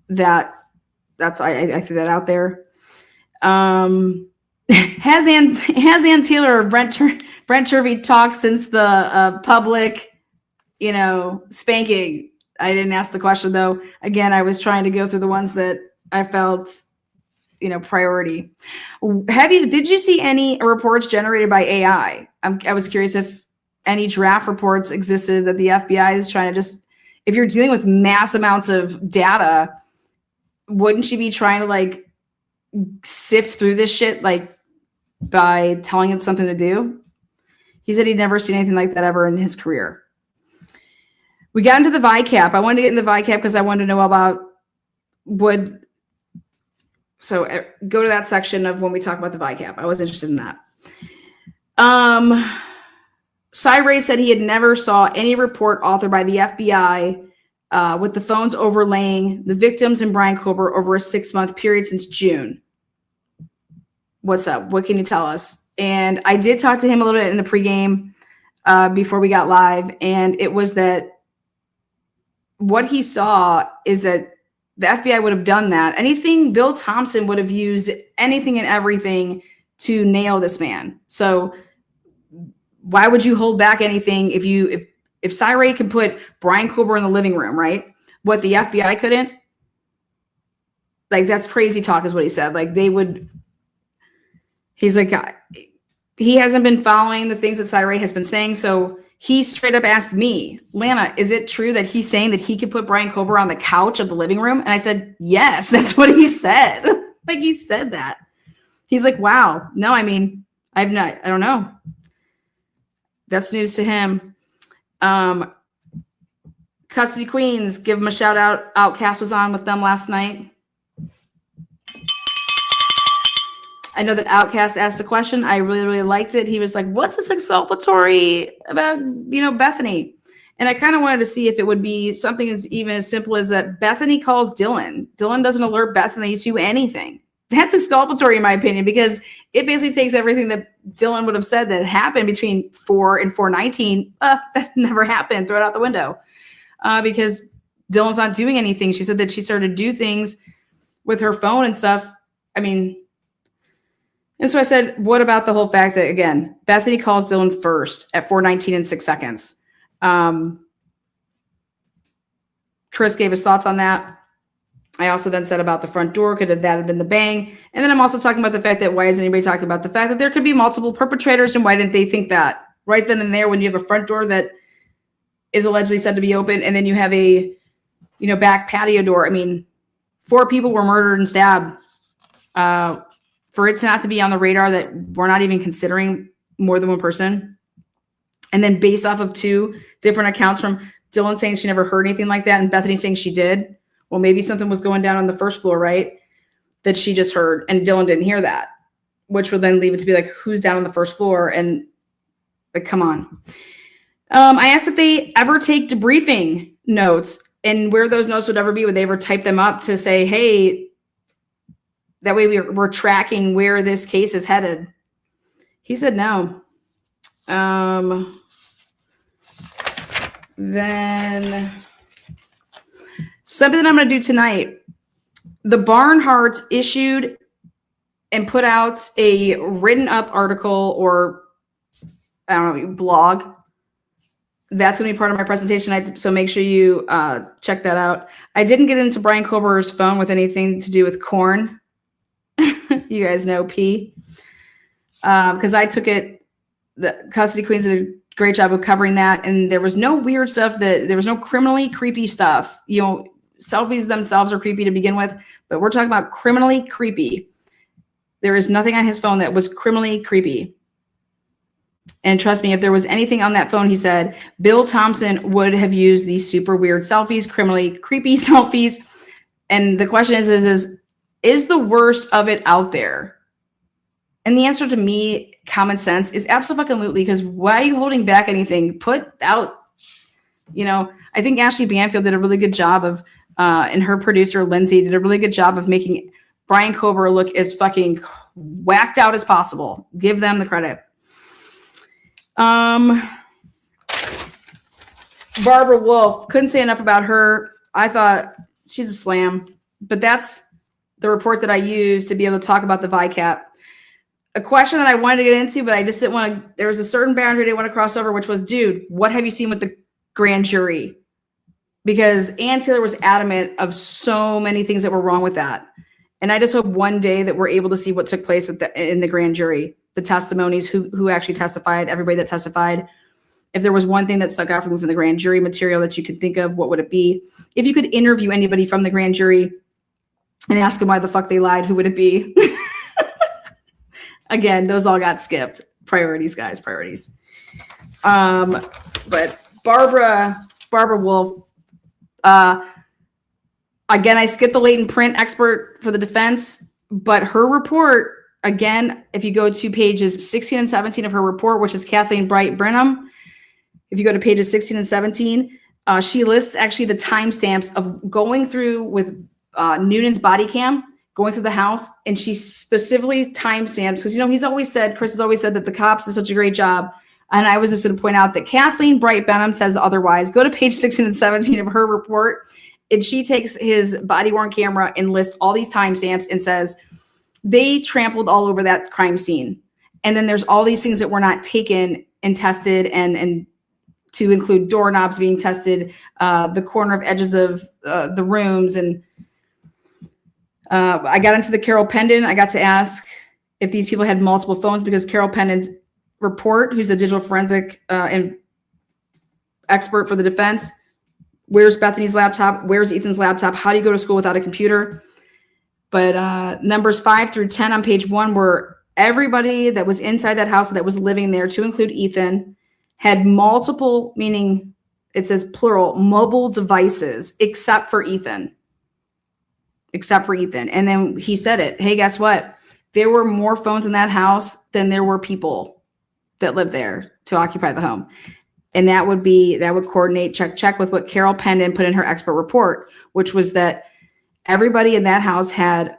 That's I threw that out there. Has Ann Taylor or Brent Turvey talked since the public, spanking? I didn't ask the question though. Again, I was trying to go through the ones that I felt, priority. Did you see any reports generated by AI? I was curious if any draft reports existed that the FBI is trying to if you're dealing with mass amounts of data, wouldn't you be trying to sift through this shit by telling it something to do? He said he'd never seen anything like that ever in his career. We got into the VICAP. I wanted to get into the VICAP because I wanted to know about so go to that section of when we talk about the VICAP. I was interested in that. Cyree said he had never saw any report authored by the FBI with the phones overlaying the victims and Brian Kober over a 6-month period since June. What's up? What can you tell us? And I did talk to him a little bit in the pregame before we got live. And it was that what he saw is that the FBI would have done that. Anything, Bill Thompson would have used anything and everything to nail this man. So why would you hold back anything if Cyril can put Brian Kober in the living room, right? What the FBI couldn't? Like, that's crazy talk is what he said. Like, they would, he's like, he hasn't been following the things that Cyril has been saying. So he straight up asked me, Lana, is it true that he's saying that he could put Brian Kober on the couch of the living room? And I said, yes, that's what he said. Like, he said that. He's like, wow. No, I mean, I don't know. That's news to him. Custody Queens, give them a shout out. Outcast was on with them last night. I know that Outcast asked a question. I really, really liked it. He was like, what's this exculpatory about, Bethany? And I kind of wanted to see if it would be something even as simple as that Bethany calls Dylan. Dylan doesn't alert Bethany to anything. That's exculpatory, in my opinion, because it basically takes everything that Dylan would have said that happened between 4 and 4:19. That never happened. Throw it out the window. Because Dylan's not doing anything. She said that she started to do things with her phone and stuff. I mean, and so I said, what about the whole fact that, again, Bethany calls Dylan first at 4:19 and 6 seconds. Chris gave his thoughts on that. I also then said about the front door, could that have been the bang? And then I'm also talking about the fact that why isn't anybody talking about the fact that there could be multiple perpetrators, and why didn't they think that right then and there when you have a front door that is allegedly said to be open, and then you have a, back patio door. I mean, 4 people were murdered and stabbed. For it to not to be on the radar that we're not even considering more than one person. And then based off of 2 different accounts from Dylan saying she never heard anything like that and Bethany saying she did. Well, maybe something was going down on the first floor, right? That she just heard and Dylan didn't hear that, which would then leave it to be like, who's down on the first floor? And like, come on. I asked if they ever take debriefing notes and where those notes would ever be. Would they ever type them up to say, hey, that way we're tracking where this case is headed? He said no. Then something that I'm going to do tonight. The Barnharts issued and put out a written up article or, I don't know, blog. That's going to be part of my presentation. So make sure you check that out. I didn't get into Brian Kober's phone with anything to do with corn. You guys know P. Because I took it, the Custody Queens did a great job of covering that. And there was no weird stuff there was no criminally creepy stuff. Selfies themselves are creepy to begin with, but we're talking about criminally creepy. There is nothing on his phone that was criminally creepy. And trust me, if there was anything on that phone, he said, Bill Thompson would have used these super weird selfies, criminally creepy selfies. And the question is the worst of it out there? And the answer to me, common sense, is absolutely, because why are you holding back anything? Put out, I think Ashley Banfield did a really good job of, and her producer, Lindsay, did a really good job of making Brian Kober look as fucking whacked out as possible. Give them the credit. Barbara Wolf, couldn't say enough about her. I thought she's a slam, but that's the report that I used to be able to talk about the VICAP. A question that I wanted to get into, but I just didn't want to, there was a certain boundary I didn't want to cross over, which was, dude, what have you seen with the grand jury? Because Ann Taylor was adamant of so many things that were wrong with that. And I just hope one day that we're able to see what took place in the grand jury, the testimonies, who actually testified, everybody that testified. If there was one thing that stuck out from the grand jury material that you could think of, what would it be? If you could interview anybody from the grand jury and ask them why the fuck they lied, who would it be? Again, those all got skipped. Priorities, guys, priorities. But Barbara Wolf, again, I skipped the latent print expert for the defense, but her report, again, if you go to pages 16 and 17 of her report, which is Kathleen Bright Brenham, if you go to pages 16 and 17, she lists actually the timestamps of going through with Noonan's body cam going through the house, and she specifically timestamps, because, Chris has always said that the cops did such a great job. And I was just going to point out that Kathleen Bright Benham says otherwise. Go to page 16 and 17 of her report, and she takes his body-worn camera and lists all these timestamps and says they trampled all over that crime scene. And then there's all these things that were not taken and tested, and to include doorknobs being tested, the corner of edges of the rooms. And I got into the Carol Pendon. I got to ask if these people had multiple phones, because Carol Pendon's report, who's a digital forensic and expert for the defense, where's Bethany's laptop? Where's Ethan's laptop? How do you go to school without a computer? But numbers 5 through 10 on page 1 were everybody that was inside that house that was living there, to include Ethan, had multiple, meaning it says plural, mobile devices, except for Ethan. And then he said it. Hey, guess what? There were more phones in that house than there were people that lived there to occupy the home. And that would coordinate, check with what Carol Pendon put in her expert report, which was that everybody in that house had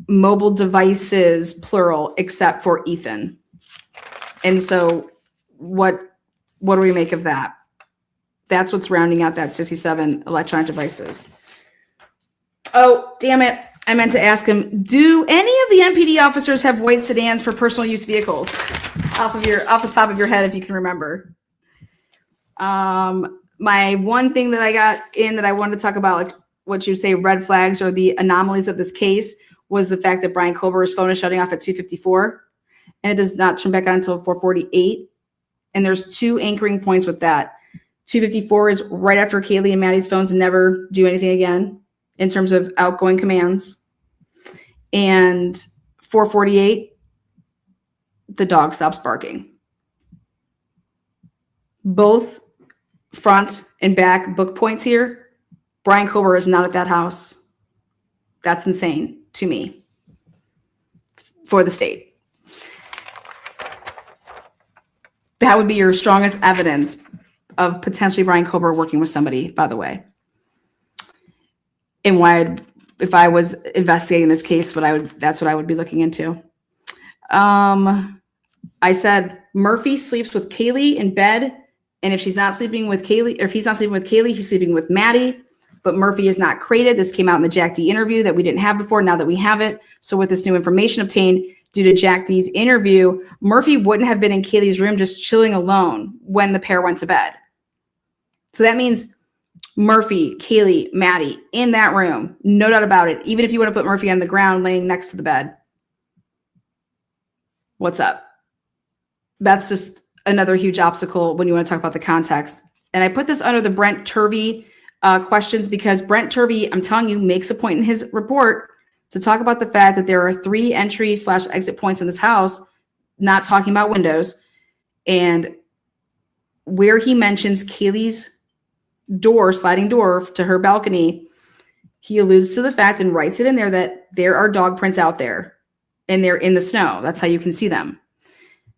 mobile devices, plural, except for Ethan. And so what do we make of that? That's what's rounding out that 67 electronic devices. Oh, damn it. I meant to ask him, do any of the MPD officers have white sedans for personal use vehicles? Off the top of your head, if you can remember. My one thing that I got in that I wanted to talk about, like what you say, red flags or the anomalies of this case, was the fact that Brian Kober's phone is shutting off at 2:54, and it does not turn back on until 4:48. And there's 2 anchoring points with that. 2:54 is right after Kaylee and Maddie's phones never do anything again in terms of outgoing commands. And 4:48, the dog stops barking. Both front and back book points here. Brian Kober is not at that house. That's insane to me for the state. That would be your strongest evidence of potentially Brian Kober working with somebody, by the way. And why, if I was investigating this case, that's what I would be looking into. I said Murphy sleeps with Kaylee in bed, and if she's not sleeping with Kaylee, or if he's not sleeping with Kaylee, he's sleeping with Maddie. But Murphy is not crated. This came out in the Jack D interview that we didn't have before. Now that we have it, so with this new information obtained due to Jack D's interview, Murphy wouldn't have been in Kaylee's room just chilling alone when the pair went to bed. So that means Murphy, Kaylee, Maddie in that room, no doubt about it. Even if you want to put Murphy on the ground laying next to the bed, what's up? That's just another huge obstacle when you want to talk about the context. And I put this under the Brent Turvey questions, because Brent Turvey, I'm telling you, makes a point in his report to talk about the fact that there are 3 entry/exit points in this house, not talking about windows, and where he mentions Kaylee's door, sliding door to her balcony, he alludes to the fact and writes it in there that there are dog prints out there, and they're in the snow. That's how you can see them.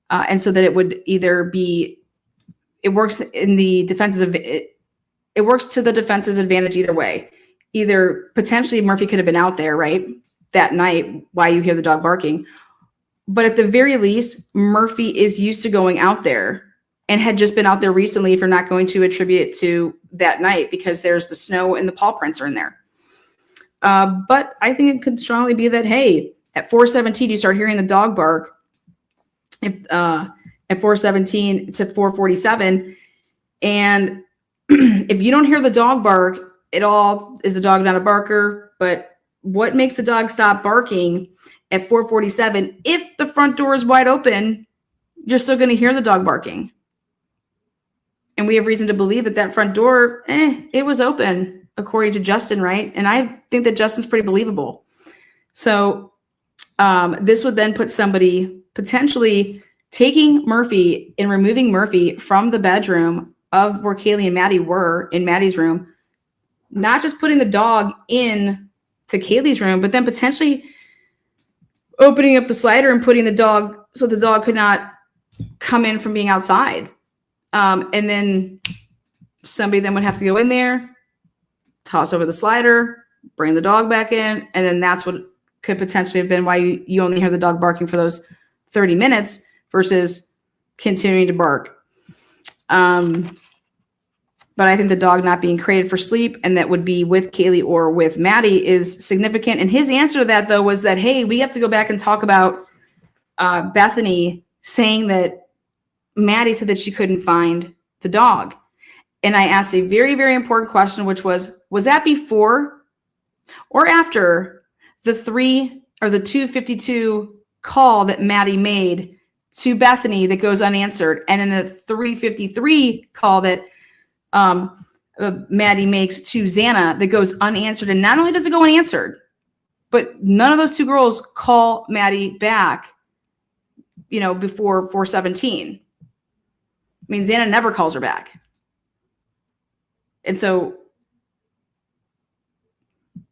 And so that it would either be, it works in the defense's, it works to the defense's advantage either way. Either potentially Murphy could have been out there, right, that night, why you hear the dog barking. But at the very least, Murphy is used to going out there and had just been out there recently, if you're not going to attribute it to that night, because there's the snow and the paw prints are in there. But I think it could strongly be that, hey, at 4:17, you start hearing the dog bark. If at 4:17 to 4:47, and if you don't hear the dog bark at all, is the dog not a barker? But what makes the dog stop barking at 4:47? If the front door is wide open, you're still going to hear the dog barking. And we have reason to believe that that front door, it was open, according to Justin, right? And I think that Justin's pretty believable. So this would then put somebody potentially taking Murphy and removing Murphy from the bedroom of where Kaylee and Maddie were, in Maddie's room, not just putting the dog in to Kaylee's room, but then potentially opening up the slider and putting the dog so the dog could not come in from being outside. And then somebody then would have to go in there, toss over the slider, bring the dog back in, and then that's what could potentially have been why you only hear the dog barking for those 30 minutes versus continuing to bark. But I think the dog not being created for sleep, and that would be with Kaylee or with Maddie, is significant. And his answer to that, though, was that, hey, we have to go back and talk about Bethany saying that Maddie said that she couldn't find the dog. And I asked a very, very important question, which was that before or after the 2:52 call that Maddie made to Bethany that goes unanswered, and in the 3:53 call that Maddie makes to Xana that goes unanswered? And not only does it go unanswered, but none of those two girls call Maddie back, before 4:17. I mean, Xana never calls her back. And so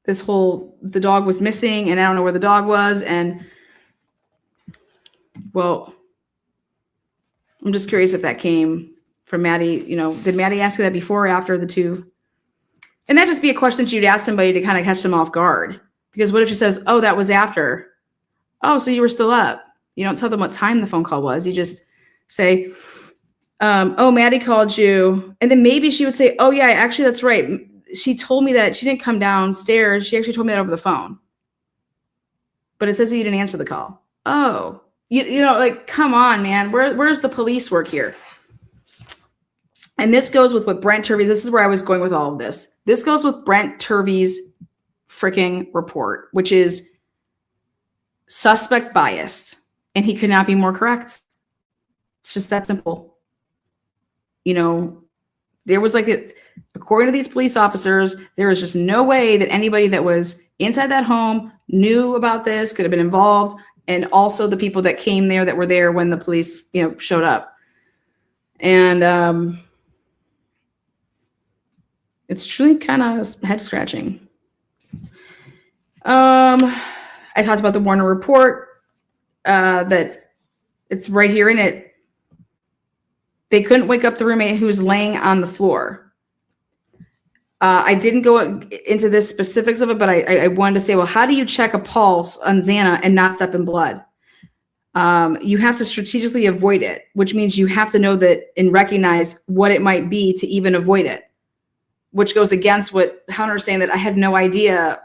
the dog was missing, and I don't know where the dog was. And, well, I'm just curious if that came from Maddie. Did Maddie ask you that before or after the two? And that'd just be a question you'd ask somebody to kind of catch them off guard. Because what if she says, oh, that was after? Oh, so you were still up. You don't tell them what time the phone call was. You just say, oh, Maddie called you. And then maybe she would say, oh, yeah, actually, that's right. She told me that she didn't come downstairs. She actually told me that over the phone. But it says that you didn't answer the call. Oh, come on, man. Where's the police work here? And this goes with what Brent Turvey, this is where I was going with all of this. This goes with Brent Turvey's freaking report, which is suspect biased. And he could not be more correct. It's just that simple. There was according to these police officers, there was just no way that anybody that was inside that home knew about this, could have been involved. And also the people that came there that were there when the police, showed up. And it's truly kind of head scratching. I talked about the Warner report, that it's right here in it. They couldn't wake up the roommate who was laying on the floor. I didn't go into the specifics of it, but I wanted to say, well, how do you check a pulse on Xana and not step in blood? You have to strategically avoid it, which means you have to know that and recognize what it might be to even avoid it, which goes against what Hunter's saying, that I had no idea.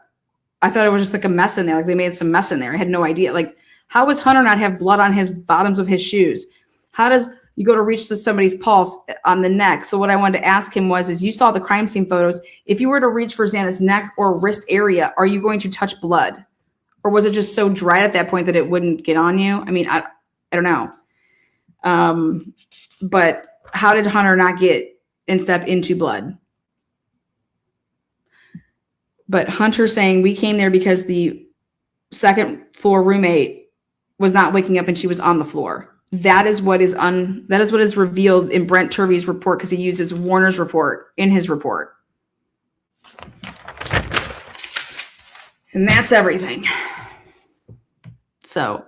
I thought it was just like a mess in there. Like they made some mess in there. I had no idea. Like, how does Hunter not have blood on his bottoms of his shoes? How does you go to reach to somebody's pulse on the neck? So what I wanted to ask him is you saw the crime scene photos. If you were to reach for Xana's neck or wrist area, are you going to touch blood? Or was it just so dry at that point that it wouldn't get on you? I mean, I don't know. But how did Hunter not get and step into blood? But Hunter saying we came there because the second floor roommate was not waking up and she was on the floor. That is what is revealed in Brent Turvey's report, because he uses Warner's report in his report. And that's everything. So,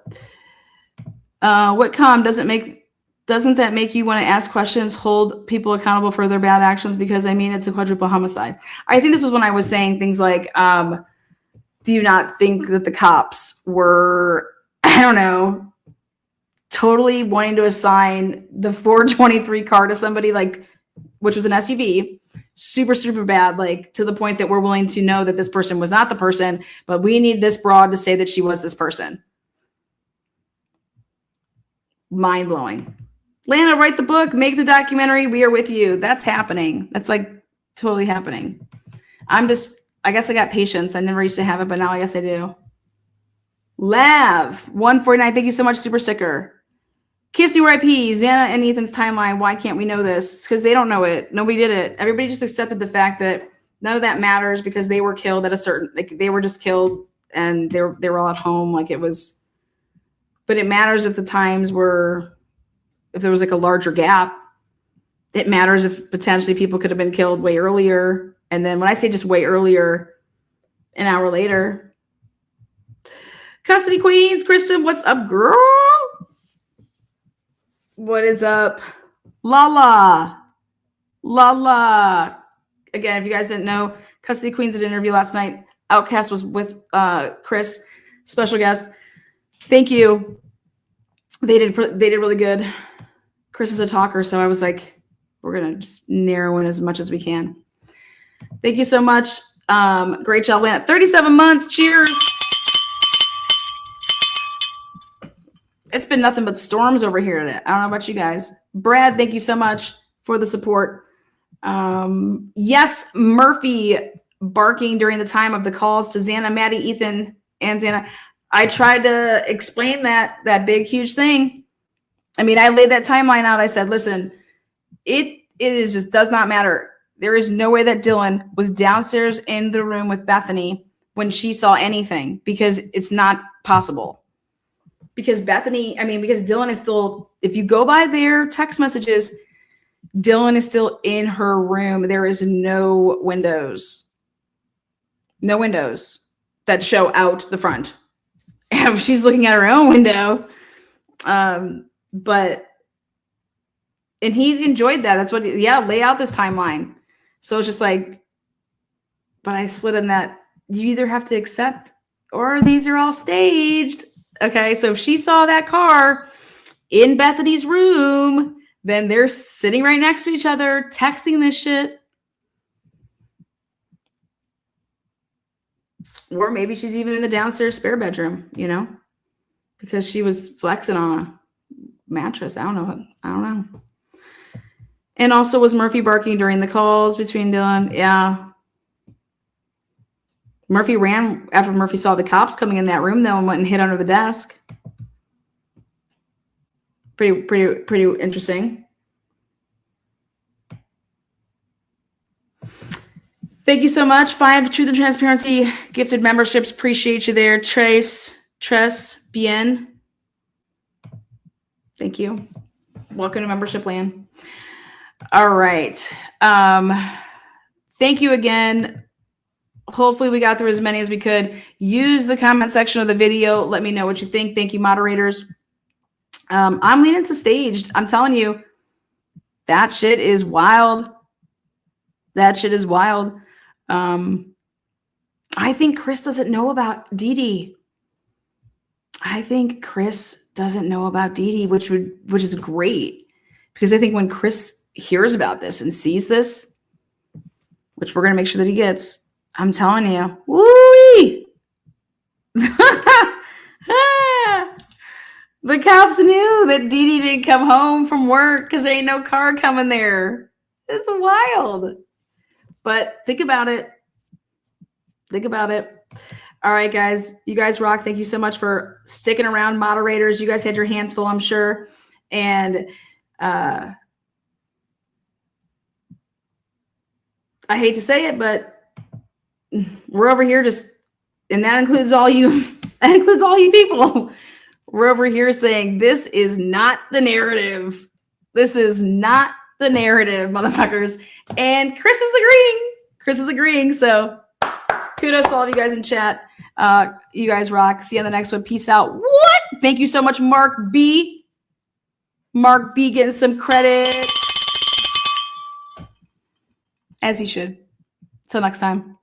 Whitcomb, doesn't that make you want to ask questions, hold people accountable for their bad actions? Because it's a quadruple homicide. I think this was when I was saying things like, do you not think that the cops were, totally wanting to assign the 423 car to somebody, which was an SUV, super, super bad, to the point that we're willing to know that this person was not the person, but we need this broad to say that she was this person. Mind blowing. Lana, write the book, make the documentary. We are with you. That's happening. That's totally happening. I guess I got patience. I never used to have it, but now I guess I do. Lav 149. Thank you so much, super sticker. Kiss you RIP, Xana and Ethan's timeline. Why can't we know this? Because they don't know it. Nobody did it. Everybody just accepted the fact that none of that matters because they were killed at a certain, they were just killed and they were all at home. It was, but it matters if the times were, if there was a larger gap. It matters if potentially people could have been killed way earlier. And then when I say just way earlier, an hour later. Custody Queens, Kristen, what's up, girl? What is up? Lala. Again, if you guys didn't know, Custody Queens did an interview last night. Outcast was with Chris. special guest. Thank you. They did really good. Chris is a talker, so I was like, we're gonna just narrow in as much as we can. Thank you so much. Great job, Lana. 37 months. Cheers. It's been nothing but storms over here today. I don't know about you guys. Brad, thank you so much for the support. Yes, Murphy barking during the time of the calls to Xana, Maddie, Ethan, and Xana. I tried to explain that big, huge thing. I mean, I laid that timeline out. I said, listen, it is just does not matter. There is no way that Dylan was downstairs in the room with Bethany when she saw anything, because it's not possible. Because Dylan is still, if you go by their text messages, Dylan is still in her room. There is no windows that show out the front. And she's looking at her own window. And he enjoyed that. That's what, lay out this timeline. So it's just like, but I slid in that you either have to accept or these are all staged. Okay. So if she saw that car in Bethany's room, then they're sitting right next to each other, texting this shit. Or maybe she's even in the downstairs spare bedroom, because she was flexing on a mattress. I don't know. And also, was Murphy barking during the calls between Dylan? Yeah. Murphy ran after Murphy saw the cops coming in that room, though, and went and hid under the desk. Pretty interesting. Thank you so much. 5 Truth and Transparency gifted memberships. Appreciate you there. Tres, bien. Thank you. Welcome to membership land. All right. Thank you again. Hopefully we got through as many as we could. Use the comment section of the video. Let me know what you think. Thank you, moderators. I'm leaning to staged. I'm telling you, that shit is wild. I think Chris doesn't know about Dee Dee. Which is great, because I think when Chris hears about this and sees this, which we're going to make sure that he gets, I'm telling you, woo-wee. The cops knew that Dee Dee didn't come home from work because there ain't no car coming there. It's wild. But think about it. All right, guys. You guys rock. Thank you so much for sticking around, moderators. You guys had your hands full, I'm sure. And I hate to say it, but we're over here and that includes all you. That includes all you people. We're over here saying this is not the narrative. This is not the narrative, motherfuckers. And Chris is agreeing. So kudos to all of you guys in chat. You guys rock. See you on the next one. Peace out. What? Thank you so much, Mark B. Mark B getting some credit. As he should. Till next time.